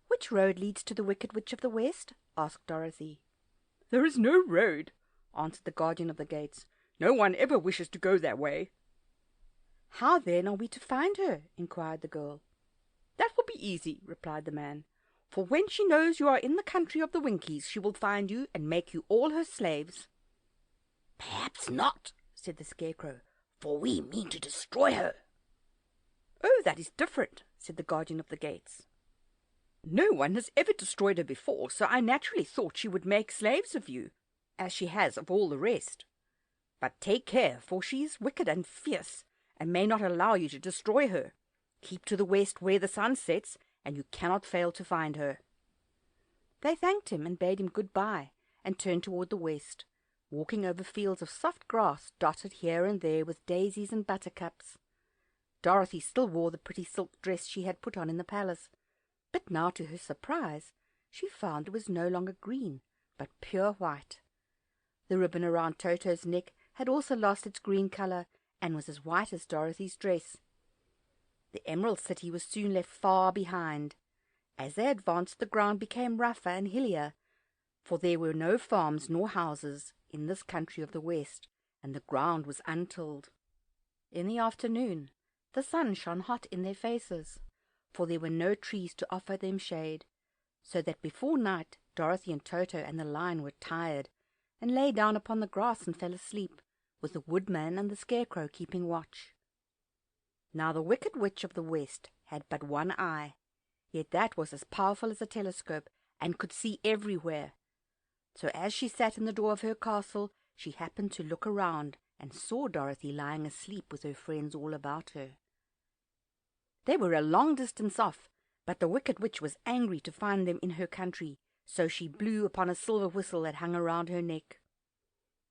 "Which road leads to the Wicked Witch of the West?" asked Dorothy. "There is no road," answered the guardian of the gates. "No one ever wishes to go that way." "How then are we to find her?" inquired the girl. "That will be easy," replied the man, "for when she knows you are in the country of the Winkies, she will find you and make you all her slaves." "Perhaps not," said the Scarecrow, "for we mean to destroy her." "Oh, that is different," said the guardian of the gates. "No one has ever destroyed her before, so I naturally thought she would make slaves of you, as she has of all the rest. But take care, for she is wicked and fierce, and may not allow you to destroy her. Keep to the west where the sun sets, and you cannot fail to find her." They thanked him and bade him good-bye, and turned toward the west, walking over fields of soft grass dotted here and there with daisies and buttercups. Dorothy still wore the pretty silk dress she had put on in the palace, but now to her surprise she found it was no longer green, but pure white. The ribbon around Toto's neck had also lost its green color, and was as white as Dorothy's dress. The Emerald City was soon left far behind. As they advanced, the ground became rougher and hillier, for there were no farms nor houses in this country of the West, and the ground was untilled. In the afternoon the sun shone hot in their faces, for there were no trees to offer them shade, so that before night Dorothy and Toto and the Lion were tired, and lay down upon the grass and fell asleep, with the Woodman and the Scarecrow keeping watch. Now the Wicked Witch of the West had but one eye, yet that was as powerful as a telescope, and could see everywhere. So as she sat in the door of her castle, she happened to look around, and saw Dorothy lying asleep with her friends all about her. They were a long distance off, but the Wicked Witch was angry to find them in her country, so she blew upon a silver whistle that hung around her neck.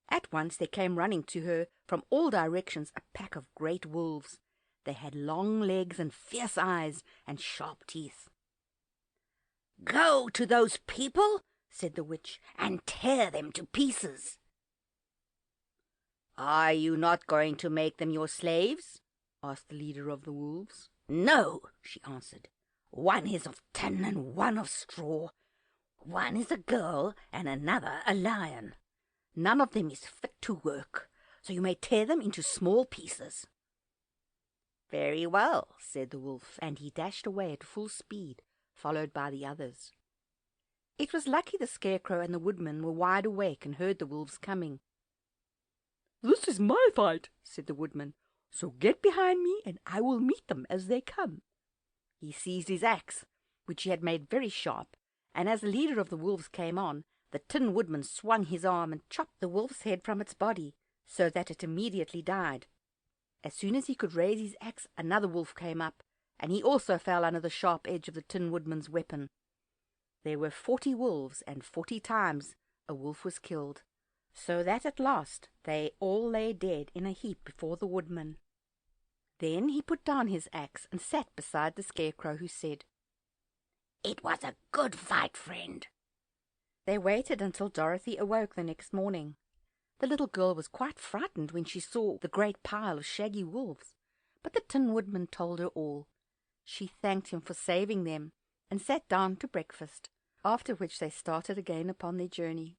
At once there came running to her from all directions a pack of great wolves. They had long legs and fierce eyes and sharp teeth. "Go to those people," said the witch, "and tear them to pieces." "Are you not going to make them your slaves?" asked the leader of the wolves. "No," she answered. "One is of tin and one of straw. One is a girl and another a lion. None of them is fit to work, so you may tear them into small pieces." "Very well," said the wolf, and he dashed away at full speed, followed by the others. It was lucky the Scarecrow and the Woodman were wide awake and heard the wolves coming. "This is my fight," said the Woodman, "so get behind me and I will meet them as they come." He seized his axe, which he had made very sharp, and as the leader of the wolves came on, the Tin Woodman swung his arm and chopped the wolf's head from its body, so that it immediately died. As soon as he could raise his axe, another wolf came up, and he also fell under the sharp edge of the Tin Woodman's weapon. There were 40 wolves, and 40 times a wolf was killed, so that at last they all lay dead in a heap before the woodman. Then he put down his axe and sat beside the Scarecrow, who said, "It was a good fight, friend." They waited until Dorothy awoke the next morning. The little girl was quite frightened when she saw the great pile of shaggy wolves, but the Tin Woodman told her all. She thanked him for saving them and sat down to breakfast, after which they started again upon their journey.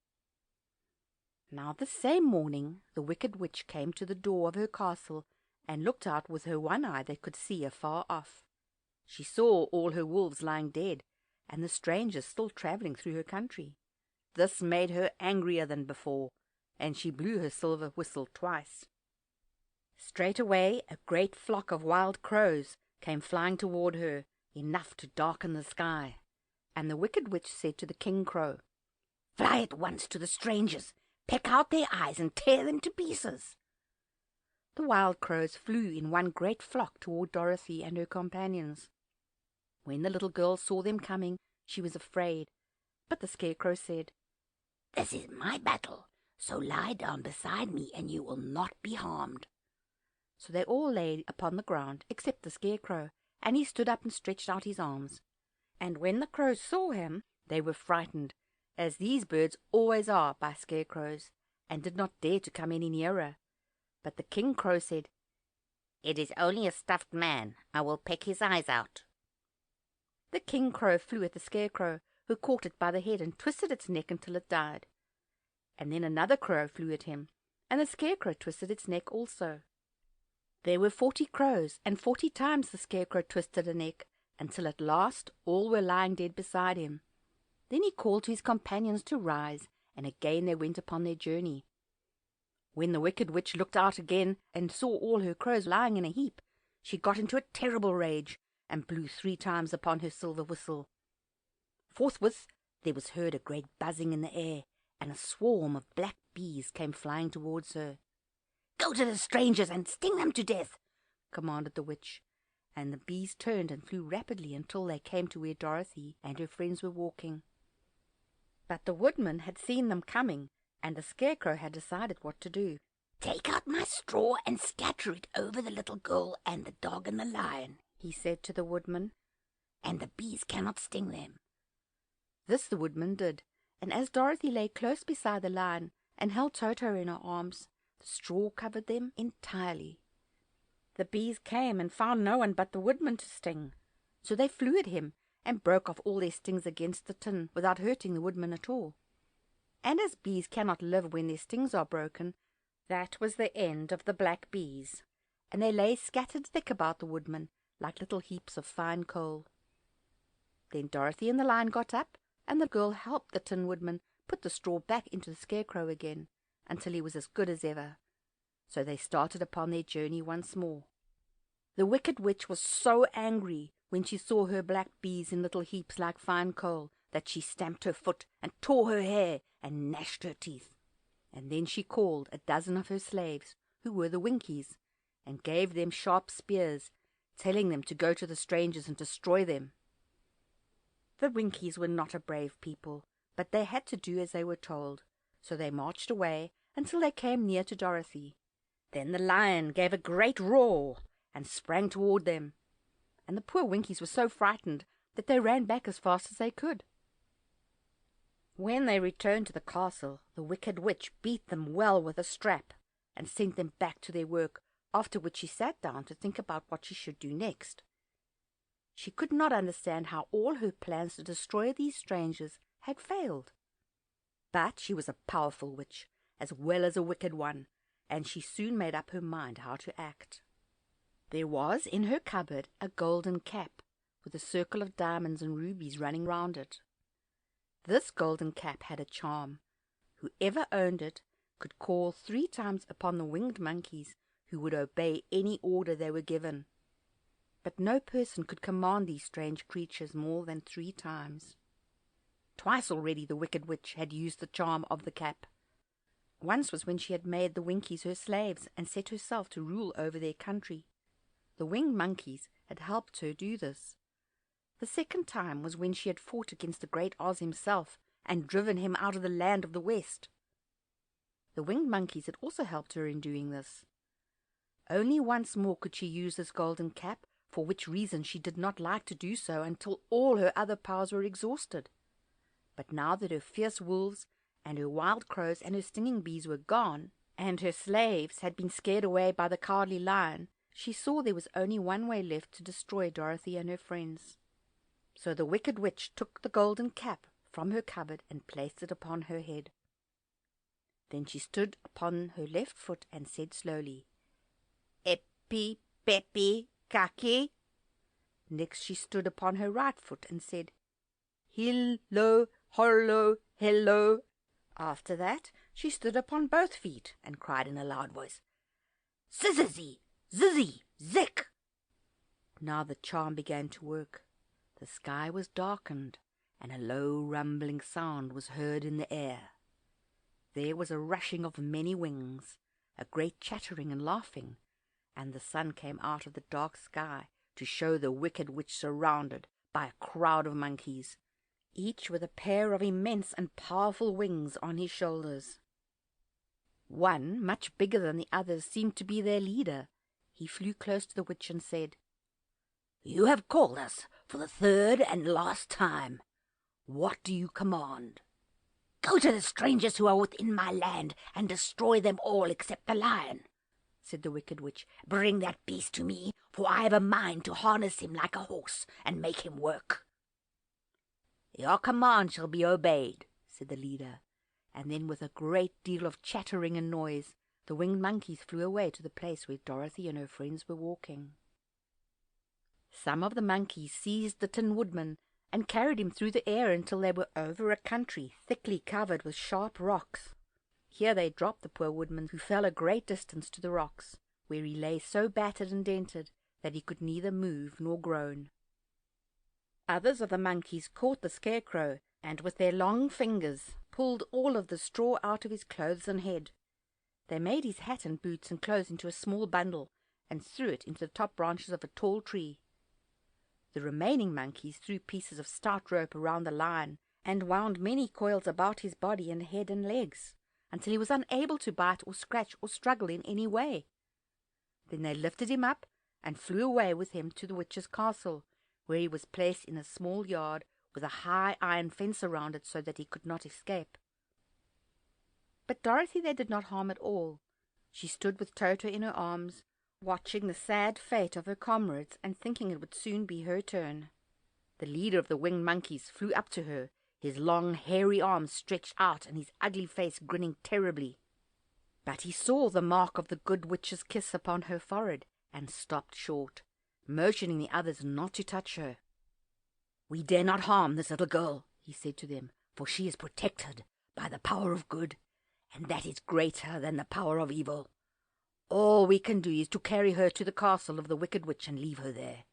Now the same morning the wicked witch came to the door of her castle and looked out with her one eye that could see afar off. She saw all her wolves lying dead, and the strangers still travelling through her country. This made her angrier than before, and she blew her silver whistle twice. Straightway a great flock of wild crows came flying toward her, enough to darken the sky, and the wicked witch said to the King Crow, "Fly at once to the strangers, peck out their eyes and tear them to pieces." The wild crows flew in one great flock toward Dorothy and her companions. When the little girl saw them coming, she was afraid, but the Scarecrow said, "This is my battle, so lie down beside me and you will not be harmed." So they all lay upon the ground except the Scarecrow, and he stood up and stretched out his arms. And when the crows saw him, they were frightened, as these birds always are by scarecrows, and did not dare to come any nearer. But the King Crow said, "It is only a stuffed man. I will peck his eyes out." The King Crow flew at the Scarecrow, who caught it by the head and twisted its neck until it died. And then another crow flew at him, and the Scarecrow twisted its neck also. There were 40 crows, and 40 times the Scarecrow twisted a neck, until at last all were lying dead beside him. Then he called to his companions to rise, and again they went upon their journey. When the wicked witch looked out again and saw all her crows lying in a heap, she got into a terrible rage, and blew 3 times upon her silver whistle. Forthwith there was heard a great buzzing in the air, and a swarm of black bees came flying towards her. "Go to the strangers and sting them to death," commanded the witch, and the bees turned and flew rapidly until they came to where Dorothy and her friends were walking. But the woodman had seen them coming, and the Scarecrow had decided what to do. "Take out my straw and scatter it over the little girl and the dog and the lion," he said to the woodman, "and the bees cannot sting them." This the woodman did, and as Dorothy lay close beside the lion and held Toto in her arms, the straw covered them entirely. The bees came and found no one but the woodman to sting, so they flew at him and broke off all their stings against the tin without hurting the woodman at all. And as bees cannot live when their stings are broken, that was the end of the black bees, and they lay scattered thick about the woodman like little heaps of fine coal. Then Dorothy and the lion got up, and the girl helped the Tin Woodman put the straw back into the Scarecrow again, until he was as good as ever. So they started upon their journey once more. The wicked witch was so angry when she saw her black bees in little heaps like fine coal, that she stamped her foot and tore her hair and gnashed her teeth. And then she called a dozen of her slaves, who were the Winkies, and gave them sharp spears, telling them to go to the strangers and destroy them. The Winkies were not a brave people, but they had to do as they were told, so they marched away until they came near to Dorothy. Then the lion gave a great roar and sprang toward them, and the poor Winkies were so frightened that they ran back as fast as they could. When they returned to the castle, the wicked witch beat them well with a strap and sent them back to their work, after which she sat down to think about what she should do next. She could not understand how all her plans to destroy these strangers had failed. But she was a powerful witch, as well as a wicked one, and she soon made up her mind how to act. There was in her cupboard a golden cap, with a circle of diamonds and rubies running round it. This golden cap had a charm. Whoever owned it could call 3 times upon the winged monkeys, who would obey any order they were given. But no person could command these strange creatures more than 3 times. Twice already the wicked witch had used the charm of the cap. Once was when she had made the Winkies her slaves and set herself to rule over their country. The winged monkeys had helped her do this. The second time was when she had fought against the great Oz himself and driven him out of the land of the west. The winged monkeys had also helped her in doing this. Only once more could she use this golden cap, for which reason she did not like to do so until all her other powers were exhausted. But now that her fierce wolves and her wild crows and her stinging bees were gone, and her slaves had been scared away by the cowardly lion, she saw there was only one way left to destroy Dorothy and her friends. So the wicked witch took the golden cap from her cupboard and placed it upon her head. Then she stood upon her left foot and said slowly, "Epi, pepi, kaki." Next she stood upon her right foot and said, "Hillo, hollo, hello." After that she stood upon both feet and cried in a loud voice, "Zizzy, zizzy, zick." Now the charm began to work. The sky was darkened, and a low rumbling sound was heard in the air. There was a rushing of many wings, a great chattering and laughing, and the sun came out of the dark sky to show the wicked witch surrounded by a crowd of monkeys, each with a pair of immense and powerful wings on his shoulders. One, much bigger than the others, seemed to be their leader. He flew close to the witch and said, "You have called us for the third and last time. What do you command?" "Go to the strangers who are within my land and destroy them all except the lion," said the wicked witch. "Bring that beast to me, for I have a mind to harness him like a horse and make him work." "Your command shall be obeyed," said the leader, and then with a great deal of chattering and noise the winged monkeys flew away to the place where Dorothy and her friends were walking. Some of the monkeys seized the Tin Woodman and carried him through the air until they were over a country thickly covered with sharp rocks. Here they dropped the poor woodman, who fell a great distance to the rocks, where he lay so battered and dented that he could neither move nor groan. Others of the monkeys caught the Scarecrow, and with their long fingers pulled all of the straw out of his clothes and head. They made his hat and boots and clothes into a small bundle and threw it into the top branches of a tall tree. The remaining monkeys threw pieces of stout rope around the lion and wound many coils about his body and head and legs, until he was unable to bite or scratch or struggle in any way. Then they lifted him up and flew away with him to the witch's castle, where he was placed in a small yard with a high iron fence around it so that he could not escape. But Dorothy they did not harm at all. She stood with Toto in her arms, watching the sad fate of her comrades and thinking it would soon be her turn. The leader of the winged monkeys flew up to her, his long hairy arms stretched out and his ugly face grinning terribly. But he saw the mark of the good witch's kiss upon her forehead and stopped short, motioning the others not to touch her. "We dare not harm this little girl," he said to them, "for she is protected by the power of good, and that is greater than the power of evil. All we can do is to carry her to the castle of the wicked witch and leave her there."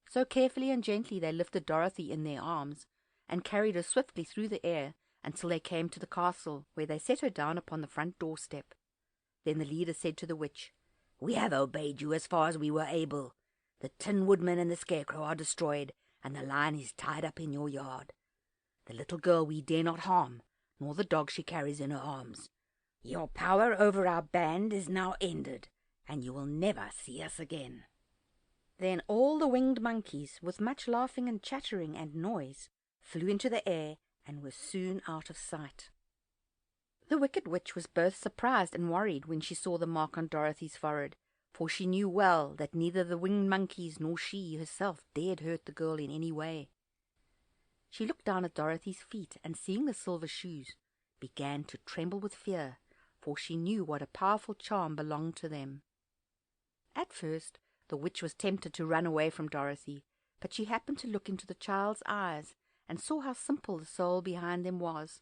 So carefully and gently they lifted Dorothy in their arms and carried her swiftly through the air until they came to the castle, where they set her down upon the front doorstep. Then the leader said to the witch, "We have obeyed you as far as we were able. The Tin Woodman and the Scarecrow are destroyed, and the lion is tied up in your yard. The little girl we dare not harm, nor the dog she carries in her arms. Your power over our band is now ended, and you will never see us again." Then all the winged monkeys, with much laughing and chattering and noise, flew into the air and were soon out of sight. The wicked witch was both surprised and worried when she saw the mark on Dorothy's forehead, for she knew well that neither the winged monkeys nor she herself dared hurt the girl in any way. She looked down at Dorothy's feet, and seeing the silver shoes, began to tremble with fear, for she knew what a powerful charm belonged to them. At first the witch was tempted to run away from Dorothy, but she happened to look into the child's eyes and saw how simple the soul behind them was,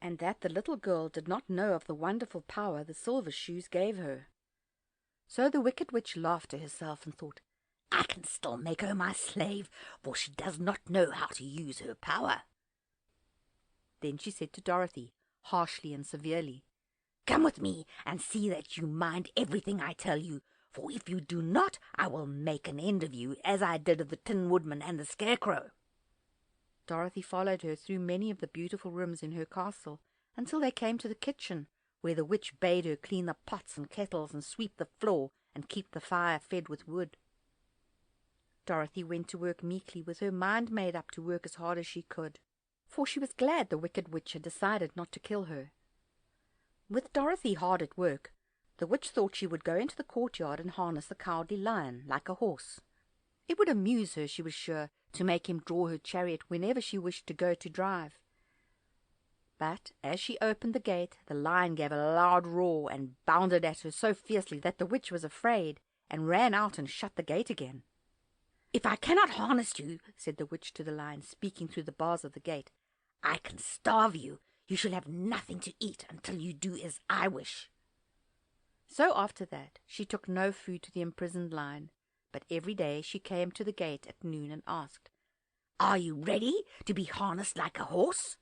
and that the little girl did not know of the wonderful power the silver shoes gave her. So the wicked witch laughed to herself and thought, "I can still make her my slave, for she does not know how to use her power." Then she said to Dorothy, harshly and severely, "Come with me and see that you mind everything I tell you, for if you do not, I will make an end of you, as I did of the Tin Woodman and the Scarecrow." Dorothy followed her through many of the beautiful rooms in her castle until they came to the kitchen, where the witch bade her clean the pots and kettles and sweep the floor and keep the fire fed with wood. Dorothy went to work meekly, with her mind made up to work as hard as she could, for she was glad the wicked witch had decided not to kill her. With Dorothy hard at work, the witch thought she would go into the courtyard and harness the Cowardly Lion like a horse. It would amuse her, she was sure, to make him draw her chariot whenever she wished to go to drive. But as she opened the gate, the lion gave a loud roar and bounded at her so fiercely that the witch was afraid and ran out and shut the gate again. "If I cannot harness you," said the witch to the lion, speaking through the bars of the gate, "I can starve you. You shall have nothing to eat until you do as I wish." So after that she took no food to the imprisoned lion, but every day she came to the gate at noon and asked, "Are you ready to be harnessed like a horse?"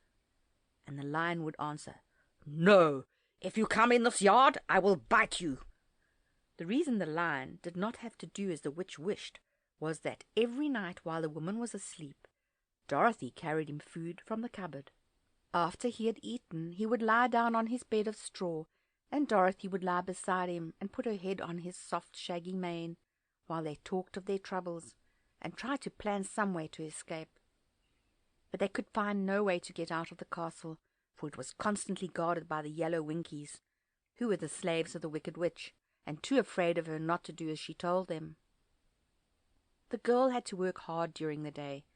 And the lion would answer, "No. If you come in this yard, I will bite you." The reason the lion did not have to do as the witch wished was that every night while the woman was asleep, Dorothy carried him food from the cupboard. After he had eaten, he would lie down on his bed of straw, and Dorothy would lie beside him and put her head on his soft shaggy mane, while they talked of their troubles and tried to plan some way to escape. But they could find no way to get out of the castle, for it was constantly guarded by the yellow Winkies, who were the slaves of the wicked witch, and too afraid of her not to do as she told them. The girl had to work hard during the day,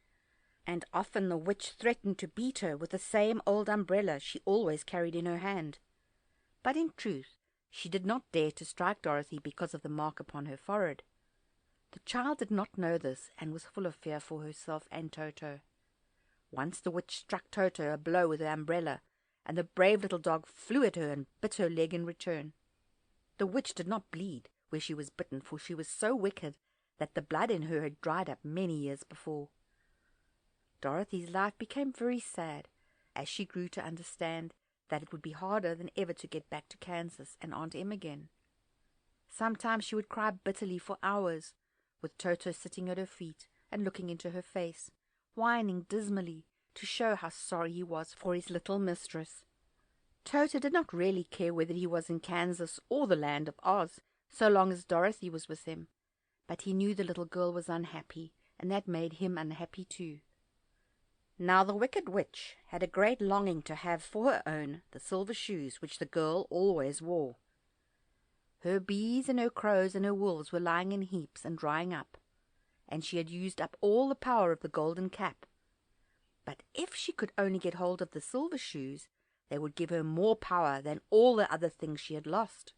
and often the witch threatened to beat her with the same old umbrella she always carried in her hand. But in truth she did not dare to strike Dorothy because of the mark upon her forehead. The child did not know this, and was full of fear for herself and Toto. Once the witch struck Toto a blow with her umbrella, and the brave little dog flew at her and bit her leg in return. The witch did not bleed where she was bitten, for she was so wicked that the blood in her had dried up many years before. Dorothy's life became very sad as she grew to understand that it would be harder than ever to get back to Kansas and Aunt Em again. Sometimes she would cry bitterly for hours, with Toto sitting at her feet and looking into her face, whining dismally to show how sorry he was for his little mistress. Toto did not really care whether he was in Kansas or the land of Oz, so long as Dorothy was with him, but he knew the little girl was unhappy, and that made him unhappy too. Now the wicked witch had a great longing to have for her own the silver shoes which the girl always wore. Her bees and her crows and her wolves were lying in heaps and drying up, and she had used up all the power of the golden cap. But if she could only get hold of the silver shoes, they would give her more power than all the other things she had lost.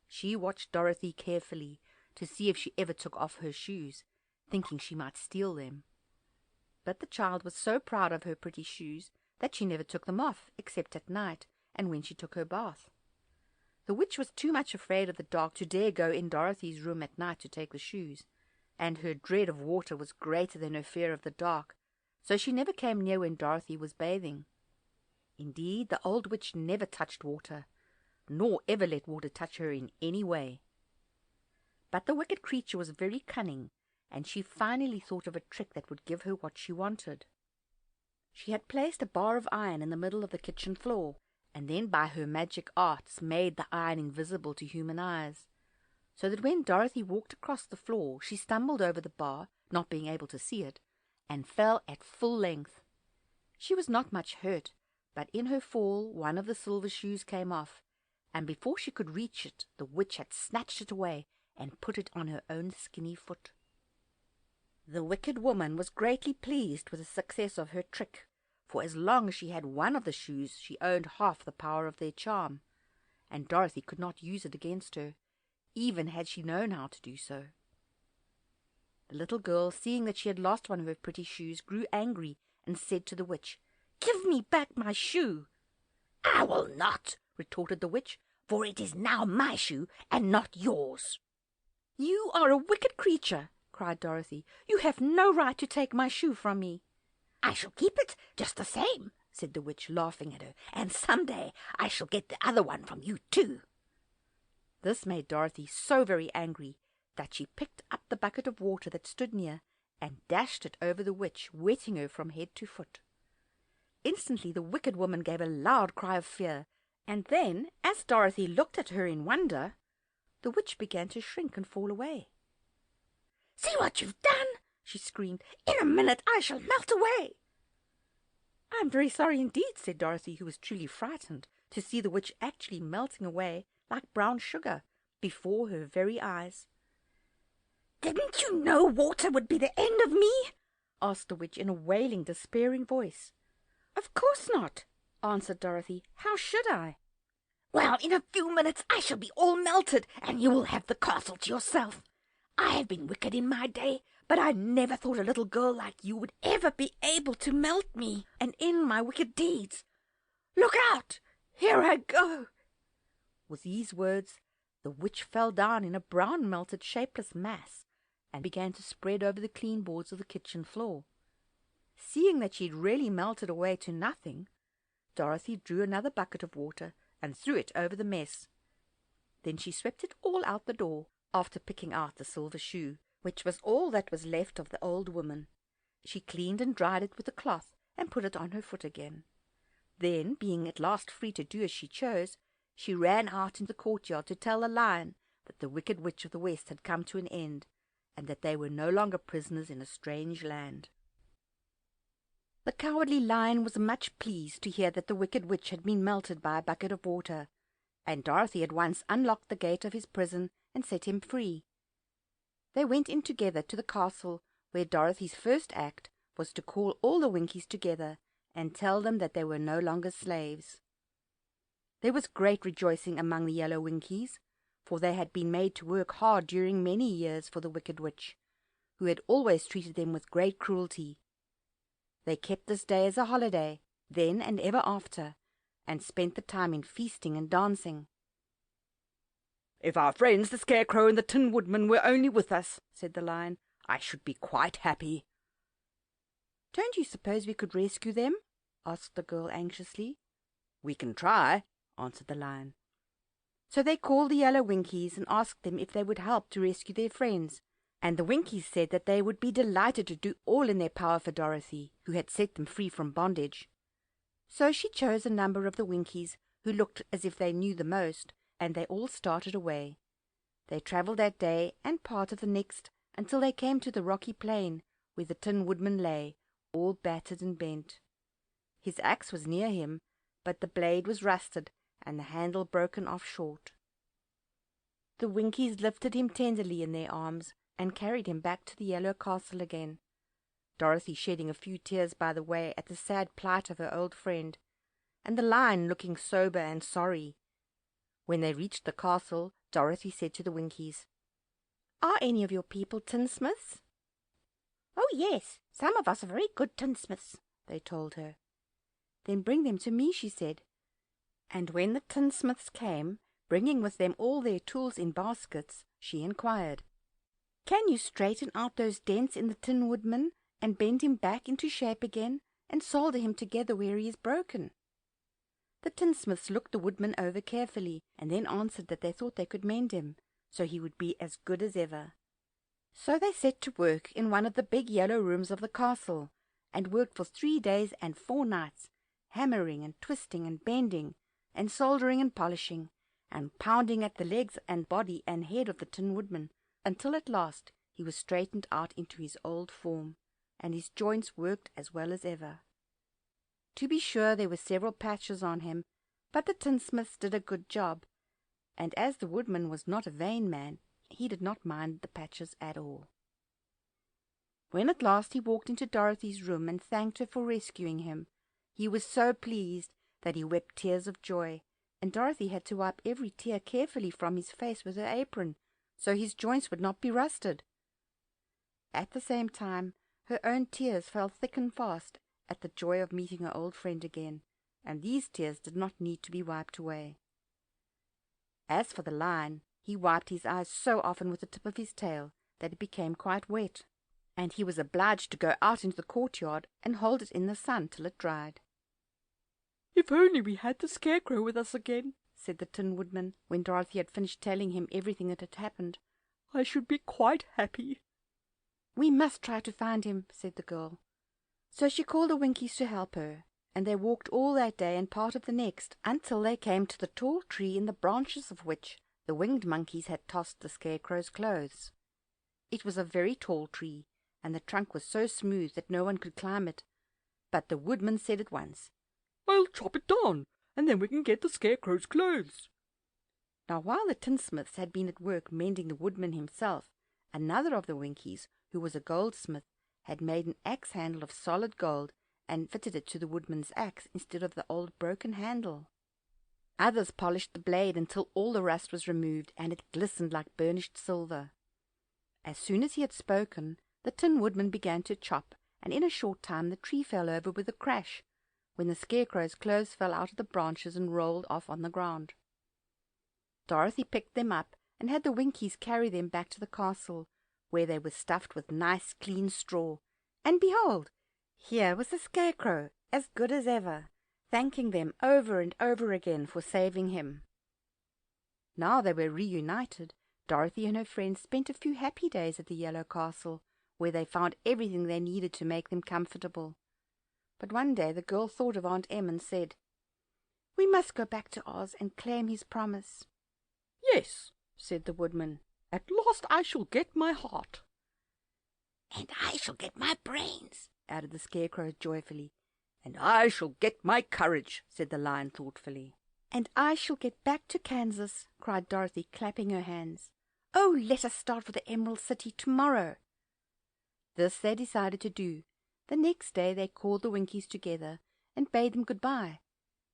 She watched Dorothy carefully to see if she ever took off her shoes, thinking she might steal them. But the child was so proud of her pretty shoes that she never took them off, except at night and when she took her bath. The witch was too much afraid of the dark to dare go in Dorothy's room at night to take the shoes, and her dread of water was greater than her fear of the dark, so she never came near when Dorothy was bathing. Indeed, the old witch never touched water, nor ever let water touch her in any way. But the wicked creature was very cunning, and she finally thought of a trick that would give her what she wanted. She had placed a bar of iron in the middle of the kitchen floor, and then by her magic arts made the iron invisible to human eyes, so that when Dorothy walked across the floor she stumbled over the bar, not being able to see it, and fell at full length. She was not much hurt, but in her fall one of the silver shoes came off, and before she could reach it the witch had snatched it away and put it on her own skinny foot. The wicked woman was greatly pleased with the success of her trick, for as long as she had one of the shoes she owned half the power of their charm, and Dorothy could not use it against her, even had she known how to do so. The little girl, seeing that she had lost one of her pretty shoes, grew angry and said to the witch, "Give me back my shoe." "I will not," retorted the witch, "for it is now my shoe and not yours." "You are a wicked creature," cried Dorothy. "You have no right to take my shoe from me." "I shall keep it just the same," said the witch, laughing at her, "and some day I shall get the other one from you too." This made Dorothy so very angry that she picked up the bucket of water that stood near and dashed it over the witch, wetting her from head to foot. Instantly the wicked woman gave a loud cry of fear, and then, as Dorothy looked at her in wonder, the witch began to shrink and fall away. "See what you've done!" she screamed. "In a minute I shall melt away." "I am very sorry indeed," said Dorothy, who was truly frightened to see the witch actually melting away like brown sugar before her very eyes. "Didn't you know water would be the end of me?" asked the witch in a wailing, despairing voice. "Of course not," answered Dorothy. "How should I?" "Well, in a few minutes I shall be all melted, and you will have the castle to yourself. I have been wicked in my day, but I never thought a little girl like you would ever be able to melt me and end my wicked deeds. Look out! Here I go!" With these words, the witch fell down in a brown melted shapeless mass and began to spread over the clean boards of the kitchen floor. Seeing that she had really melted away to nothing, Dorothy drew another bucket of water and threw it over the mess. Then she swept it all out the door, after picking out the silver shoe, which was all that was left of the old woman. She cleaned and dried it with a cloth and put it on her foot again. Then, being at last free to do as she chose, she ran out into the courtyard to tell the lion that the wicked witch of the west had come to an end, and that they were no longer prisoners in a strange land. The cowardly lion was much pleased to hear that the wicked witch had been melted by a bucket of water, and Dorothy at once unlocked the gate of his prison and set him free. They went in together to the castle, where Dorothy's first act was to call all the Winkies together and tell them that they were no longer slaves. There was great rejoicing among the yellow Winkies, for they had been made to work hard during many years for the wicked witch, who had always treated them with great cruelty. They kept this day as a holiday, then and ever after, and spent the time in feasting and dancing. "If our friends the Scarecrow and the Tin Woodman were only with us," said the lion, "I should be quite happy." "Don't you suppose we could rescue them?" asked the girl anxiously. "We can try," answered the lion. So they called the yellow Winkies and asked them if they would help to rescue their friends, and the Winkies said that they would be delighted to do all in their power for Dorothy, who had set them free from bondage. So she chose a number of the Winkies who looked as if they knew the most, and they all started away. They travelled that day and part of the next until they came to the rocky plain where the Tin Woodman lay, all battered and bent. His axe was near him, but the blade was rusted and the handle broken off short. The Winkies lifted him tenderly in their arms and carried him back to the yellow castle again, Dorothy shedding a few tears by the way at the sad plight of her old friend, and the lion looking sober and sorry. When they reached the castle, Dorothy said to the Winkies, "Are any of your people tinsmiths?" "Oh, yes, some of us are very good tinsmiths," they told her. "Then bring them to me," she said. And when the tinsmiths came, bringing with them all their tools in baskets, she inquired, "Can you straighten out those dents in the Tin Woodman and bend him back into shape again and solder him together where he is broken?" The tinsmiths looked the woodman over carefully, and then answered that they thought they could mend him, so he would be as good as ever. So they set to work in one of the big yellow rooms of the castle, and worked for 3 days and 4 nights, hammering and twisting and bending, and soldering and polishing, and pounding at the legs and body and head of the Tin Woodman, until at last he was straightened out into his old form, and his joints worked as well as ever. To be sure, there were several patches on him, but the tinsmiths did a good job, and as the woodman was not a vain man, he did not mind the patches at all. When at last he walked into Dorothy's room and thanked her for rescuing him, he was so pleased that he wept tears of joy, and Dorothy had to wipe every tear carefully from his face with her apron, so his joints would not be rusted. At the same time, her own tears fell thick and fast at the joy of meeting her old friend again, and these tears did not need to be wiped away. As for the lion, he wiped his eyes so often with the tip of his tail that it became quite wet, and he was obliged to go out into the courtyard and hold it in the sun till it dried. "If only we had the Scarecrow with us again," said the Tin Woodman, when Dorothy had finished telling him everything that had happened. "I should be quite happy." "We must try to find him," said the girl. So she called the Winkies to help her, and they walked all that day and part of the next, until they came to the tall tree in the branches of which the winged monkeys had tossed the Scarecrow's clothes. It was a very tall tree, and the trunk was so smooth that no one could climb it, but the woodman said at once, "I'll chop it down, and then we can get the Scarecrow's clothes." Now while the tinsmiths had been at work mending the woodman himself, another of the Winkies, who was a goldsmith, had made an axe handle of solid gold and fitted it to the woodman's axe instead of the old broken handle. Others polished the blade until all the rust was removed, and it glistened like burnished silver. As soon as he had spoken, the Tin Woodman began to chop, and in a short time the tree fell over with a crash, when the Scarecrow's clothes fell out of the branches and rolled off on the ground. Dorothy picked them up and had the Winkies carry them back to the castle, where they were stuffed with nice clean straw, and behold, here was the Scarecrow, as good as ever, thanking them over and over again for saving him. Now they were reunited. Dorothy and her friends spent a few happy days at the Yellow Castle, where they found everything they needed to make them comfortable. But one day the girl thought of Aunt Em and said, "We must go back to Oz and claim his promise." "Yes," said the woodman, "at last I shall get my heart." "And I shall get my brains," added the Scarecrow joyfully. "And I shall get my courage," said the lion thoughtfully. "And I shall get back to Kansas," cried Dorothy, clapping her hands. "Oh, let us start for the Emerald City tomorrow." This they decided to do. The next day they called the Winkies together and bade them good-bye.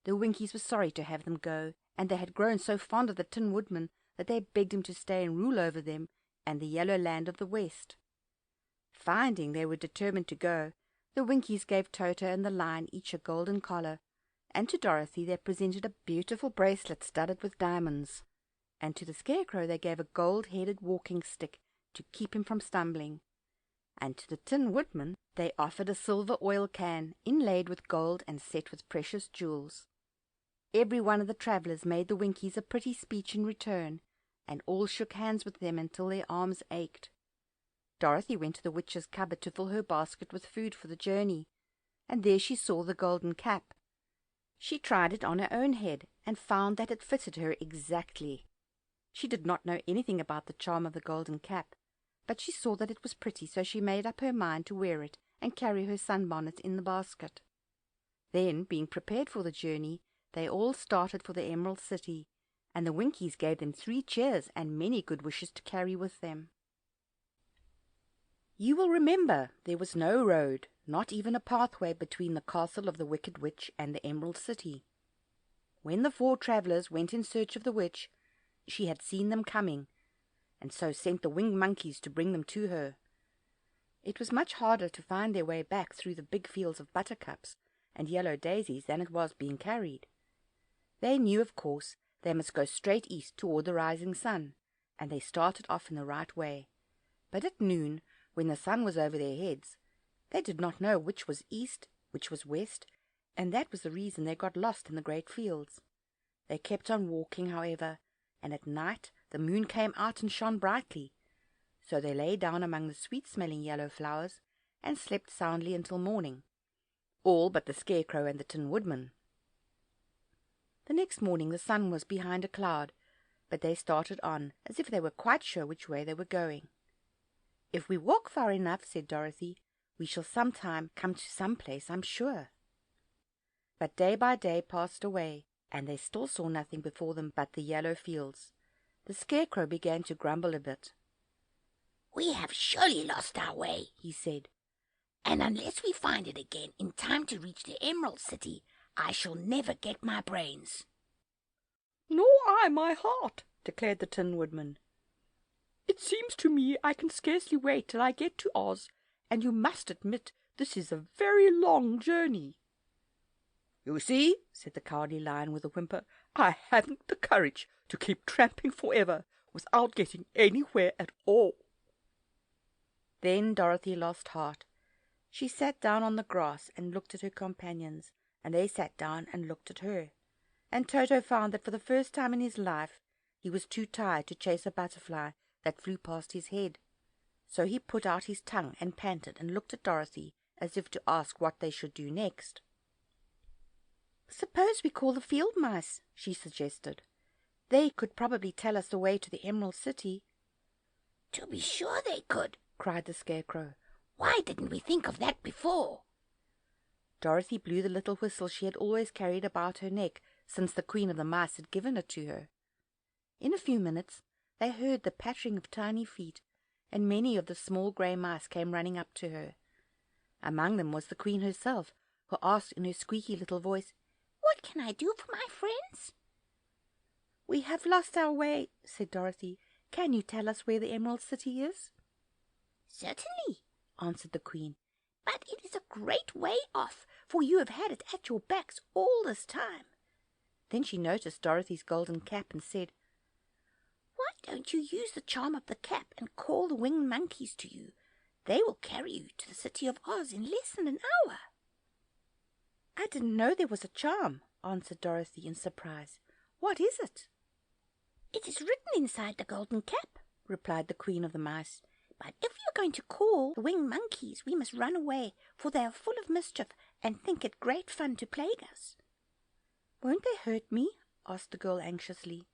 The Winkies were sorry to have them go, and they had grown so fond of the Tin Woodman that they begged him to stay and rule over them and the Yellow Land of the West. Finding they were determined to go, the Winkies gave Toto and the lion each a golden collar, and to Dorothy they presented a beautiful bracelet studded with diamonds, and to the Scarecrow they gave a gold-headed walking stick to keep him from stumbling, and to the Tin Woodman they offered a silver oil can inlaid with gold and set with precious jewels. Every one of the travellers made the Winkies a pretty speech in return, and all shook hands with them until their arms ached. Dorothy went to the witch's cupboard to fill her basket with food for the journey, and there she saw the golden cap. She tried it on her own head, and found that it fitted her exactly. She did not know anything about the charm of the golden cap, but she saw that it was pretty, so she made up her mind to wear it and carry her sunbonnet in the basket. Then, being prepared for the journey, they all started for the Emerald City, and the Winkies gave them 3 cheers and many good wishes to carry with them. You will remember there was no road, not even a pathway, between the castle of the Wicked Witch and the Emerald City. When the 4 travellers went in search of the witch, she had seen them coming, and so sent the winged monkeys to bring them to her. It was much harder to find their way back through the big fields of buttercups and yellow daisies than it was being carried. They knew, of course, they must go straight east toward the rising sun, and they started off in the right way. But at noon, when the sun was over their heads, they did not know which was east, which was west, and that was the reason they got lost in the great fields. They kept on walking, however, and at night the moon came out and shone brightly, so they lay down among the sweet-smelling yellow flowers and slept soundly until morning, all but the Scarecrow and the Tin Woodman. The next morning the sun was behind a cloud, but they started on as if they were quite sure which way they were going. "If we walk far enough," said Dorothy, "we shall sometime come to some place, I'm sure." But day by day passed away, and they still saw nothing before them but the yellow fields. The Scarecrow began to grumble a bit. "We have surely lost our way," he said, "and unless we find it again in time to reach the Emerald City, I shall never get my brains." "Nor I my heart," declared the Tin Woodman. "It seems to me I can scarcely wait till I get to Oz, and you must admit this is a very long journey." "You see," said the Cowardly Lion with a whimper, "I haven't the courage to keep tramping forever without getting anywhere at all." Then Dorothy lost heart. She sat down on the grass and looked at her companions, and they sat down and looked at her, and Toto found that for the first time in his life he was too tired to chase a butterfly that flew past his head. So he put out his tongue and panted and looked at Dorothy as if to ask what they should do next. "Suppose we call the field mice," she suggested. "They could probably tell us the way to the Emerald City." "To be sure they could," cried the Scarecrow. "Why didn't we think of that before?" Dorothy blew the little whistle she had always carried about her neck since the Queen of the Mice had given it to her. In a few minutes they heard the pattering of tiny feet, and many of the small grey mice came running up to her. Among them was the Queen herself, who asked in her squeaky little voice, "What can I do for my friends?" "We have lost our way," said Dorothy. "Can you tell us where the Emerald City is?" "Certainly," answered the Queen, "but it is a great way off, for you have had it at your backs all this time." Then she noticed Dorothy's golden cap and said, "Why don't you use the charm of the cap and call the winged monkeys to you? They will carry you to the city of Oz in less than an hour." "I didn't know there was a charm," answered Dorothy in surprise. "What is it?" "It is written inside the golden cap," replied the Queen of the Mice. "But if you are going to call the winged monkeys, we must run away, for they are full of mischief and think it great fun to plague us." "Won't they hurt me?" asked the girl anxiously.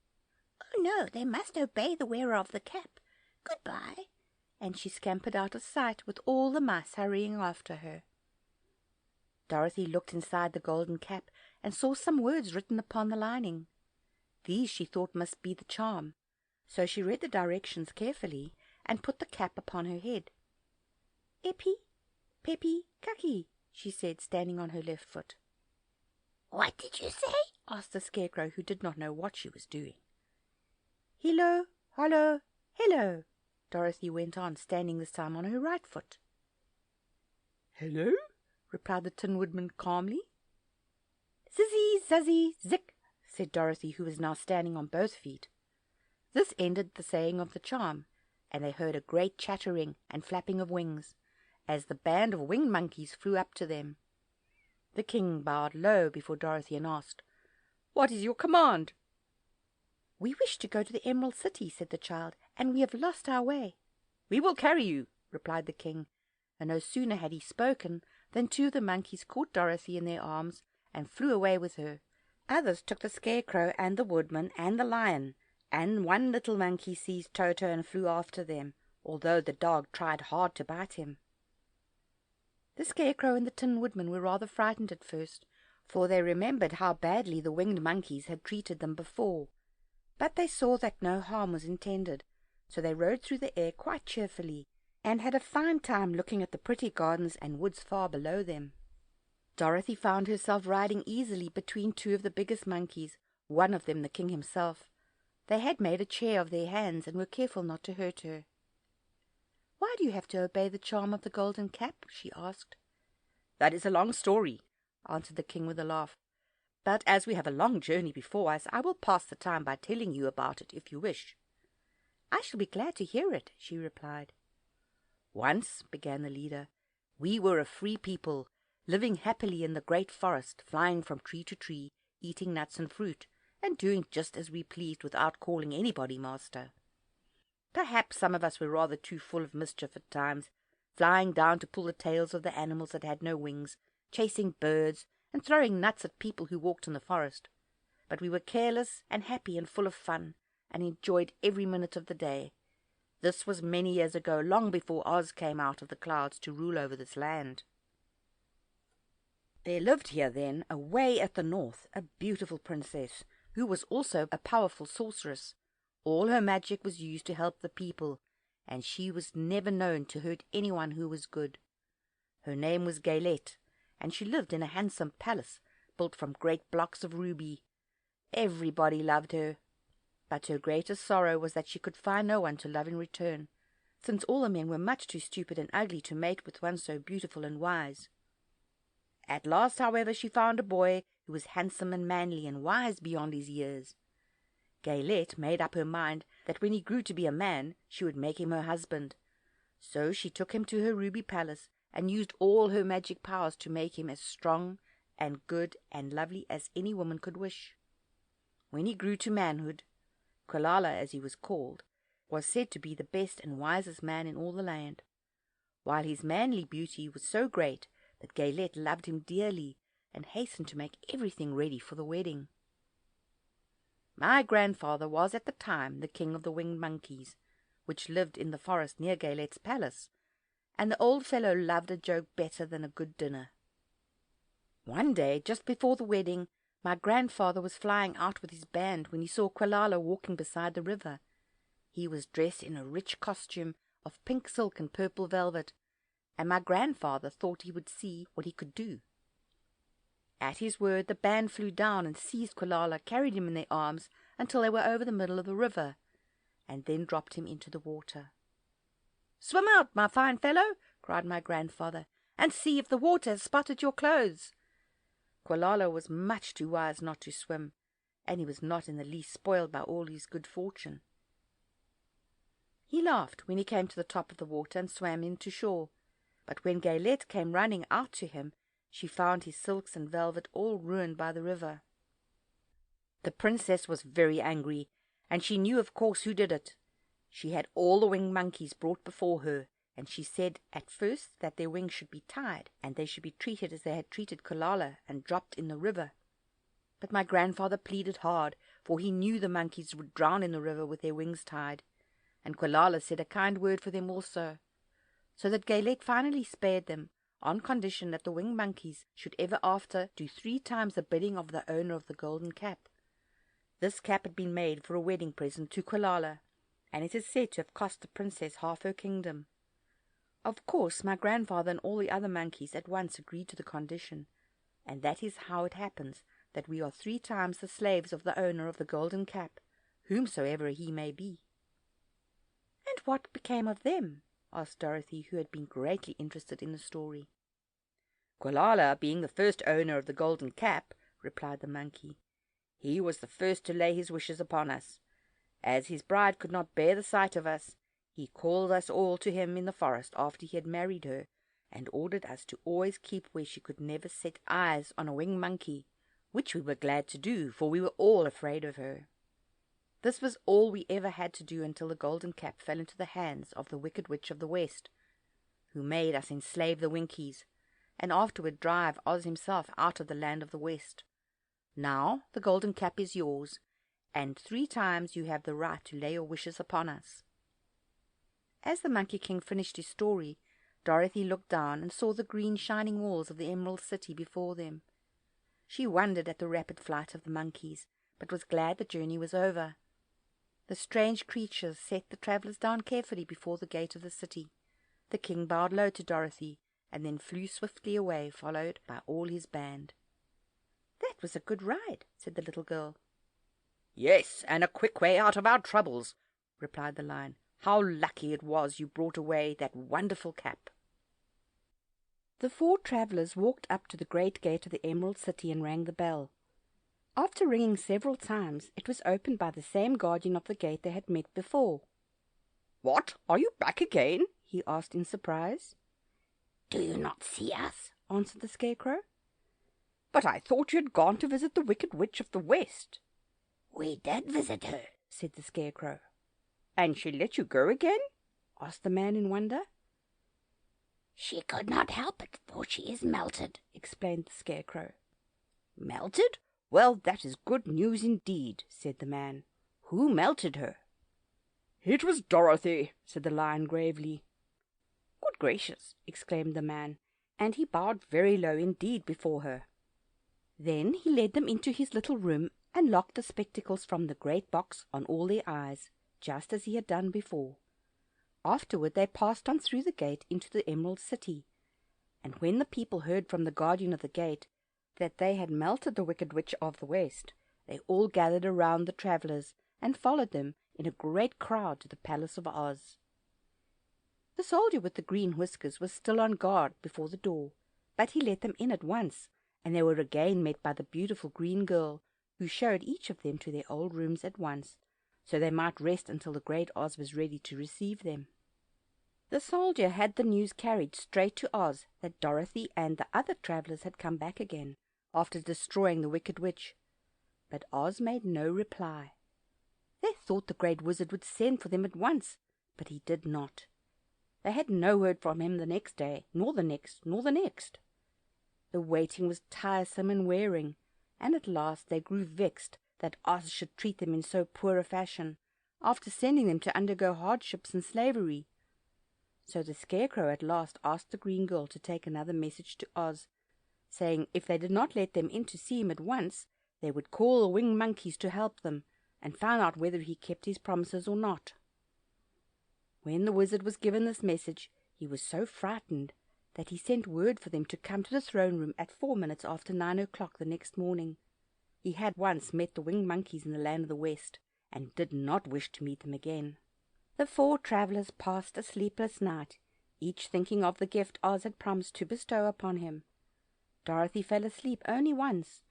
"Oh no, they must obey the wearer of the cap. Goodbye." And she scampered out of sight with all the mice hurrying after her. Dorothy looked inside the golden cap and saw some words written upon the lining. These she thought must be the charm, so she read the directions carefully and put the cap upon her head. "Epi, Peppy, Kaki," she said, standing on her left foot. "What did you say?" asked the Scarecrow, who did not know what she was doing. "Hello, hollo, hello," Dorothy went on, standing this time on her right foot. "Hello?" replied the Tin Woodman calmly. "Zizzy, zazzy, zick," said Dorothy, who was now standing on both feet. This ended the saying of the charm, and they heard a great chattering and flapping of wings, as the band of winged monkeys flew up to them. The king bowed low before Dorothy and asked, "What is your command?" "We wish to go to the Emerald City," said the child, "and we have lost our way." "We will carry you," replied the king, and no sooner had he spoken than two of the monkeys caught Dorothy in their arms and flew away with her. Others took the Scarecrow and the Woodman and the Lion, and one little monkey seized Toto and flew after them, although the dog tried hard to bite him. The Scarecrow and the Tin Woodman were rather frightened at first, for they remembered how badly the winged monkeys had treated them before, but they saw that no harm was intended, so they rode through the air quite cheerfully, and had a fine time looking at the pretty gardens and woods far below them. Dorothy found herself riding easily between two of the biggest monkeys, one of them the king himself. They had made a chair of their hands and were careful not to hurt her. "Why do you have to obey the charm of the golden cap?" she asked. "That is a long story," answered the king with a laugh. "But as we have a long journey before us, I will pass the time by telling you about it if you wish." "I shall be glad to hear it," she replied. "Once," began the leader, "we were a free people, living happily in the great forest, flying from tree to tree, eating nuts and fruit, and doing just as we pleased without calling anybody master. Perhaps some of us were rather too full of mischief at times, flying down to pull the tails of the animals that had no wings, chasing birds, and throwing nuts at people who walked in the forest. But we were careless and happy and full of fun, and enjoyed every minute of the day. This was many years ago, long before Oz came out of the clouds to rule over this land. There lived here then, away at the north, a beautiful princess, who was also a powerful sorceress. All her magic was used to help the people, and she was never known to hurt anyone who was good. Her name was Gaylette, and she lived in a handsome palace built from great blocks of ruby. Everybody loved her, but her greatest sorrow was that she could find no one to love in return, since all the men were much too stupid and ugly to mate with one so beautiful and wise. At last, however, she found a boy who was handsome and manly and wise beyond his years. Gaylette made up her mind that when he grew to be a man she would make him her husband. So she took him to her ruby palace and used all her magic powers to make him as strong and good and lovely as any woman could wish. When he grew to manhood, Quelala as he was called, was said to be the best and wisest man in all the land, while his manly beauty was so great that Gaelette loved him dearly and hastened to make everything ready for the wedding. My grandfather was at the time the king of the winged monkeys, which lived in the forest near Gaelette's palace, and the old fellow loved a joke better than a good dinner. One day, just before the wedding, my grandfather was flying out with his band when he saw Quilala walking beside the river. He was dressed in a rich costume of pink silk and purple velvet, and my grandfather thought he would see what he could do. At his word, the band flew down and seized Quilala, carried him in their arms until they were over the middle of the river, and then dropped him into the water. "Swim out, my fine fellow," cried my grandfather, "and see if the water has spotted your clothes." Quilala was much too wise not to swim, and he was not in the least spoiled by all his good fortune. He laughed when he came to the top of the water and swam into shore, but when Gaelette came running out to him, she found his silks and velvet all ruined by the river. The princess was very angry, and she knew of course who did it. She had all the winged monkeys brought before her, and she said at first that their wings should be tied, and they should be treated as they had treated Quilala, and dropped in the river. But my grandfather pleaded hard, for he knew the monkeys would drown in the river with their wings tied, and Quilala said a kind word for them also, so that Gaelette finally spared them, on condition that the winged monkeys should ever after do 3 times the bidding of the owner of the golden cap. This cap had been made for a wedding present to Quilala, and it is said to have cost the princess half her kingdom. Of course my grandfather and all the other monkeys at once agreed to the condition, and that is how it happens that we are 3 times the slaves of the owner of the golden cap, whomsoever he may be. "And what became of them?" asked Dorothy, who had been greatly interested in the story. "Quilala being the first owner of the golden cap," replied the monkey, "he was the first to lay his wishes upon us. As his bride could not bear the sight of us, he called us all to him in the forest after he had married her, and ordered us to always keep where she could never set eyes on a winged monkey, which we were glad to do, for we were all afraid of her. This was all we ever had to do until the golden cap fell into the hands of the wicked witch of the west, who made us enslave the Winkies, and afterward drive Oz himself out of the land of the west. Now the golden cap is yours, and 3 times you have the right to lay your wishes upon us." As the Monkey King finished his story, Dorothy looked down and saw the green shining walls of the Emerald City before them. She wondered at the rapid flight of the monkeys, but was glad the journey was over. The strange creatures set the travellers down carefully before the gate of the city. The king bowed low to Dorothy, and then flew swiftly away, followed by all his band. "That was a good ride," said the little girl. "Yes, and a quick way out of our troubles," replied the lion. "How lucky it was you brought away that wonderful cap." The 4 travellers walked up to the great gate of the Emerald City and rang the bell. After ringing several times, it was opened by the same guardian of the gate they had met before. "What, are you back again?" he asked in surprise. "Do you not see us?" answered the Scarecrow. "But I thought you had gone to visit the wicked witch of the west." "We did visit her," said the Scarecrow. "And she let you go again?" asked the man in wonder. "She could not help it, for she is melted," explained the Scarecrow. "Melted? Well, that is good news indeed," said the man. "Who melted her?" "It was Dorothy," said the lion gravely. "Good gracious!" exclaimed the man, and he bowed very low indeed before her. Then he led them into his little room and locked the spectacles from the great box on all their eyes, just as he had done before. Afterward they passed on through the gate into the Emerald City, and when the people heard from the guardian of the gate that they had melted the wicked witch of the west, they all gathered around the travellers and followed them in a great crowd to the palace of Oz. The soldier with the green whiskers was still on guard before the door, but he let them in at once, and they were again met by the beautiful green girl, who showed each of them to their old rooms at once, so they might rest until the great Oz was ready to receive them. The soldier had the news carried straight to Oz that Dorothy and the other travellers had come back again, after destroying the wicked witch, but Oz made no reply. They thought the great wizard would send for them at once, but he did not. They had no word from him the next day, nor the next, nor the next. The waiting was tiresome and wearing, and at last they grew vexed that Oz should treat them in so poor a fashion, after sending them to undergo hardships and slavery. So the Scarecrow at last asked the green girl to take another message to Oz, saying if they did not let them in to see him at once, they would call the winged monkeys to help them, and find out whether he kept his promises or not. When the wizard was given this message, he was so frightened that he sent word for them to come to the throne room at 4 minutes after 9 o'clock the next morning. He had once met the winged monkeys in the land of the West, and did not wish to meet them again. The 4 travellers passed a sleepless night, each thinking of the gift Oz had promised to bestow upon him. Dorothy fell asleep only once,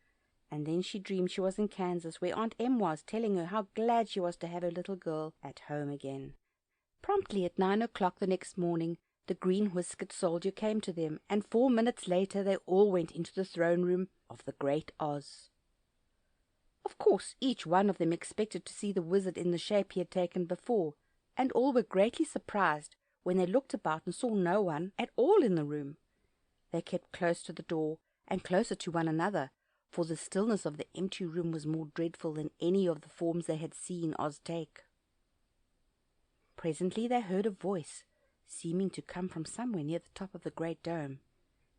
and then she dreamed she was in Kansas, where Aunt Em was telling her how glad she was to have her little girl at home again. Promptly at 9 o'clock the next morning, the green-whiskered soldier came to them, and 4 minutes later they all went into the throne room of the great Oz. Of course, each one of them expected to see the wizard in the shape he had taken before, and all were greatly surprised when they looked about and saw no one at all in the room. They kept close to the door, and closer to one another, for the stillness of the empty room was more dreadful than any of the forms they had seen Oz take. Presently they heard a voice, seeming to come from somewhere near the top of the great dome,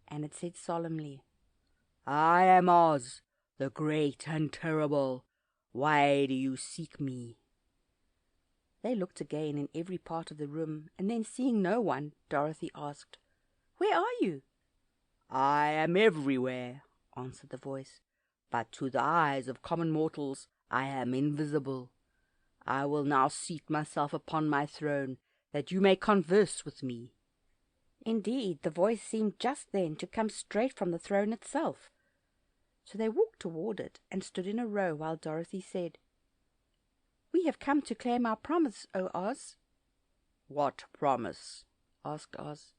and it said solemnly, "I am Oz, the great and terrible. Why do you seek me?" They looked again in every part of the room, and then seeing no one, Dorothy asked, "Where are you?" "I am everywhere," answered the voice, "but to the eyes of common mortals I am invisible. I will now seat myself upon my throne, that you may converse with me." Indeed, the voice seemed just then to come straight from the throne itself. So they walked toward it, and stood in a row while Dorothy said, "We have come to claim our promise, O Oz." "What promise?" asked Oz.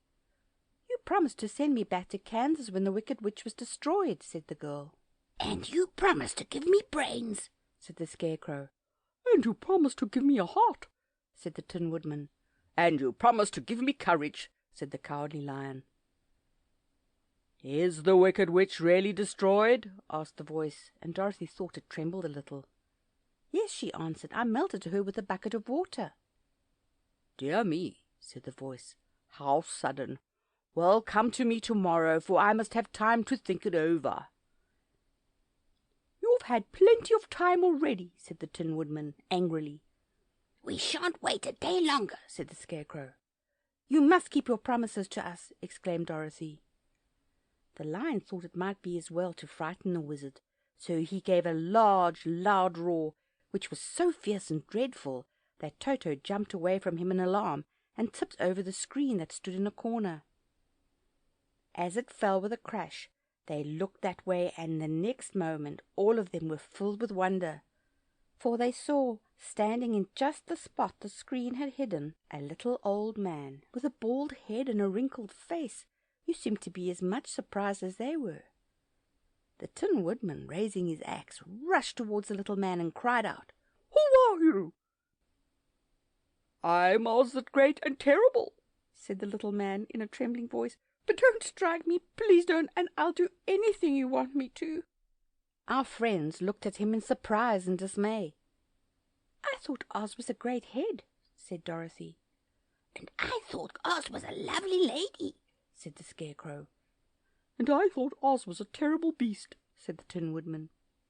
"You promised to send me back to Kansas when the Wicked Witch was destroyed," said the girl. "And you promised to give me brains," said the Scarecrow. "And you promised to give me a heart," said the Tin Woodman. "And you promised to give me courage," said the Cowardly Lion. "Is the Wicked Witch really destroyed?" asked the voice, and Dorothy thought it trembled a little. "Yes," she answered, "I melted her with a bucket of water." "Dear me," said the voice, "how sudden! Well, come to me tomorrow, for I must have time to think it over." "You've had plenty of time already," said the Tin Woodman angrily. "We shan't wait a day longer," said the Scarecrow. "You must keep your promises to us," exclaimed Dorothy. The Lion thought it might be as well to frighten the wizard, so he gave a large, loud roar, which was so fierce and dreadful that Toto jumped away from him in alarm and tipped over the screen that stood in a corner. As it fell with a crash, they looked that way, and the next moment all of them were filled with wonder, for they saw, standing in just the spot the screen had hidden, a little old man with a bald head and a wrinkled face, who seemed to be as much surprised as they were. The Tin Woodman, raising his axe, rushed towards the little man and cried out, "Who are you?" "I'm Oz the Great and Terrible," said the little man in a trembling voice. "But don't strike me, please don't, and I'll do anything you want me to." Our friends looked at him in surprise and dismay. "I thought Oz was a great head," said Dorothy. "And I thought Oz was a lovely lady," said the Scarecrow. "And I thought Oz was a terrible beast," said the Tin Woodman.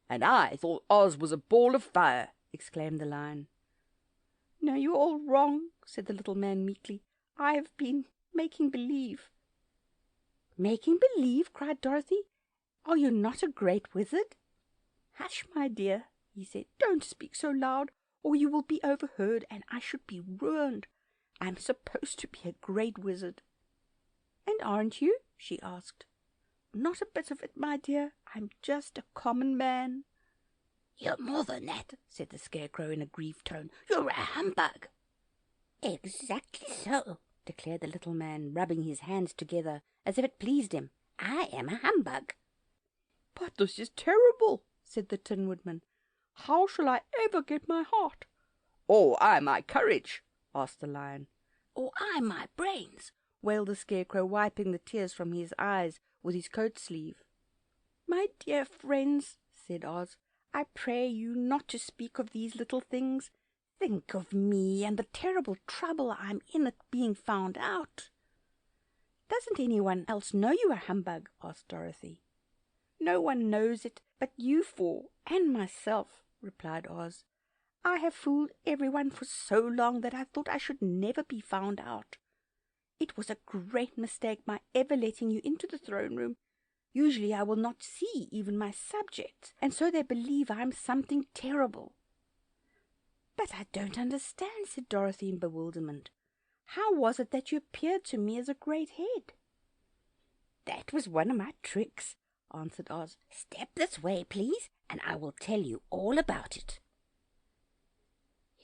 "And I thought Oz was a ball of fire," exclaimed the Lion. "No, you're all wrong," said the little man meekly. "I have been making believe." "Making believe?" cried Dorothy. "Are you not a great wizard?" "Hush, my dear," he said. "Don't speak so loud, or you will be overheard, and I should be ruined. I'm supposed to be a great wizard." "And aren't you?" she asked. "Not a bit of it, my dear. I'm just a common man." "You're more than that," said the Scarecrow in a grieved tone. "You're a humbug." "Exactly so," declared the little man, rubbing his hands together as if it pleased him. "I am a humbug." "But this is terrible," said the Tin Woodman. "How shall I ever get my heart?" "Or I my courage?" asked the lion. "Or I my brains," wailed the Scarecrow, wiping the tears from his eyes with his coat sleeve. "My dear friends," said Oz, "I pray you not to speak of these little things. Think of me and the terrible trouble I'm in at being found out." "Doesn't anyone else know you a humbug?" asked Dorothy. "No one knows it but you four and myself," replied Oz. "I have fooled everyone for so long that I thought I should never be found out. It was a great mistake my ever letting you into the throne room. Usually I will not see even my subjects, and so they believe I am something terrible." "But I don't understand," said Dorothy in bewilderment. "How was it that you appeared to me as a great head?" "That was one of my tricks," answered Oz. "Step this way, please, and I will tell you all about it."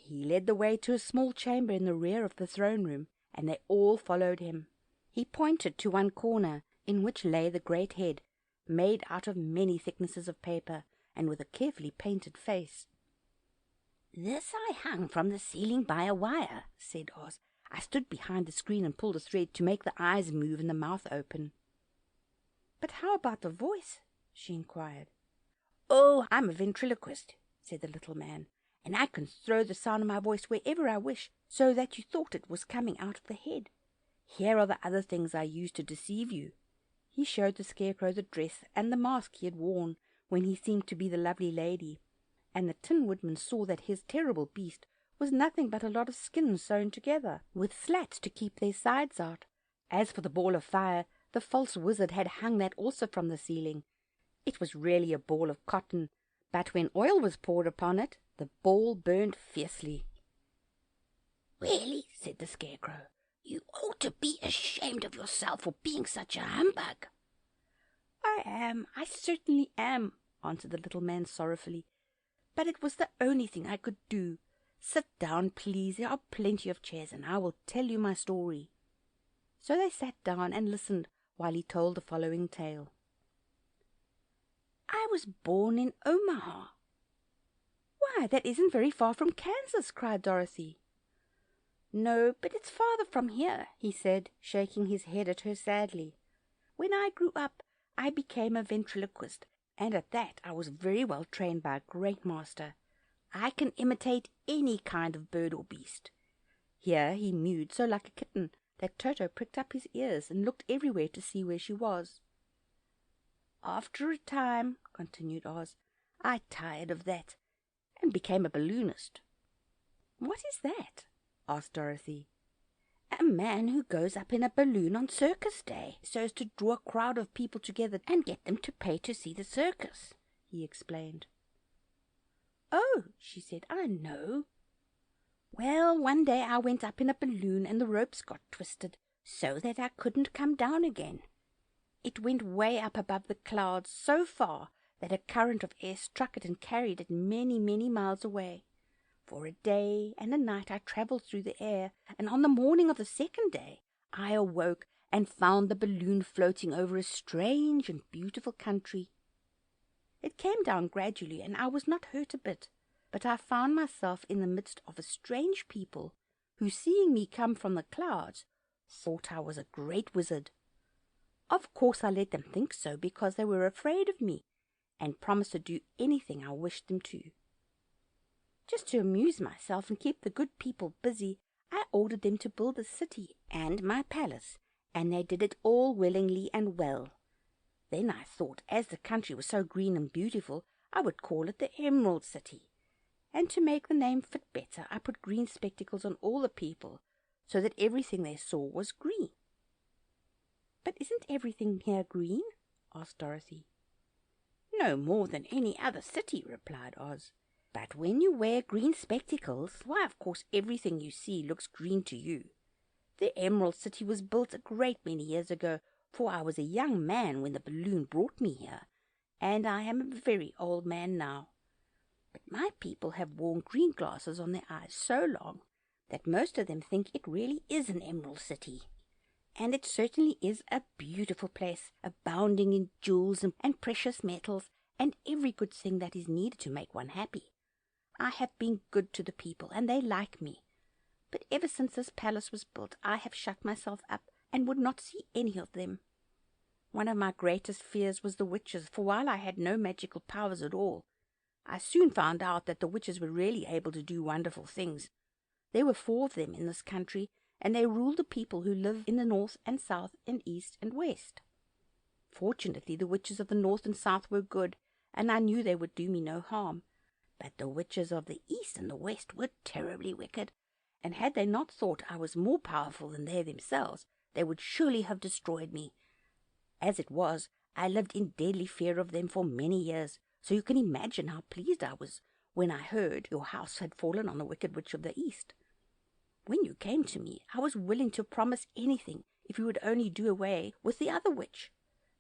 He led the way to a small chamber in the rear of the throne room, and they all followed him. He pointed to one corner, in which lay the great head, made out of many thicknesses of paper, and with a carefully painted face. "This I hung from the ceiling by a wire," said Oz. "I stood behind the screen and pulled a thread to make the eyes move and the mouth open." "But how about the voice?" she inquired. "Oh, I'm a ventriloquist," said the little man, "and I can throw the sound of my voice wherever I wish, so that you thought it was coming out of the head. Here are the other things I used to deceive you." He showed the Scarecrow the dress and the mask he had worn when he seemed to be the lovely lady, and the Tin Woodman saw that his terrible beast was nothing but a lot of skins sewn together, with slats to keep their sides out. As for the ball of fire, the false wizard had hung that also from the ceiling. It was really a ball of cotton, but when oil was poured upon it, the ball burned fiercely. "Really," said the Scarecrow, "you ought to be ashamed of yourself for being such a humbug." I certainly am," answered the little man sorrowfully, "but it was the only thing I could do. Sit down, please. There are plenty of chairs, and I will tell you my story." So they sat down and listened while he told the following tale. "I was born in Omaha." "Why, that isn't very far from Kansas," cried Dorothy. "No, but it's farther from here," he said, shaking his head at her sadly. "When I grew up, I became a ventriloquist, and at that I was very well trained by a great master. I can imitate any kind of bird or beast." Here he mewed so like a kitten that Toto pricked up his ears and looked everywhere to see where she was. "After a time," continued Oz, "I tired of that and became a balloonist." "What is that?" asked Dorothy. "A man who goes up in a balloon on circus day, so as to draw a crowd of people together and get them to pay to see the circus," he explained. "Oh," she said, "I know. Well, one day I went up in a balloon and the ropes got twisted so that I couldn't come down again. It went way up above the clouds, so far that a current of air struck it and carried it many, many miles away. For a day and a night I travelled through the air, and on the morning of the second day I awoke and found the balloon floating over a strange and beautiful country. It came down gradually, and I was not hurt a bit, but I found myself in the midst of a strange people who, seeing me come from the clouds, thought I was a great wizard. Of course I let them think so, because they were afraid of me and promised to do anything I wished them to. Just to amuse myself and keep the good people busy, I ordered them to build a city and my palace, and they did it all willingly and well. Then I thought, as the country was so green and beautiful, I would call it the Emerald City, and to make the name fit better, I put green spectacles on all the people, so that everything they saw was green." "But isn't everything here green?" asked Dorothy. "No more than any other city," replied Oz. "But when you wear green spectacles, why, of course, everything you see looks green to you. The Emerald City was built a great many years ago, for I was a young man when the balloon brought me here, and I am a very old man now. But my people have worn green glasses on their eyes so long that most of them think it really is an Emerald City. And it certainly is a beautiful place, abounding in jewels and precious metals, and every good thing that is needed to make one happy. I have been good to the people, and they like me. But ever since this palace was built, I have shut myself up and would not see any of them. One of my greatest fears was the witches, for while I had no magical powers at all, I soon found out that the witches were really able to do wonderful things. There were 4 of them in this country, and they ruled the people who live in the north and south and east and west. Fortunately, the witches of the north and south were good, and I knew they would do me no harm. But the witches of the east and the west were terribly wicked, and had they not thought I was more powerful than they themselves, they would surely have destroyed me. As it was, I lived in deadly fear of them for many years, so you can imagine how pleased I was when I heard your house had fallen on the wicked witch of the east. When you came to me, I was willing to promise anything if you would only do away with the other witch.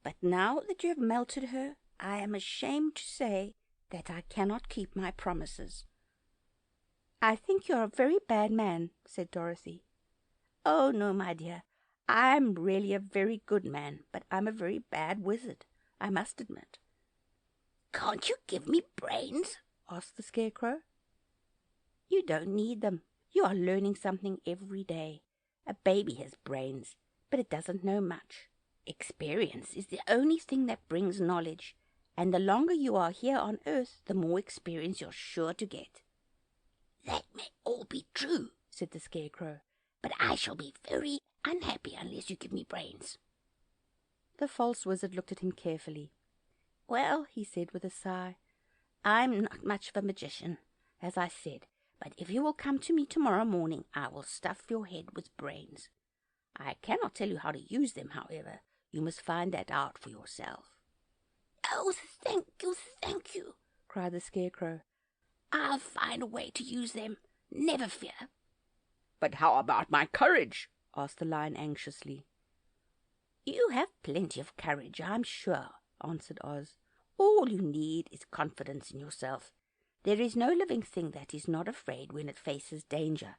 But now that you have melted her, I am ashamed to say that I cannot keep my promises." "I think you are a very bad man," said Dorothy. "Oh, no, my dear. I'm really a very good man, but I'm a very bad wizard, I must admit." "Can't you give me brains?" asked the Scarecrow. "You don't need them. You are learning something every day. A baby has brains, but it doesn't know much. Experience is the only thing that brings knowledge, and the longer you are here on earth, the more experience you're sure to get." "That may all be true," said the Scarecrow, "but I shall be very unhappy unless you give me brains." The false wizard looked at him carefully. "Well," he said with a sigh, "I'm not much of a magician, as I said, but if you will come to me tomorrow morning, I will stuff your head with brains. I cannot tell you how to use them, however. You must find that out for yourself." "Oh, thank you," cried the Scarecrow. "I'll find a way to use them, never fear." "But how about my courage?" asked the Lion anxiously. "You have plenty of courage, I'm sure," answered Oz. "All you need is confidence in yourself. There is no living thing that is not afraid when it faces danger.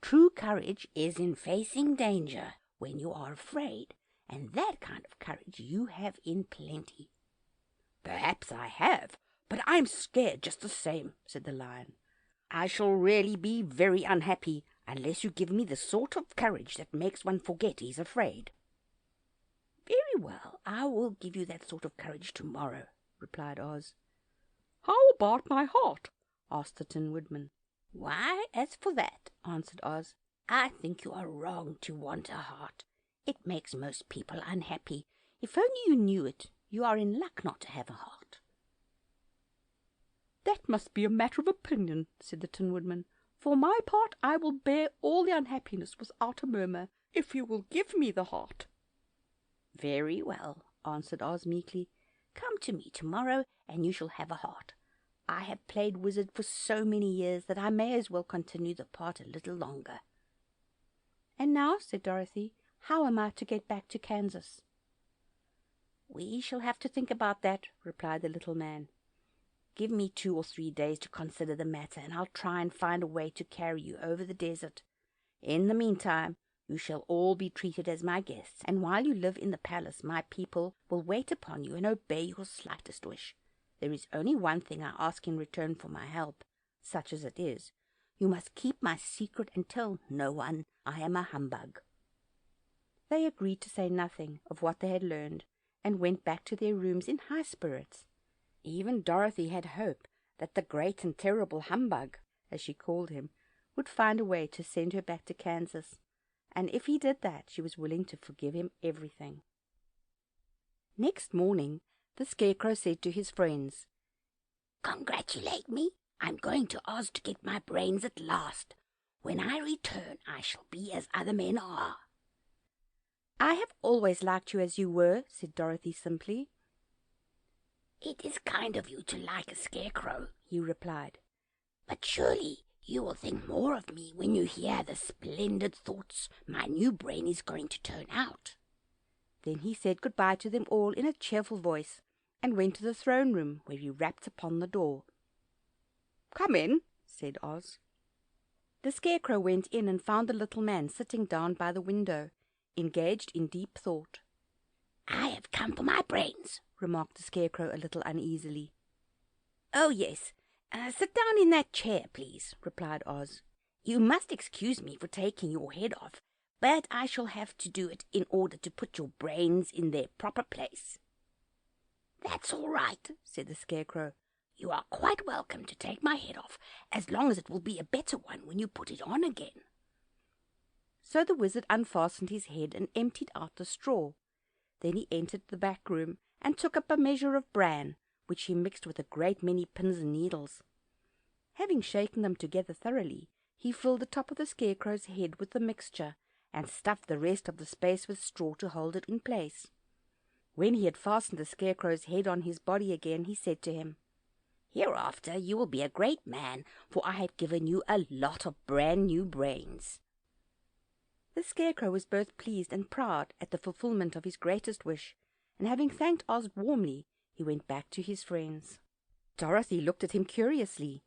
True courage is in facing danger when you are afraid, and that kind of courage you have in plenty." "Perhaps I have, but I'm scared just the same," said the Lion. "I shall really be very unhappy unless you give me the sort of courage that makes one forget he's afraid." "Very well, I will give you that sort of courage tomorrow," replied Oz. "How about my heart?" asked the Tin Woodman. "Why, as for that," answered Oz, "I think you are wrong to want a heart. It makes most people unhappy. If only you knew it, you are in luck not to have a heart." "That must be a matter of opinion," said the Tin Woodman. "For my part, I will bear all the unhappiness without a murmur, if you will give me the heart." "Very well," answered Oz meekly. "Come to me tomorrow, and you shall have a heart. I have played wizard for so many years that I may as well continue the part a little longer." "And now," said Dorothy, "how am I to get back to Kansas?" "We shall have to think about that," replied the little man. "Give me 2 or 3 days to consider the matter, and I'll try and find a way to carry you over the desert. In the meantime, you shall all be treated as my guests, and while you live in the palace, my people will wait upon you and obey your slightest wish. There is only one thing I ask in return for my help, such as it is. You must keep my secret and tell no one I am a humbug." They agreed to say nothing of what they had learned, and went back to their rooms in high spirits. Even Dorothy had hope that the great and terrible humbug, as she called him, would find a way to send her back to Kansas, and if he did that, she was willing to forgive him everything. Next morning the Scarecrow said to his friends, "Congratulate me. I'm going to Oz to get my brains at last. When I return, I shall be as other men are." "I have always liked you as you were," said Dorothy simply. "It is kind of you to like a Scarecrow," he replied. "But surely you will think more of me when you hear the splendid thoughts my new brain is going to turn out." Then he said goodbye to them all in a cheerful voice, and went to the throne room, where he rapped upon the door. "Come in," said Oz. The Scarecrow went in and found the little man sitting down by the window, engaged in deep thought. "I have come for my brains," remarked the Scarecrow a little uneasily. "Oh, yes, Sit down in that chair, please, replied Oz. You must excuse me for taking your head off, but I shall have to do it in order to put your brains in their proper place. That's all right, said the Scarecrow. You are quite welcome to take my head off, as long as it will be a better one when you put it on again. So the wizard unfastened his head and emptied out the straw. Then he entered the back room and took up a measure of bran, which he mixed with a great many pins and needles. Having shaken them together thoroughly, he filled the top of the Scarecrow's head with the mixture, and stuffed the rest of the space with straw to hold it in place. When he had fastened the Scarecrow's head on his body again, he said to him, Hereafter you will be a great man, for I have given you a lot of brand new brains. The Scarecrow was both pleased and proud at the fulfillment of his greatest wish, and having thanked Oz warmly, he went back to his friends. Dorothy looked at him curiously.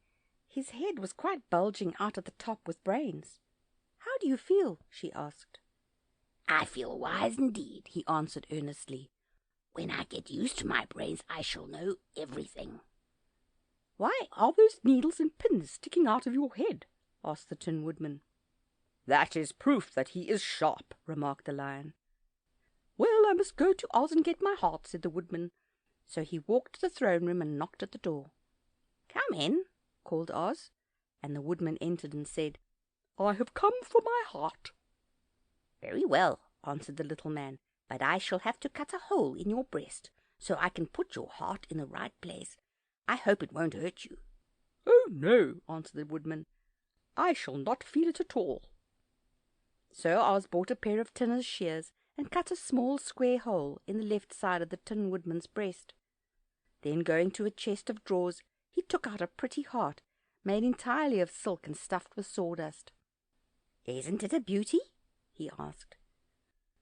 His head was quite bulging out at the top with brains. "How do you feel?" she asked. I feel wise indeed, he answered earnestly. When I get used to my brains, I shall know everything. "Why are those needles and pins sticking out of your head?" asked the Tin Woodman. "That is proof that he is sharp," remarked the Lion. "Well, I must go to Oz and get my heart," said the Woodman. So he walked to the throne room and knocked at the door. "Come in," called Oz, and the Woodman entered and said, "I have come for my heart." Very well, answered the little man, but I shall have to cut a hole in your breast, so I can put your heart in the right place. I hope it won't hurt you. "Oh, no," answered the Woodman. "I shall not feel it at all." So Oz bought a pair of tinner's shears and cut a small square hole in the left side of the Tin Woodman's breast. Then going to a chest of drawers, he took out a pretty heart, made entirely of silk and stuffed with sawdust. Isn't it a beauty? He asked.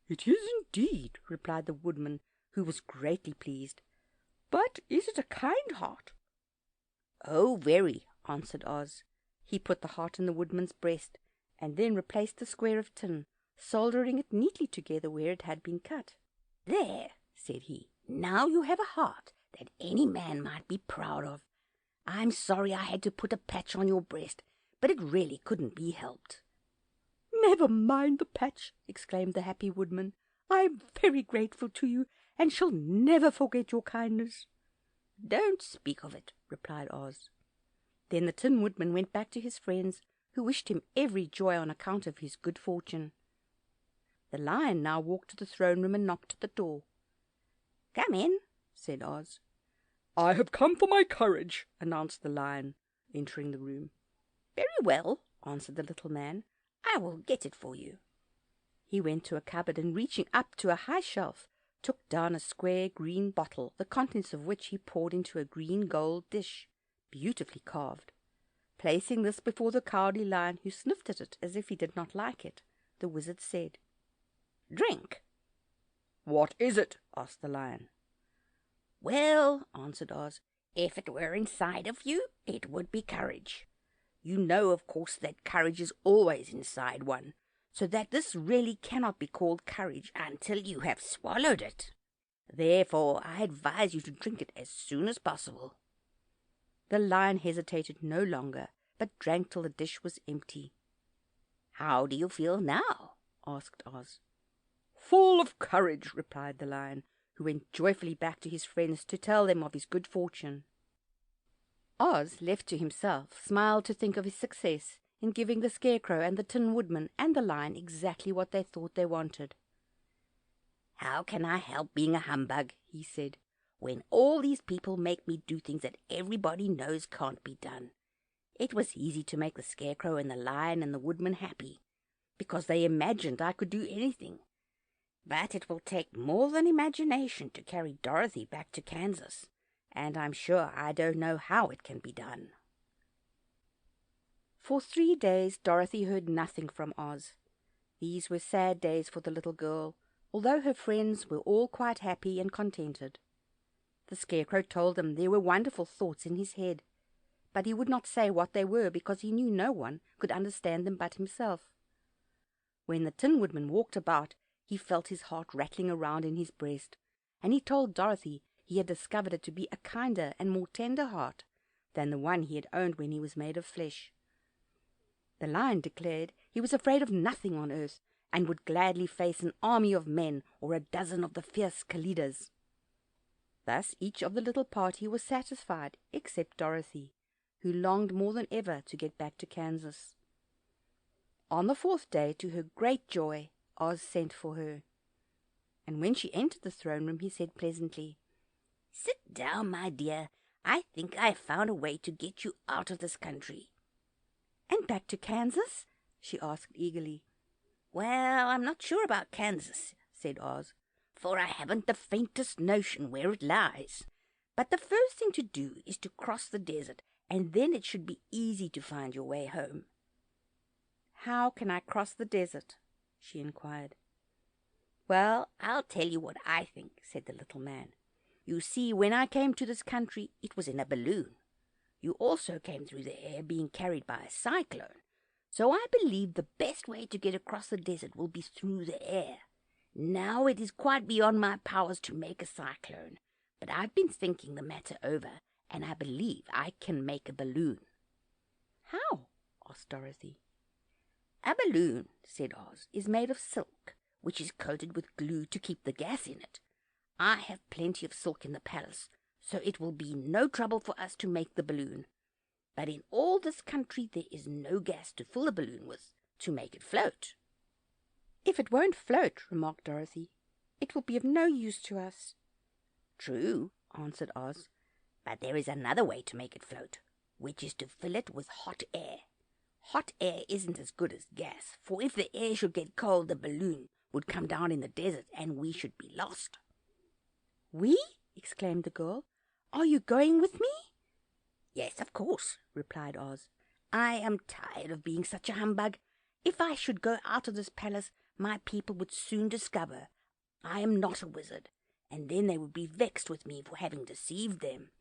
"It is indeed," replied the Woodman, who was greatly pleased. "But is it a kind heart?" "Oh, very," answered Oz. He put the heart in the Woodman's breast, and then replaced the square of tin, soldering it neatly together where it had been cut. "There," said he, "now you have a heart that any man might be proud of. I'm sorry I had to put a patch on your breast, but it really couldn't be helped." "Never mind the patch," exclaimed the happy Woodman. "I am very grateful to you, and shall never forget your kindness." "Don't speak of it," replied Oz. Then the Tin Woodman went back to his friends, who wished him every joy on account of his good fortune. The Lion now walked to the throne room and knocked at the door. "Come in," said Oz. "I have come for my courage," announced the Lion, entering the room. "Very well," answered the little man. "I will get it for you." He went to a cupboard and, reaching up to a high shelf, took down a square green bottle, the contents of which he poured into a green gold dish, beautifully carved. Placing this before the Cowardly Lion, who sniffed at it as if he did not like it, the wizard said, "Drink." "What is it?" asked the Lion. "Well," answered Oz, "if it were inside of you, it would be courage. You know, of course, that courage is always inside one, so that this really cannot be called courage until you have swallowed it. Therefore, I advise you to drink it as soon as possible." The Lion hesitated no longer, but drank till the dish was empty. "How do you feel now?" asked Oz. "Full of courage," replied the Lion, who went joyfully back to his friends to tell them of his good fortune. Oz, left to himself, smiled to think of his success in giving the Scarecrow and the Tin Woodman and the Lion exactly what they thought they wanted. "How can I help being a humbug," he said, "when all these people make me do things that everybody knows can't be done? It was easy to make the Scarecrow and the Lion and the Woodman happy, because they imagined I could do anything. But it will take more than imagination to carry Dorothy back to Kansas, and I'm sure I don't know how it can be done." For 3 days Dorothy heard nothing from Oz. These were sad days for the little girl, although her friends were all quite happy and contented. The Scarecrow told them there were wonderful thoughts in his head, but he would not say what they were because he knew no one could understand them but himself. When the Tin Woodman walked about, he felt his heart rattling around in his breast, and he told Dorothy he had discovered it to be a kinder and more tender heart, than the one he had owned when he was made of flesh. The lion declared he was afraid of nothing on earth, and would gladly face an army of men or a dozen of the fierce Kalidas. Thus each of the little party was satisfied, except Dorothy, who longed more than ever to get back to Kansas. On the 4th day, to her great joy, Oz sent for her, and when she entered the throne room, he said pleasantly, "Sit down, my dear. I think I have found a way to get you out of this country." "And back to Kansas?" she asked eagerly. "Well, I'm not sure about Kansas," said Oz, "for I haven't the faintest notion where it lies. But the first thing to do is to cross the desert, and then it should be easy to find your way home." "How can I cross the desert?" she inquired. "Well, I'll tell you what I think," said the little man. "You see, when I came to this country, it was in a balloon. You also came through the air, being carried by a cyclone. So I believe the best way to get across the desert will be through the air. Now it is quite beyond my powers to make a cyclone, but I've been thinking the matter over, and I believe I can make a balloon." "How?" asked Dorothy. "A balloon," said Oz, "is made of silk, which is coated with glue to keep the gas in it. I have plenty of silk in the palace, so it will be no trouble for us to make the balloon. But in all this country there is no gas to fill the balloon with to make it float." "If it won't float," remarked Dorothy, "it will be of no use to us." "True," answered Oz, "but there is another way to make it float, which is to fill it with hot air. Hot air isn't as good as gas, for if the air should get cold, the balloon would come down in the desert and we should be lost." "We?" exclaimed the girl. "Are you going with me?" "Yes, of course," replied Oz. "I am tired of being such a humbug. If I should go out of this palace, my people would soon discover I am not a wizard, and then they would be vexed with me for having deceived them.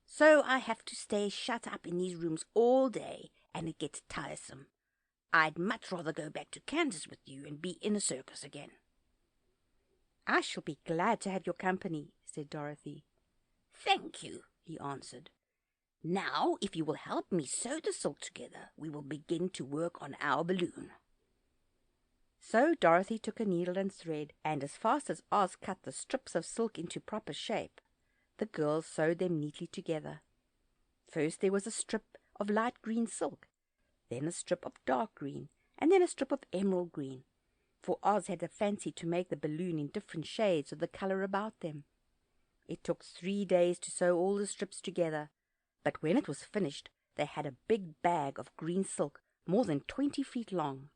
So I have to stay shut up in these rooms all day, and it gets tiresome. I'd much rather go back to Kansas with you and be in a circus again." "I shall be glad to have your company," said Dorothy. "Thank you," he answered. "Now, if you will help me sew the silk together, we will begin to work on our balloon." So Dorothy took a needle and thread, and as fast as Oz cut the strips of silk into proper shape, the girls sewed them neatly together. First there was a strip of light green silk, then a strip of dark green, and then a strip of emerald green, for Oz had a fancy to make the balloon in different shades of the color about them. It took 3 days to sew all the strips together, but when it was finished they had a big bag of green silk more than 20 feet long.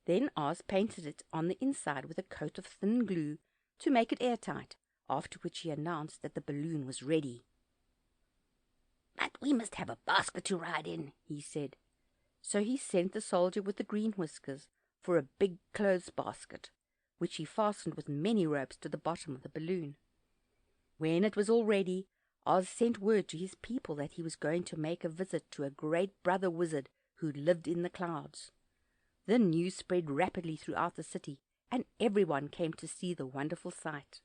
Then Oz painted it on the inside with a coat of thin glue to make it airtight, after which he announced that the balloon was ready. "But we must have a basket to ride in," he said. So he sent the soldier with the green whiskers for a big clothes basket, which he fastened with many ropes to the bottom of the balloon. When it was all ready, Oz sent word to his people that he was going to make a visit to a great brother wizard who lived in the clouds. The news spread rapidly throughout the city, and everyone came to see the wonderful sight.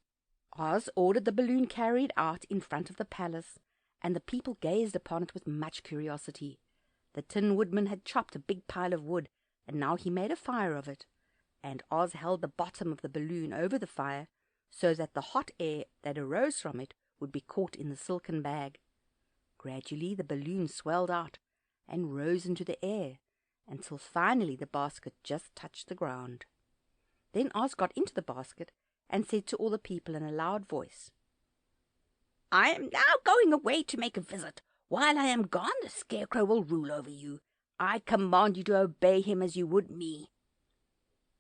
Oz ordered the balloon carried out in front of the palace, and the people gazed upon it with much curiosity. The Tin Woodman had chopped a big pile of wood, and now he made a fire of it, and Oz held the bottom of the balloon over the fire so that the hot air that arose from it would be caught in the silken bag. Gradually the balloon swelled out and rose into the air, until finally the basket just touched the ground. Then Oz got into the basket and said to all the people in a loud voice, "I am now going away to make a visit. While I am gone, the Scarecrow will rule over you. I command you to obey him as you would me."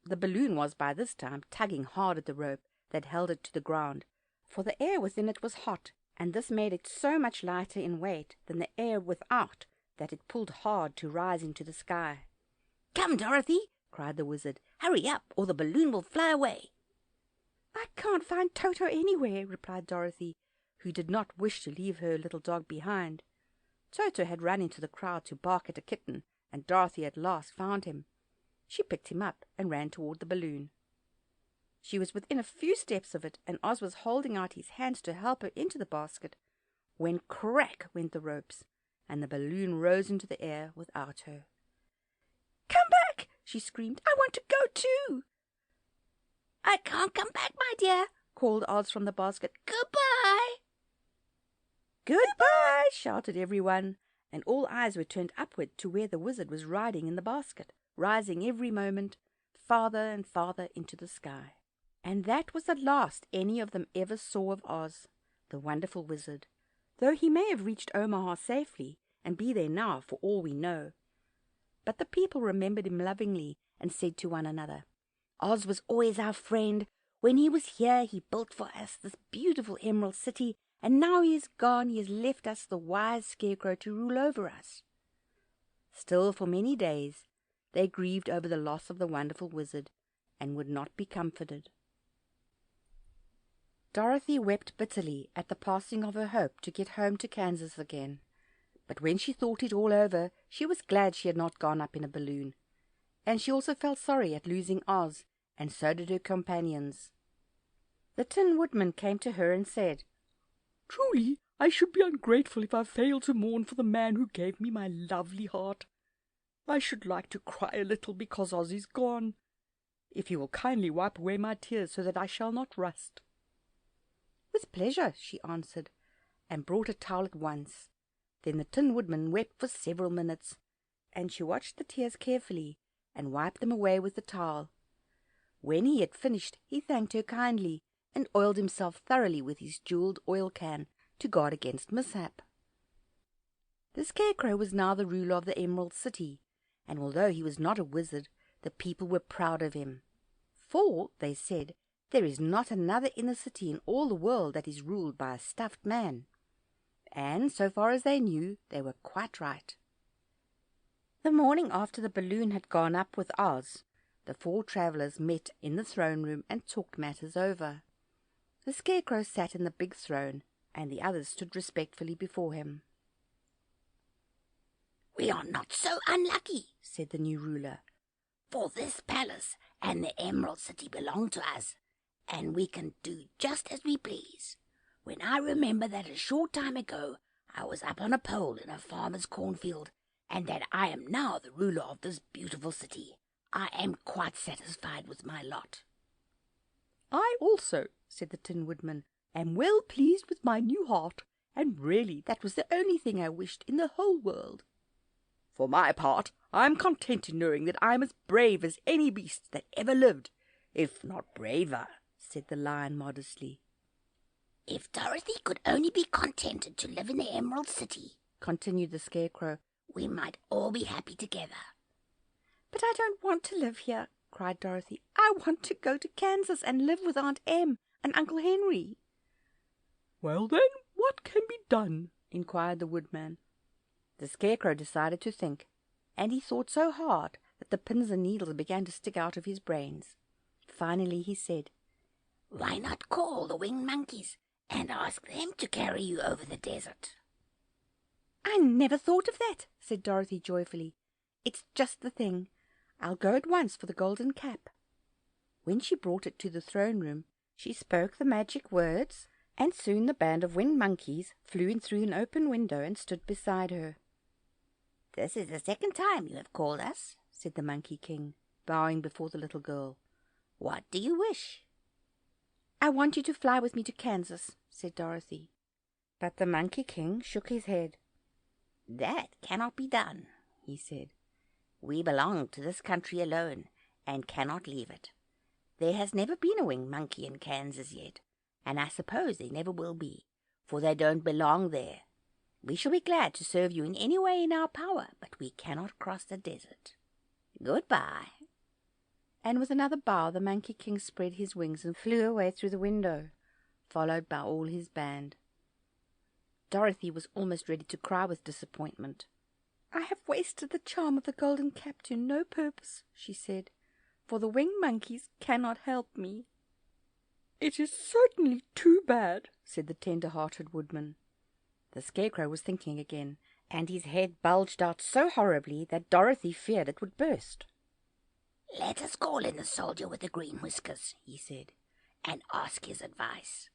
The balloon was by this time tugging hard at the rope that held it to the ground, for the air within it was hot, and this made it so much lighter in weight than the air without that it pulled hard to rise into the sky. "Come, Dorothy," cried the wizard. "Hurry up, or the balloon will fly away." "I can't find Toto anywhere," replied Dorothy, who did not wish to leave her little dog behind. Toto had run into the crowd to bark at a kitten, and Dorothy at last found him. She picked him up and ran toward the balloon. She was within a few steps of it, and Oz was holding out his hands to help her into the basket, when crack went the ropes, and the balloon rose into the air without her. "Come back!" she screamed. "I want to go too." "I can't come back, my dear," called Oz from the basket. "Goodbye!" "Goodbye!" shouted everyone, and all eyes were turned upward to where the wizard was riding in the basket, rising every moment farther and farther into the sky. And that was the last any of them ever saw of Oz, the wonderful wizard, though he may have reached Omaha safely and be there now for all we know. But the people remembered him lovingly and said to one another, "Oz was always our friend. When he was here he built for us this beautiful Emerald City, and now he is gone he has left us the wise Scarecrow to rule over us." Still for many days they grieved over the loss of the wonderful wizard and would not be comforted. Dorothy wept bitterly at the passing of her hope to get home to Kansas again, but when she thought it all over she was glad she had not gone up in a balloon, and she also felt sorry at losing Oz, and so did her companions. The Tin Woodman came to her and said, "Truly, I should be ungrateful if I failed to mourn for the man who gave me my lovely heart. I should like to cry a little because Oz is gone. If you will kindly wipe away my tears so that I shall not rust." "With pleasure," she answered, and brought a towel at once. Then the Tin Woodman wept for several minutes, and she watched the tears carefully and wiped them away with the towel. When he had finished he thanked her kindly and oiled himself thoroughly with his jeweled oil can to guard against mishap. The Scarecrow was now the ruler of the Emerald City, and although he was not a wizard, the people were proud of him. For, they said, there is not another inner city in all the world that is ruled by a stuffed man. And, so far as they knew, they were quite right. The morning after the balloon had gone up with Oz, the four travellers met in the throne room and talked matters over. The Scarecrow sat in the big throne, and the others stood respectfully before him. "We are not so unlucky," said the new ruler, "for this palace and the Emerald City belong to us, and we can do just as we please. When I remember that a short time ago I was up on a pole in a farmer's cornfield, and that I am now the ruler of this beautiful city, I am quite satisfied with my lot." "I also," said the Tin Woodman, "am well pleased with my new heart, and really that was the only thing I wished in the whole world. For my part, I am content in knowing that I am as brave as any beast that ever lived, if not braver," said the Lion modestly. "If Dorothy could only be contented to live in the Emerald City," continued the Scarecrow, "we might all be happy together." "But I don't want to live here," cried Dorothy. "I want to go to Kansas and live with Aunt Em and Uncle Henry." "Well then, what can be done?" inquired the Woodman. The Scarecrow decided to think, and he thought so hard that the pins and needles began to stick out of his brains. Finally he said, "Why not call the winged monkeys and ask them to carry you over the desert?" "I never thought of that," said Dorothy joyfully. "It's just the thing. I'll go at once for the golden cap." When she brought it to the throne room, she spoke the magic words, and soon the band of winged monkeys flew in through an open window and stood beside her. "This is the second time you have called us," said the Monkey King, bowing before the little girl. "What do you wish?" "I want you to fly with me to Kansas," said Dorothy. But the Monkey King shook his head. "That cannot be done," he said. "We belong to this country alone, and cannot leave it. There has never been a winged monkey in Kansas yet, and I suppose there never will be, for they don't belong there. We shall be glad to serve you in any way in our power, but we cannot cross the desert. Goodbye." And with another bow the Monkey King spread his wings and flew away through the window, followed by all his band. Dorothy was almost ready to cry with disappointment. "I have wasted the charm of the golden cap to no purpose," she said, "for the winged monkeys cannot help me." "It is certainly too bad," said the tender-hearted Woodman. The Scarecrow was thinking again, and his head bulged out so horribly that Dorothy feared it would burst. "Let us call in the soldier with the green whiskers," he said, "and ask his advice."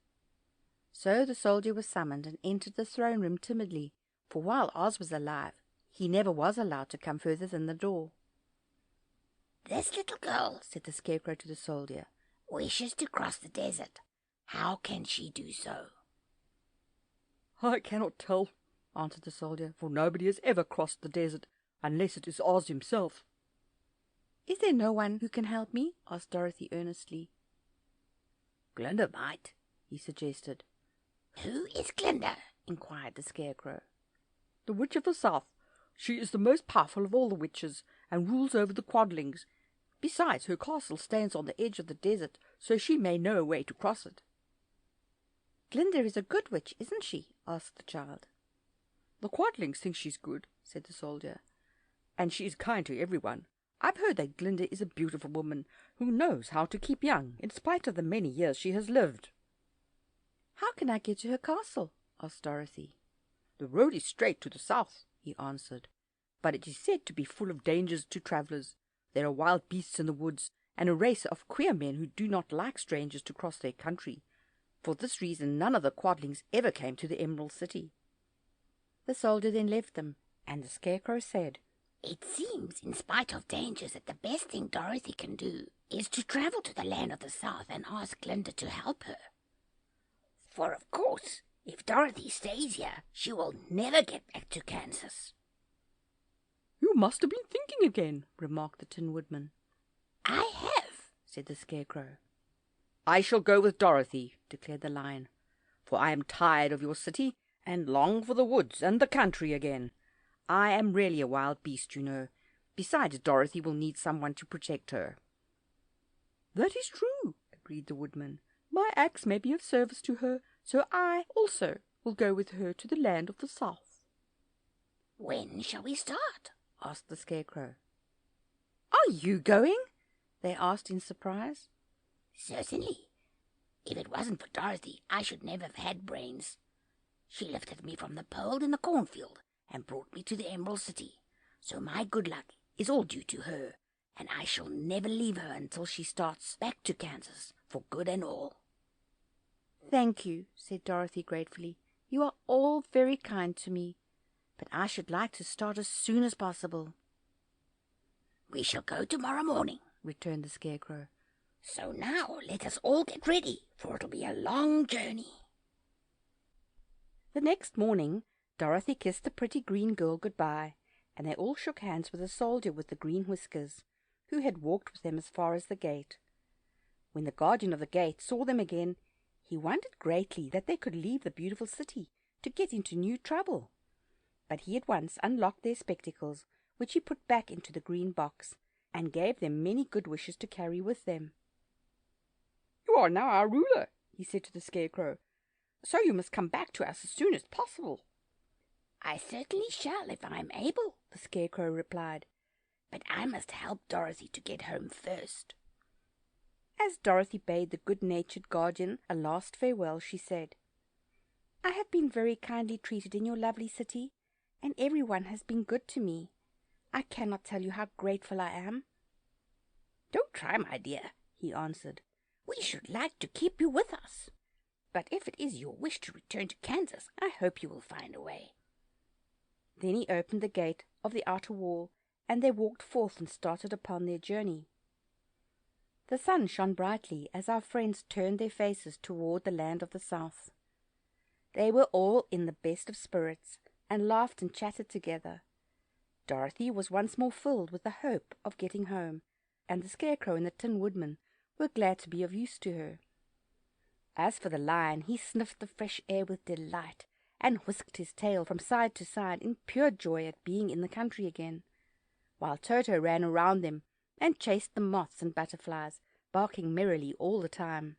So the soldier was summoned and entered the throne room timidly, for while Oz was alive, he never was allowed to come further than the door. "This little girl," said the Scarecrow to the soldier, "wishes to cross the desert. How can she do so?" "I cannot tell," answered the soldier, "for nobody has ever crossed the desert, unless it is Oz himself." "Is there no one who can help me?" asked Dorothy earnestly. "Glinda might," he suggested. "Who is Glinda?" inquired the Scarecrow. "The Witch of the South. She is the most powerful of all the witches, and rules over the Quadlings. Besides, her castle stands on the edge of the desert, so she may know a way to cross it." "Glinda is a good witch, isn't she?" asked the child. "The Quadlings think she's good," said the soldier, "and she is kind to everyone. I've heard that Glinda is a beautiful woman who knows how to keep young, in spite of the many years she has lived." "How can I get to her castle?" asked Dorothy. "The road is straight to the south," he answered, "but it is said to be full of dangers to travellers. There are wild beasts in the woods, and a race of queer men who do not like strangers to cross their country. For this reason none of the Quadlings ever came to the Emerald City." The soldier then left them, and the Scarecrow said, "It seems, in spite of dangers, that the best thing Dorothy can do is to travel to the land of the South and ask Glinda to help her. For, of course, if Dorothy stays here, she will never get back to Kansas." "You must have been thinking again," remarked the Tin Woodman. "I have," said the Scarecrow. "I shall go with Dorothy," declared the Lion, "for I am tired of your city and long for the woods and the country again. I am really a wild beast, you know. Besides, Dorothy will need someone to protect her." "That is true," agreed the Woodman. "My axe may be of service to her, so I also will go with her to the land of the South." "When shall we start?" asked the Scarecrow. "Are you going?" they asked in surprise. "Certainly. If it wasn't for Dorothy, I should never have had brains. She lifted me from the pole in the cornfield and brought me to the Emerald City, so my good luck is all due to her, and I shall never leave her until she starts back to Kansas for good and all." "Thank you," said Dorothy gratefully. "You are all very kind to me, but I should like to start as soon as possible." "We shall go tomorrow morning," returned the Scarecrow. "So now let us all get ready, for it'll be a long journey." The next morning Dorothy kissed the pretty green girl good-bye, and they all shook hands with the soldier with the green whiskers, who had walked with them as far as the gate. When the guardian of the gate saw them again, he wondered greatly that they could leave the beautiful city to get into new trouble. But he at once unlocked their spectacles, which he put back into the green box, and gave them many good wishes to carry with them. "You are now our ruler," he said to the Scarecrow, "so you must come back to us as soon as possible." "I certainly shall if I am able," the Scarecrow replied, "but I must help Dorothy to get home first." As Dorothy bade the good-natured guardian a last farewell, she said, "I have been very kindly treated in your lovely city, and everyone has been good to me. I cannot tell you how grateful I am." "Don't try, my dear," he answered. "We should like to keep you with us, but if it is your wish to return to Kansas, I hope you will find a way." Then he opened the gate of the outer wall, and they walked forth and started upon their journey. The sun shone brightly as our friends turned their faces toward the land of the South. They were all in the best of spirits, and laughed and chatted together. Dorothy was once more filled with the hope of getting home, and the Scarecrow and the Tin Woodman were glad to be of use to her. As for the Lion, he sniffed the fresh air with delight, and whisked his tail from side to side in pure joy at being in the country again, while Toto ran around them and chased the moths and butterflies, barking merrily all the time.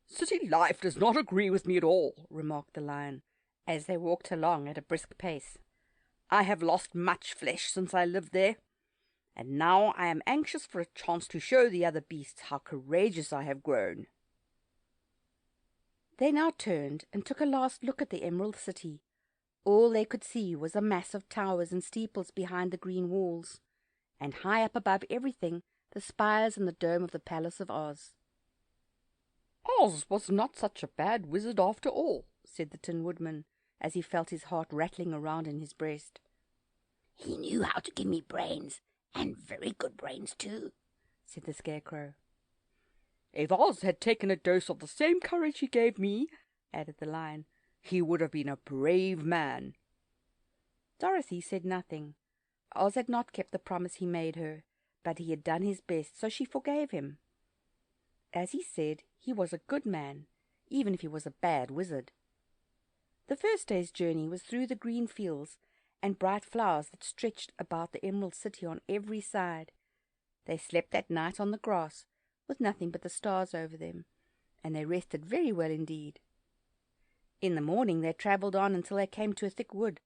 "City life does not agree with me at all," remarked the Lion, as they walked along at a brisk pace. "I have lost much flesh since I lived there, and now I am anxious for a chance to show the other beasts how courageous I have grown." They now turned and took a last look at the Emerald City. All they could see was a mass of towers and steeples behind the green walls, and high up above everything the spires and the dome of the Palace of Oz. Oz was not such a bad wizard after all," said the Tin Woodman, as he felt his heart rattling around in his breast. "He knew how to give me brains, and very good brains too," said the Scarecrow. "If Oz had taken a dose of the same courage he gave me," added the Lion, "he would have been a brave man." Dorothy said nothing. Oz had not kept the promise he made her, but he had done his best, so she forgave him. As he said, he was a good man, even if he was a bad wizard. The first day's journey was through the green fields and bright flowers that stretched about the Emerald City on every side. They slept that night on the grass, with nothing but the stars over them, and they rested very well indeed. In the morning they travelled on until they came to a thick wood.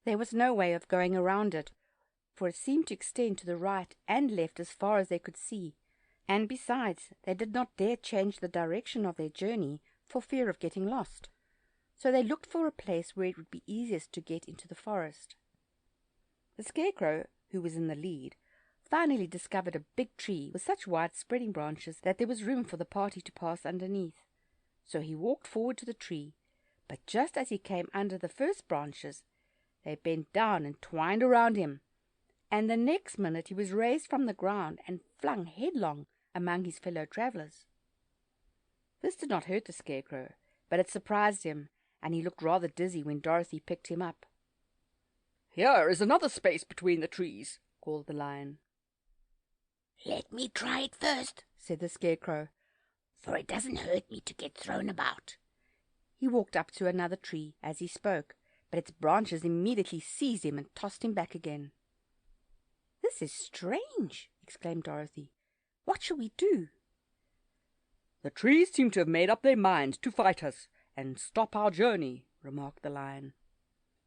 There was no way of going around it, for it seemed to extend to the right and left as far as they could see, and besides they did not dare change the direction of their journey for fear of getting lost. So they looked for a place where it would be easiest to get into the forest. The Scarecrow, who was in the lead, finally discovered a big tree with such wide spreading branches that there was room for the party to pass underneath. So he walked forward to the tree, but just as he came under the first branches, they bent down and twined around him, and the next minute he was raised from the ground and flung headlong among his fellow travellers. This did not hurt the Scarecrow, but it surprised him, and he looked rather dizzy when Dorothy picked him up. "Here is another space between the trees," called the Lion. "Let me try it first," said the Scarecrow, "for it doesn't hurt me to get thrown about." He walked up to another tree as he spoke, but its branches immediately seized him and tossed him back again. "This is strange," exclaimed Dorothy. "What shall we do?" "The trees seem to have made up their minds to fight us and stop our journey," remarked the Lion.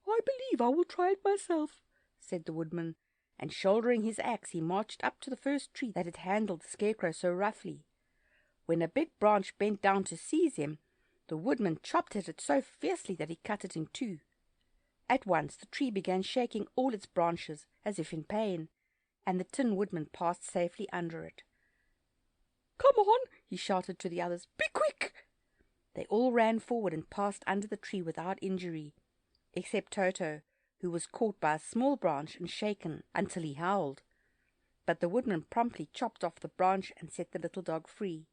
"I believe I will try it myself," said the Woodman, and shouldering his axe he marched up to the first tree that had handled the Scarecrow so roughly. When a big branch bent down to seize him, the Woodman chopped at it so fiercely that he cut it in two. At once the tree began shaking all its branches as if in pain, and the Tin Woodman passed safely under it. "Come on," he shouted to the others. "Be quick!" They all ran forward and passed under the tree without injury, except Toto, who was caught by a small branch and shaken until he howled. But the Woodman promptly chopped off the branch and set the little dog free.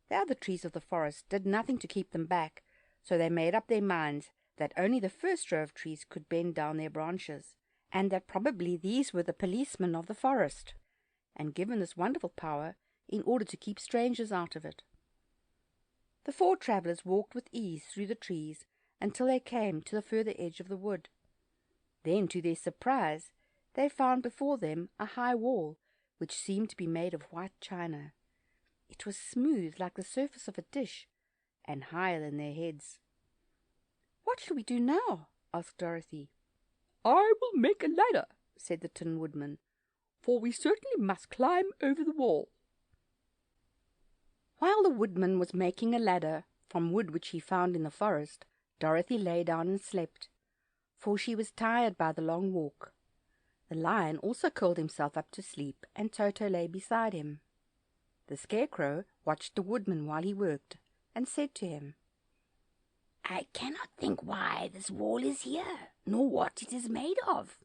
The other trees of the forest did nothing to keep them back, so they made up their minds that only the first row of trees could bend down their branches, and that probably these were the policemen of the forest, and given this wonderful power in order to keep strangers out of it. The four travellers walked with ease through the trees until they came to the further edge of the wood. Then, to their surprise, they found before them a high wall, which seemed to be made of white china. It was smooth like the surface of a dish, and higher than their heads. "What shall we do now?" asked Dorothy. "I will make a ladder," said the Tin Woodman, "for we certainly must climb over the wall." While the Woodman was making a ladder from wood which he found in the forest, Dorothy lay down and slept, for she was tired by the long walk. The Lion also curled himself up to sleep, and Toto lay beside him. The Scarecrow watched the Woodman while he worked, and said to him, "I cannot think why this wall is here, nor what it is made of."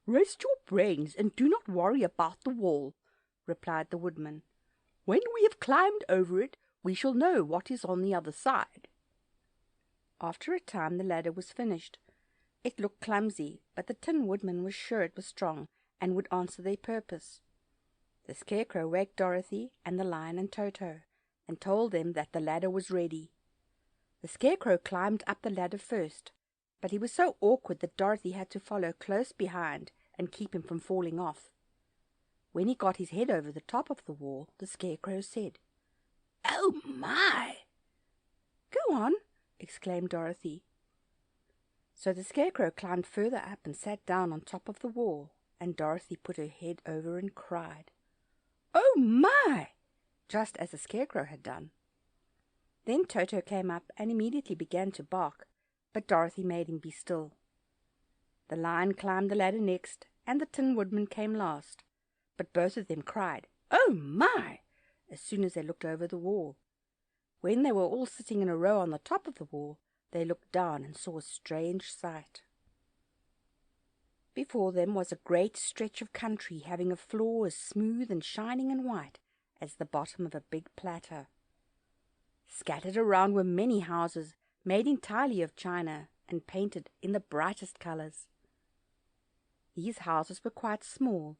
"Rest your brains and do not worry about the wall," replied the Woodman. "When we have climbed over it, we shall know what is on the other side." After a time the ladder was finished. It looked clumsy, but the Tin Woodman was sure it was strong and would answer their purpose. The Scarecrow waked Dorothy and the Lion and Toto, and told them that the ladder was ready. The Scarecrow climbed up the ladder first, but he was so awkward that Dorothy had to follow close behind and keep him from falling off. When he got his head over the top of the wall, the Scarecrow said, "Oh, my!" "Go on," exclaimed Dorothy. So the Scarecrow climbed further up and sat down on top of the wall, and Dorothy put her head over and cried, "Oh, my!" just as the Scarecrow had done. Then Toto came up and immediately began to bark, but Dorothy made him be still. The Lion climbed the ladder next, and the Tin Woodman came last, but both of them cried, "Oh, my!" as soon as they looked over the wall. When they were all sitting in a row on the top of the wall, they looked down and saw a strange sight. Before them was a great stretch of country, having a floor as smooth and shining and white as the bottom of a big platter. Scattered around were many houses, made entirely of china and painted in the brightest colors. These houses were quite small,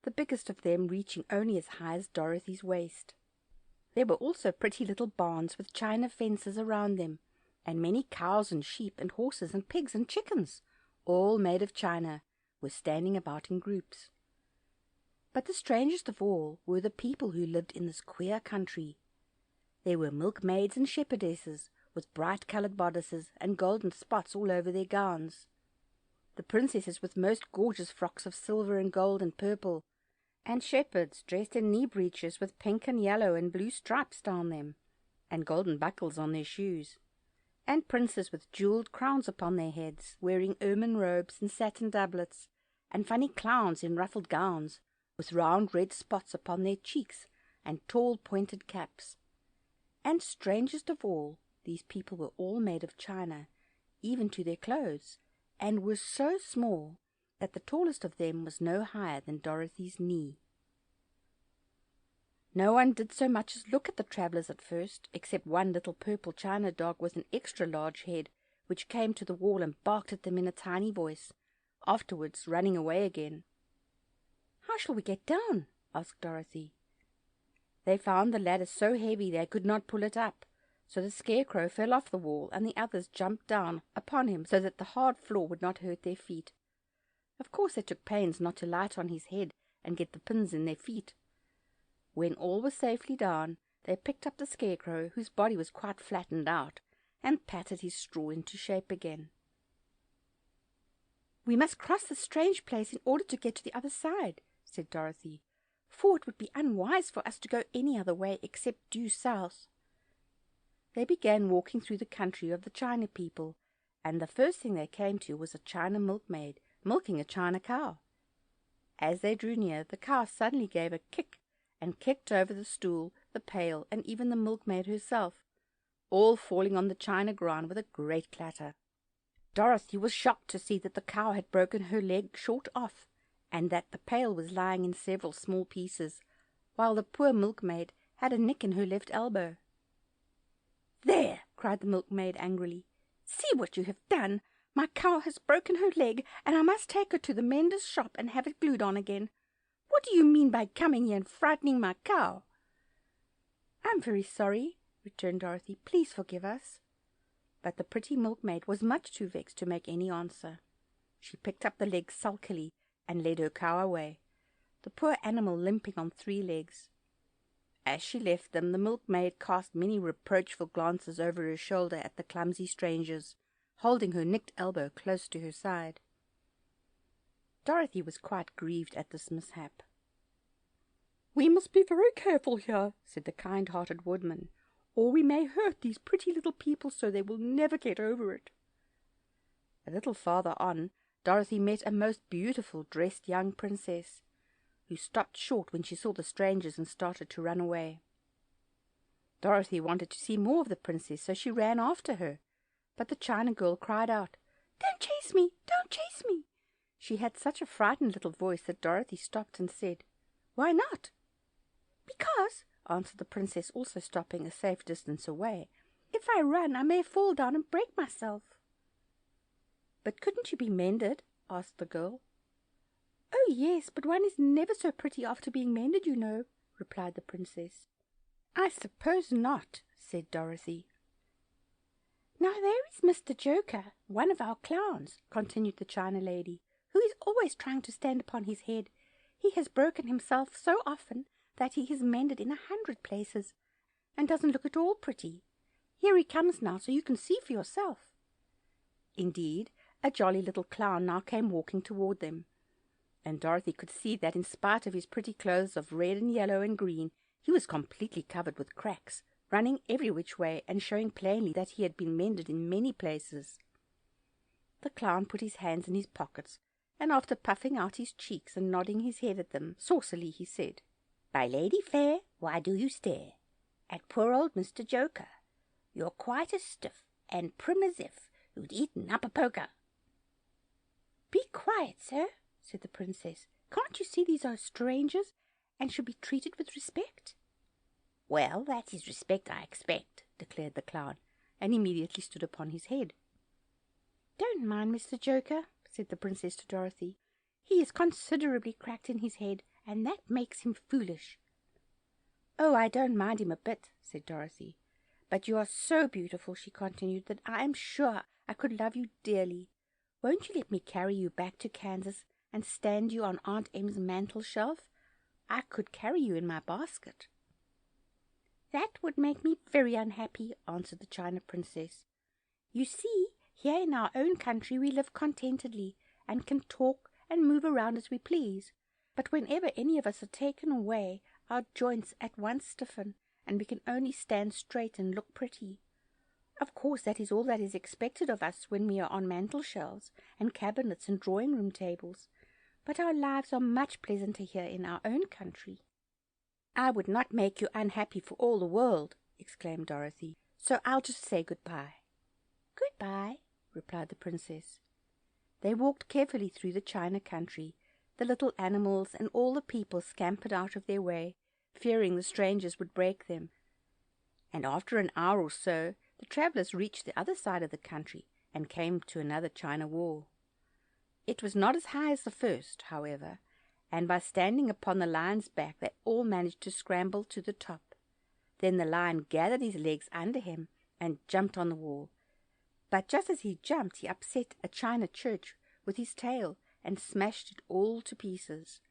the biggest of them reaching only as high as Dorothy's waist. There were also pretty little barns with china fences around them, and many cows and sheep and horses and pigs and chickens, all made of china, were standing about in groups. But the strangest of all were the people who lived in this queer country. There were milkmaids and shepherdesses, with bright-coloured bodices and golden spots all over their gowns. The princesses with most gorgeous frocks of silver and gold and purple, and shepherds dressed in knee-breeches with pink and yellow and blue stripes down them, and golden buckles on their shoes, and princes with jewelled crowns upon their heads, wearing ermine robes and satin doublets, and funny clowns in ruffled gowns, with round red spots upon their cheeks, and tall pointed caps. And strangest of all, these people were all made of china, even to their clothes, and were so small that the tallest of them was no higher than Dorothy's knee. No one did so much as look at the travellers at first, except one little purple china dog with an extra large head, which came to the wall and barked at them in a tiny voice, afterwards running away again. "How shall we get down?" asked Dorothy. They found the ladder so heavy they could not pull it up, so the Scarecrow fell off the wall, and the others jumped down upon him so that the hard floor would not hurt their feet. Of course they took pains not to light on his head and get the pins in their feet. When all was safely down, they picked up the Scarecrow, whose body was quite flattened out, and patted his straw into shape again. "We must cross this strange place in order to get to the other side," said Dorothy, "for it would be unwise for us to go any other way except due south." They began walking through the country of the China people, and the first thing they came to was a China milkmaid milking a China cow. As they drew near, the cow suddenly gave a kick and kicked over the stool, the pail, and even the milkmaid herself, all falling on the china ground with a great clatter. Dorothy was shocked to see that the cow had broken her leg short off, and that the pail was lying in several small pieces, while the poor milkmaid had a nick in her left elbow. "There!" cried the milkmaid angrily. "See what you have done! My cow has broken her leg, and I must take her to the mender's shop and have it glued on again. What do you mean by coming here and frightening my cow?" "I'm very sorry," returned Dorothy. "Please forgive us." But the pretty milkmaid was much too vexed to make any answer. She picked up the leg sulkily and led her cow away, the poor animal limping on 3 legs. As she left them, the milkmaid cast many reproachful glances over her shoulder at the clumsy strangers, holding her nicked elbow close to her side. Dorothy was quite grieved at this mishap. "We must be very careful here," said the kind-hearted woodman, "or we may hurt these pretty little people so they will never get over it." A little farther on, Dorothy met a most beautiful dressed young princess, who stopped short when she saw the strangers and started to run away. Dorothy wanted to see more of the princess, so she ran after her, but the China girl cried out, "Don't chase me! Don't chase me!" She had such a frightened little voice that Dorothy stopped and said, "Why not?" "Because," answered the princess, also stopping a safe distance away, "if I run I may fall down and break myself." "But couldn't you be mended?" asked the girl. "Oh yes, but one is never so pretty after being mended, you know," replied the princess. "I suppose not," said Dorothy. "Now there is Mr. Joker, one of our clowns," continued the China lady, "who is always trying to stand upon his head. He has broken himself so often that he is mended in 100 places, and doesn't look at all pretty. Here he comes now, so you can see for yourself." Indeed, a jolly little clown now came walking toward them, and Dorothy could see that in spite of his pretty clothes of red and yellow and green, he was completely covered with cracks, running every which way and showing plainly that he had been mended in many places. The clown put his hands in his pockets, and after puffing out his cheeks and nodding his head at them saucily, he said, "By Lady Fair, why do you stare at poor old Mr. Joker? You're quite as stiff and prim as if you'd eaten up a poker." "Be quiet, sir," said the princess. "Can't you see these are strangers and should be treated with respect?" "Well, that is respect I expect," declared the clown, and immediately stood upon his head. "Don't mind Mr. Joker," said the princess to Dorothy. "He is considerably cracked in his head, and that makes him foolish." "Oh, I don't mind him a bit," said Dorothy. "But you are so beautiful," she continued, "that I am sure I could love you dearly. Won't you let me carry you back to Kansas and stand you on Aunt Em's mantel shelf? I could carry you in my basket." "That would make me very unhappy," answered the China Princess. "You see, here in our own country we live contentedly, and can talk and move around as we please. But whenever any of us are taken away, our joints at once stiffen, and we can only stand straight and look pretty. Of course that is all that is expected of us when we are on mantel shelves and cabinets and drawing-room tables, but our lives are much pleasanter here in our own country." "I would not make you unhappy for all the world," exclaimed Dorothy, "so I'll just say good-bye." "Goodbye," replied the princess. They walked carefully through the China country. The little animals and all the people scampered out of their way, fearing the strangers would break them, and after an hour or so the travellers reached the other side of the country and came to another China wall. It was not as high as the first, however, and by standing upon the lion's back they all managed to scramble to the top. Then the lion gathered his legs under him and jumped on the wall, but just as he jumped he upset a china church with his tail and smashed it all to pieces.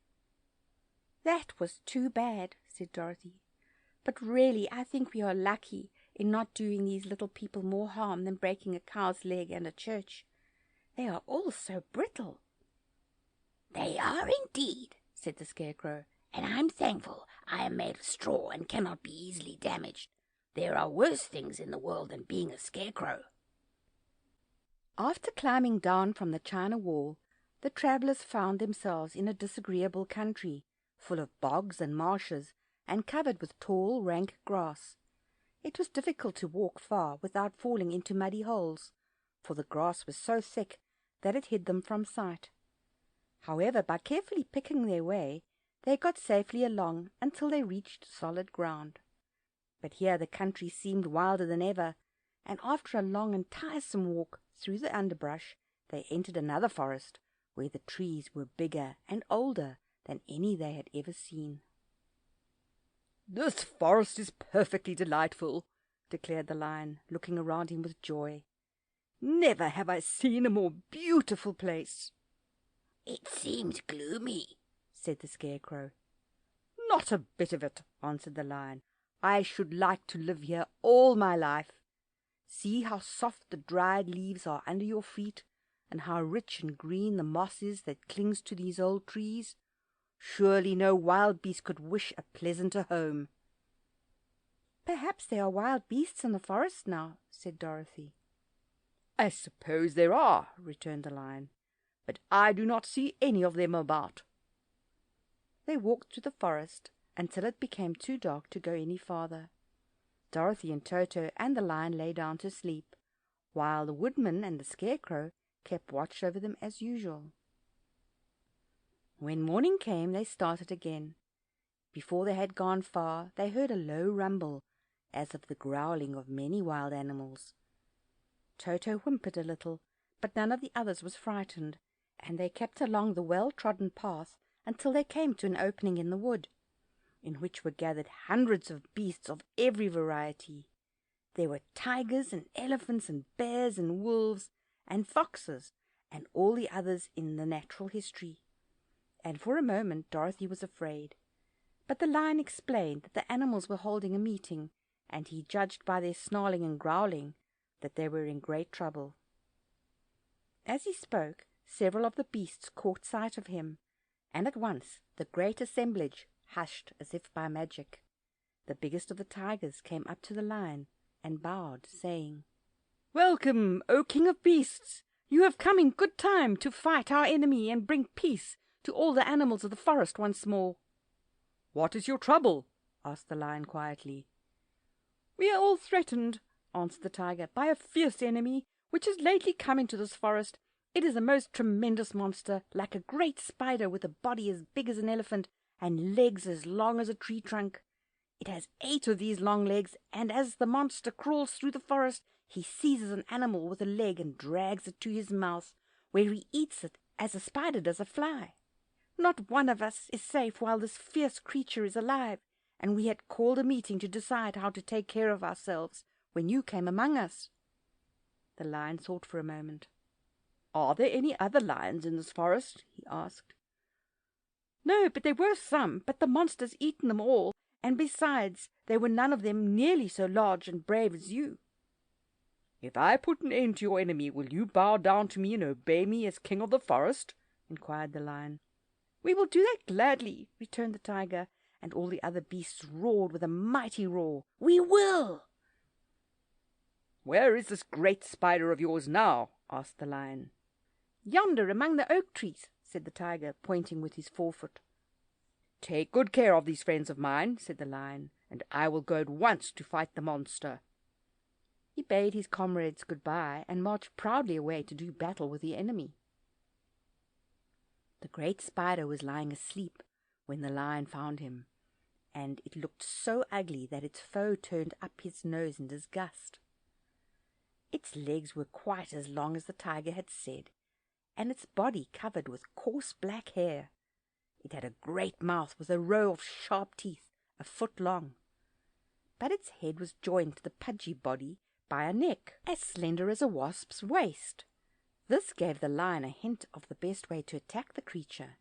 "That was too bad," said Dorothy, "but really I think we are lucky in not doing these little people more harm than breaking a cow's leg and a church. They are all so brittle." "They are indeed," said the Scarecrow, "and I'm thankful I am made of straw and cannot be easily damaged. There are worse things in the world than being a scarecrow." After climbing down from the China wall, the travellers found themselves in a disagreeable country, full of bogs and marshes, and covered with tall, rank grass. It was difficult to walk far without falling into muddy holes, for the grass was so thick that it hid them from sight. However, by carefully picking their way, they got safely along until they reached solid ground. But here the country seemed wilder than ever, and after a long and tiresome walk through the underbrush, they entered another forest, where the trees were bigger and older than any they had ever seen. "This forest is perfectly delightful," declared the lion, looking around him with joy. "Never have I seen a more beautiful place." "It seems gloomy," said the Scarecrow. "Not a bit of it," answered the lion. "I should like to live here all my life. See how soft the dried leaves are under your feet, and how rich and green the moss is that clings to these old trees. Surely no wild beast could wish a pleasanter home." "Perhaps there are wild beasts in the forest now," said Dorothy. "I suppose there are," returned the lion, "but I do not see any of them about." They walked through the forest until it became too dark to go any farther. Dorothy and Toto and the lion lay down to sleep, while the woodman and the Scarecrow kept watch over them as usual. When morning came they started again. Before they had gone far they heard a low rumble, as of the growling of many wild animals. Toto whimpered a little, but none of the others was frightened, and they kept along the well-trodden path until they came to an opening in the wood, in which were gathered hundreds of beasts of every variety. There were tigers and elephants and bears and wolves and foxes and all the others in the natural history, and for a moment Dorothy was afraid. But the lion explained that the animals were holding a meeting, and he judged by their snarling and growling that they were in great trouble. As he spoke, several of the beasts caught sight of him, and at once the great assemblage hushed as if by magic. The biggest of the tigers came up to the lion and bowed, saying, "Welcome, O King of Beasts! You have come in good time to fight our enemy and bring peace to all the animals of the forest once more." "What is your trouble?" asked the lion quietly. "We are all threatened," answered the tiger, "by a fierce enemy which has lately come into this forest. It is a most tremendous monster, like a great spider, with a body as big as an elephant and legs as long as a tree trunk. It has 8 of these long legs, and as the monster crawls through the forest, he seizes an animal with a leg and drags it to his mouth, where he eats it as a spider does a fly. Not one of us is safe while this fierce creature is alive, and we had called a meeting to decide how to take care of ourselves when you came among us." The lion thought for a moment. "Are there any other lions in this forest?" he asked. "No, but there were some, but the monster's eaten them all, and besides, they were none of them nearly so large and brave as you." "If I put an end to your enemy, will you bow down to me and obey me as king of the forest?" inquired the lion. "We will do that gladly," returned the tiger, and all the other beasts roared with a mighty roar. "We will!" "Where is this great spider of yours now?" asked the lion. "Yonder among the oak trees," said the tiger, pointing with his forefoot. "Take good care of these friends of mine," said the lion, "and I will go at once to fight the monster." He bade his comrades good-bye and marched proudly away to do battle with the enemy. The great spider was lying asleep when the lion found him, and it looked so ugly that its foe turned up his nose in disgust. Its legs were quite as long as the tiger had said, and its body covered with coarse black hair. It had a great mouth with a row of sharp teeth, a foot long, but its head was joined to the pudgy body by a neck as slender as a wasp's waist. This gave the lion a hint of the best way to attack the creature,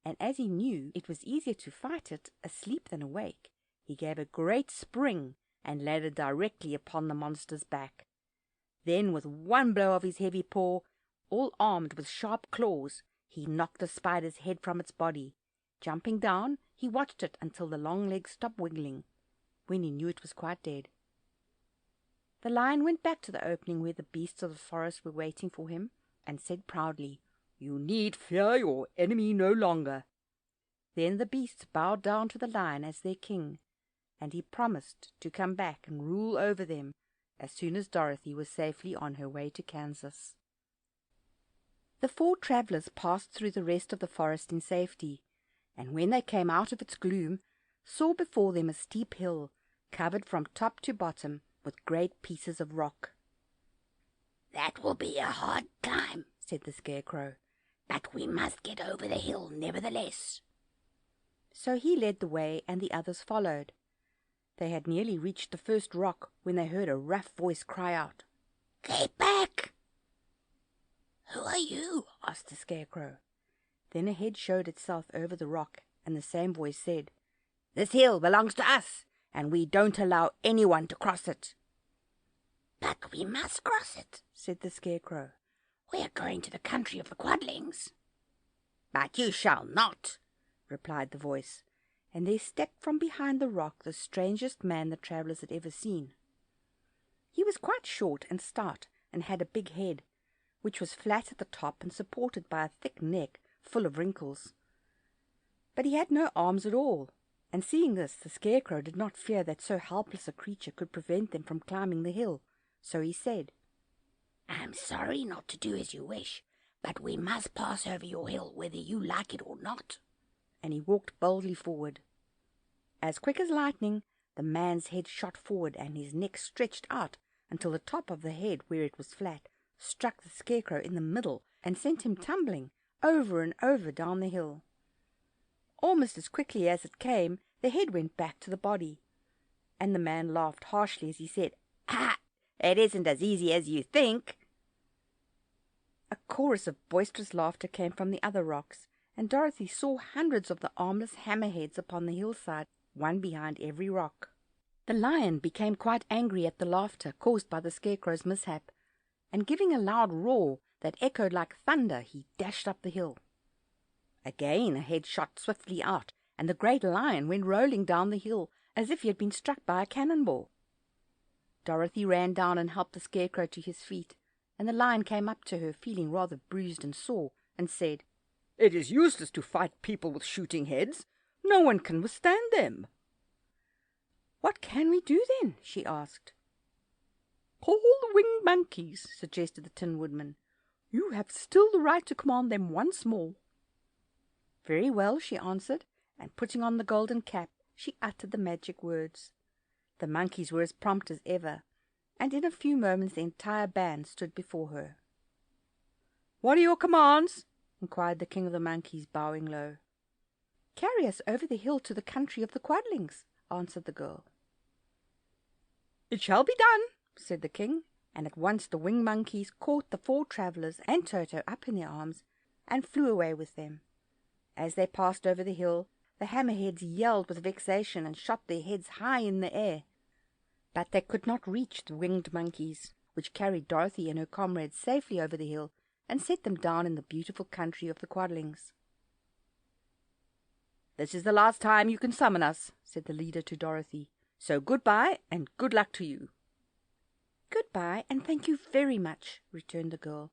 and as he knew it was easier to fight it asleep than awake, he gave a great spring and landed directly upon the monster's back. Then, with one blow of his heavy paw, all armed with sharp claws, he knocked the spider's head from its body. Jumping down, he watched it until the long legs stopped wiggling, when he knew it was quite dead. The lion went back to the opening where the beasts of the forest were waiting for him, and said proudly, "You need fear your enemy no longer." Then the beasts bowed down to the lion as their king, and he promised to come back and rule over them as soon as Dorothy was safely on her way to Kansas. The 4 travelers passed through the rest of the forest in safety, and when they came out of its gloom, saw before them a steep hill, covered from top to bottom with great pieces of rock. "That will be a hard climb," said the Scarecrow, "but we must get over the hill nevertheless." So he led the way, and the others followed. They had nearly reached the first rock when they heard a rough voice cry out, "Keep back!" "Who are you?" asked the Scarecrow. Then a head showed itself over the rock, and the same voice said, "This hill belongs to us, and we don't allow anyone to cross it." "But we must cross it," said the Scarecrow. "We are going to the country of the Quadlings." "But you shall not," replied the voice, and there stepped from behind the rock the strangest man the travellers had ever seen. He was quite short and stout, and had a big head, which was flat at the top and supported by a thick neck full of wrinkles. But he had no arms at all, and seeing this, the Scarecrow did not fear that so helpless a creature could prevent them from climbing the hill, so he said, "I am sorry not to do as you wish, but we must pass over your hill whether you like it or not." And he walked boldly forward. As quick as lightning, the man's head shot forward, and his neck stretched out until the top of the head, where it was flat, struck the Scarecrow in the middle and sent him tumbling over and over down the hill. Almost as quickly as it came, the head went back to the body, and the man laughed harshly as he said, "Ah, it isn't as easy as you think." A chorus of boisterous laughter came from the other rocks, and Dorothy saw hundreds of the armless hammerheads upon the hillside, one behind every rock. The lion became quite angry at the laughter caused by the Scarecrow's mishap, and giving a loud roar that echoed like thunder, he dashed up the hill. Again a head shot swiftly out, and the great lion went rolling down the hill as if he had been struck by a cannonball. Dorothy ran down and helped the Scarecrow to his feet, and the lion came up to her, feeling rather bruised and sore, and said, "It is useless to fight people with shooting heads, No one can withstand them." "What can we do then?" she asked. "Call the winged monkeys," suggested the Tin Woodman. "You have still the right to command them once more." "Very well," she answered, and putting on the golden cap, she uttered the magic words. The monkeys were as prompt as ever, and in a few moments the entire band stood before her. "What are your commands?" inquired the king of the monkeys, bowing low. "Carry us over the hill to the country of the Quadlings," answered the girl. "It shall be done," said the king, and at once the winged monkeys caught the 4 travellers and Toto up in their arms and flew away with them. As they passed over the hill, the hammerheads yelled with vexation and shot their heads high in the air, but they could not reach the winged monkeys, which carried Dorothy and her comrades safely over the hill and set them down in the beautiful country of the Quadlings. "This is the last time you can summon us," said the leader to Dorothy, "so goodbye and good luck to you." "Goodbye, and thank you very much," returned the girl,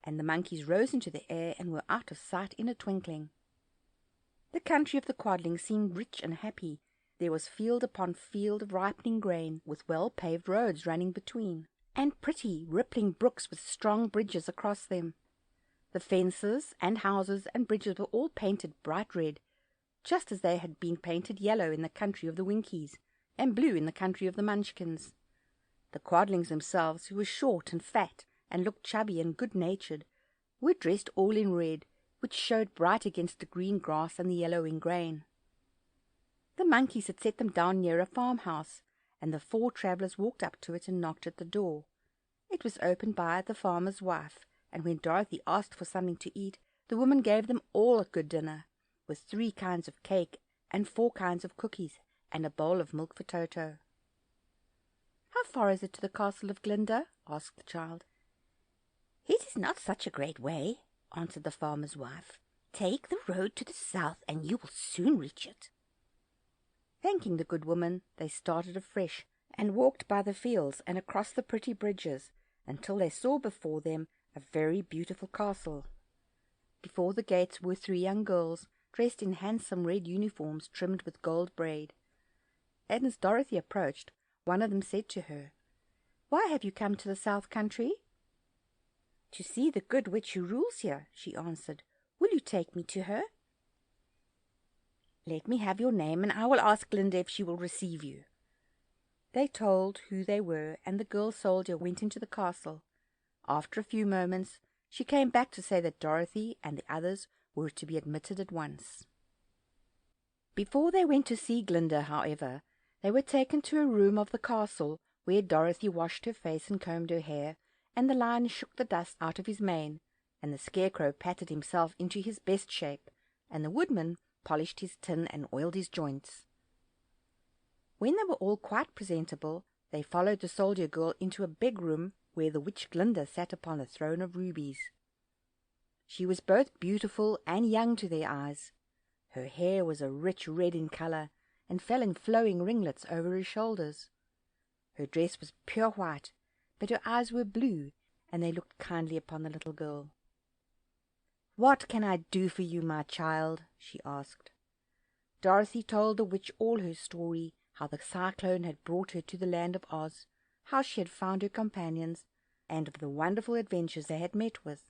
and the monkeys rose into the air and were out of sight in a twinkling. The country of the Quadlings seemed rich and happy. There was field upon field of ripening grain, with well-paved roads running between, and pretty rippling brooks with strong bridges across them. The fences and houses and bridges were all painted bright red, just as they had been painted yellow in the country of the Winkies, and blue in the country of the Munchkins. The Quadlings themselves, who were short and fat, and looked chubby and good-natured, were dressed all in red, which showed bright against the green grass and the yellowing grain. The monkeys had set them down near a farmhouse, and the 4 travellers walked up to it and knocked at the door. It was opened by the farmer's wife, and when Dorothy asked for something to eat, the woman gave them all a good dinner, with 3 kinds of cake and 4 kinds of cookies, and a bowl of milk for Toto. "How far is it to the castle of Glinda?" asked the child. "It is not such a great way," answered the farmer's wife. "Take the road to the south, and you will soon reach it." Thanking the good woman, they started afresh, and walked by the fields and across the pretty bridges, until they saw before them a very beautiful castle. Before the gates were 3 young girls, dressed in handsome red uniforms trimmed with gold braid. And as Dorothy approached, one of them said to her, "Why have you come to the South Country?" "To see the good witch who rules here," she answered. "Will you take me to her?" "Let me have your name, and I will ask Glinda if she will receive you." They told who they were, and the girl soldier went into the castle. After a few moments she came back to say that Dorothy and the others were to be admitted at once. Before they went to see Glinda, however, they were taken to a room of the castle, where Dorothy washed her face and combed her hair, and the lion shook the dust out of his mane, and the Scarecrow patted himself into his best shape, and the Woodman polished his tin and oiled his joints. When they were all quite presentable, they followed the soldier girl into a big room where the witch Glinda sat upon a throne of rubies. She was both beautiful and young to their eyes. Her hair was a rich red in colour, and fell in flowing ringlets over her shoulders. Her dress was pure white, but her eyes were blue, and they looked kindly upon the little girl. "What can I do for you, my child?" she asked. Dorothy told the witch all her story, how the cyclone had brought her to the land of Oz, how she had found her companions, and of the wonderful adventures they had met with.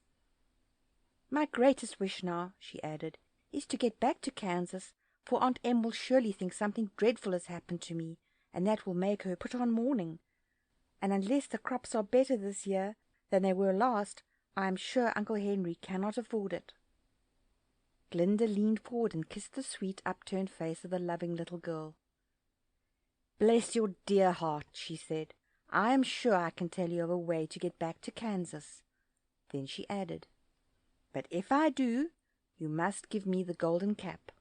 "My greatest wish now," she added, "is to get back to Kansas, for Aunt Em will surely think something dreadful has happened to me, and that will make her put on mourning. And unless the crops are better this year than they were last, I am sure Uncle Henry cannot afford it." Glinda leaned forward and kissed the sweet upturned face of the loving little girl. "Bless your dear heart," she said. "I am sure I can tell you of a way to get back to Kansas." Then she added, "But if I do, you must give me the golden cap."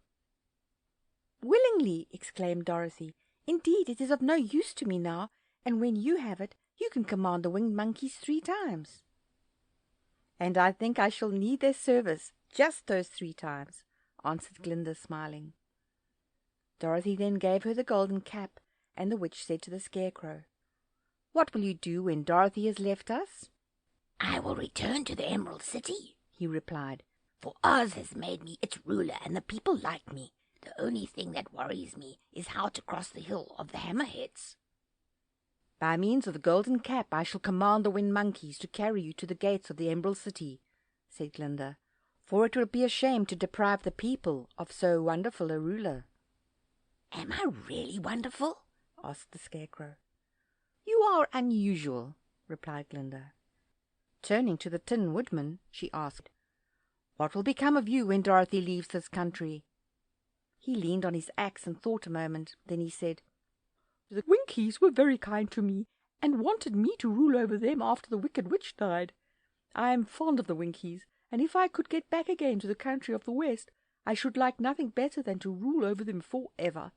"Willingly!" exclaimed Dorothy. "Indeed, it is of no use to me now, and when you have it, you can command the winged monkeys 3 times." "And I think I shall need their service just those 3 times," answered Glinda, smiling. Dorothy then gave her the golden cap, and the witch said to the Scarecrow, "What will you do when Dorothy has left us?" "I will return to the Emerald City," he replied. "for Oz has made me its ruler, and the people like me, The only thing that worries me is how to cross the hill of the hammerheads." "By means of the golden cap I shall command the wind monkeys to carry you to the gates of the Emerald City," said Glinda, "for it would be a shame to deprive the people of so wonderful a ruler." "Am I really wonderful?" asked the Scarecrow. "You are unusual," replied Glinda. Turning to the Tin Woodman, she asked, "What will become of you when Dorothy leaves this country?" He leaned on his axe and thought a moment. Then he said, "The Winkies were very kind to me, and wanted me to rule over them after the Wicked Witch died. I am fond of the Winkies, and if I could get back again to the country of the West, I should like nothing better than to rule over them forever."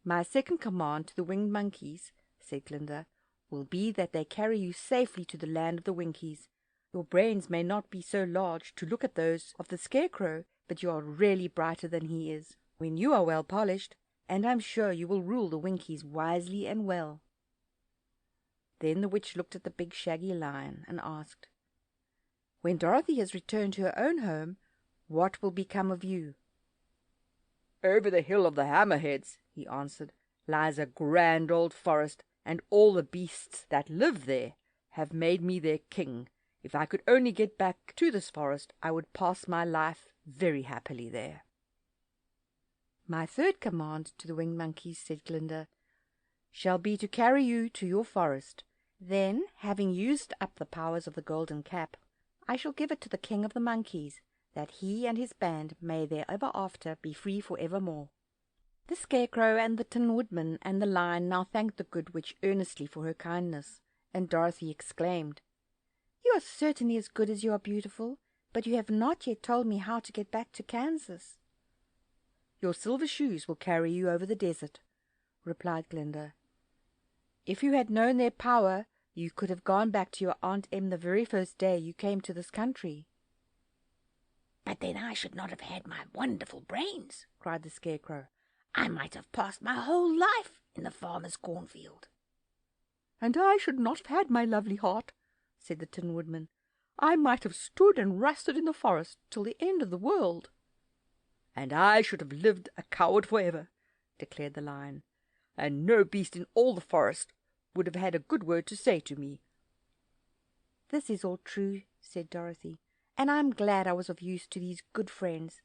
"My second command to the winged monkeys," said Glinda, "will be that they carry you safely to the land of the Winkies. Your brains may not be so large to look at those of the Scarecrow, but you are really brighter than he is, when you are well polished, and I'm sure you will rule the Winkies wisely and well." Then the witch looked at the big shaggy lion and asked, "When Dorothy has returned to her own home, what will become of you?" "Over the hill of the hammerheads," he answered, "lies a grand old forest, and all the beasts that live there have made me their king. If I could only get back to this forest, I would pass my life very happily there." "My third command to the winged monkeys," said Glinda, "shall be to carry you to your forest. Then, having used up the powers of the golden cap, I shall give it to the king of the monkeys, that he and his band may there ever after be free for evermore." The Scarecrow and the Tin Woodman and the Lion now thanked the good witch earnestly for her kindness, and Dorothy exclaimed, "You are certainly as good as you are beautiful, but you have not yet told me how to get back to Kansas." "Your silver shoes will carry you over the desert," replied Glinda. "If you had known their power, you could have gone back to your Aunt Em the very first day you came to this country." "But then I should not have had my wonderful brains," cried the Scarecrow. "I might have passed my whole life in the farmer's cornfield." "And I should not have had my lovely heart," said the Tin Woodman. "I might have stood and rusted in the forest till the end of the world." "And I should have lived a coward forever," declared the Lion, "and no beast in all the forest would have had a good word to say to me." "This is all true," said Dorothy, "and I'm glad I was of use to these good friends.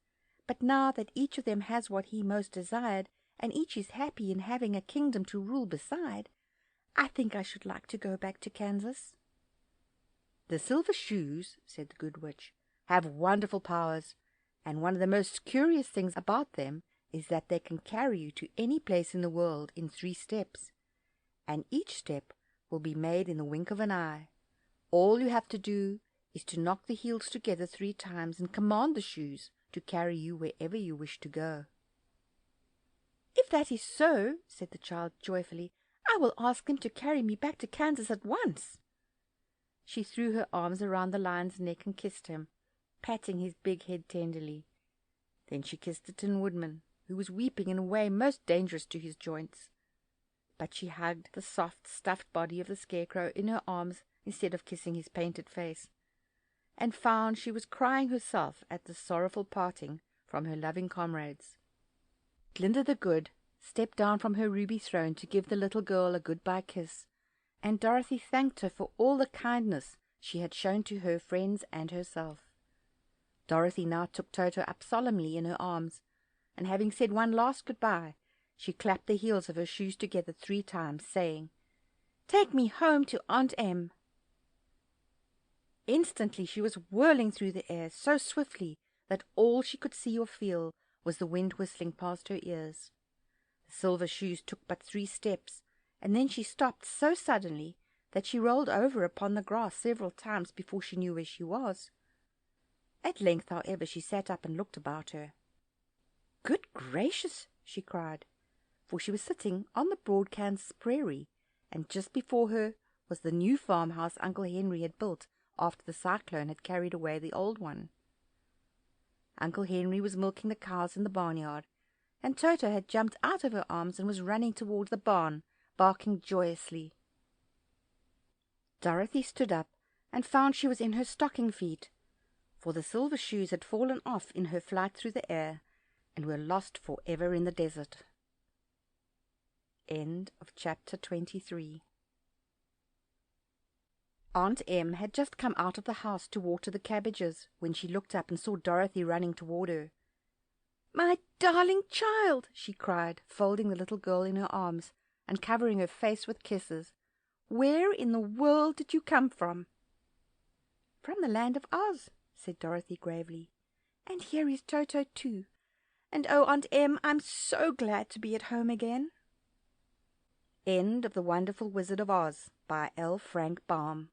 But now that each of them has what he most desired, and each is happy in having a kingdom to rule beside, I think I should like to go back to Kansas." "The silver shoes," said the good witch, "have wonderful powers, and one of the most curious things about them is that they can carry you to any place in the world in 3 steps, and each step will be made in the wink of an eye. All you have to do is to knock the heels together 3 times and command the shoes to carry you wherever you wish to go." "If that is so," said the child joyfully, "I will ask them to carry me back to Kansas at once." She threw her arms around the lion's neck and kissed him, patting his big head tenderly. Then she kissed the Tin Woodman, who was weeping in a way most dangerous to his joints. But she hugged the soft, stuffed body of the Scarecrow in her arms instead of kissing his painted face, and found she was crying herself at the sorrowful parting from her loving comrades. Glinda the Good stepped down from her ruby throne to give the little girl a good-bye kiss, and Dorothy thanked her for all the kindness she had shown to her friends and herself. Dorothy now took Toto up solemnly in her arms, and having said one last good-bye, she clapped the heels of her shoes together 3 times, saying, "Take me home to Aunt Em." Instantly she was whirling through the air so swiftly that all she could see or feel was the wind whistling past her ears. The silver shoes took but 3 steps, and then she stopped so suddenly that she rolled over upon the grass several times before she knew where she was. At length, however, she sat up and looked about her. "Good gracious!" she cried, for she was sitting on the broad Kansas prairie, and just before her was the new farmhouse Uncle Henry had built after the cyclone had carried away the old one. Uncle Henry was milking the cows in the barnyard, and Toto had jumped out of her arms and was running toward the barn, barking joyously. Dorothy stood up and found she was in her stocking feet, for the silver shoes had fallen off in her flight through the air, and were lost forever in the desert. End of chapter 23. Aunt Em had just come out of the house to water the cabbages when she looked up and saw Dorothy running toward her. "My darling child," she cried, folding the little girl in her arms and covering her face with kisses. "Where in the world did you come from?" "From the land of Oz," said Dorothy gravely. "And here is Toto too. And oh, Aunt Em, I'm so glad to be at home again." End of The Wonderful Wizard of Oz by L. Frank Baum.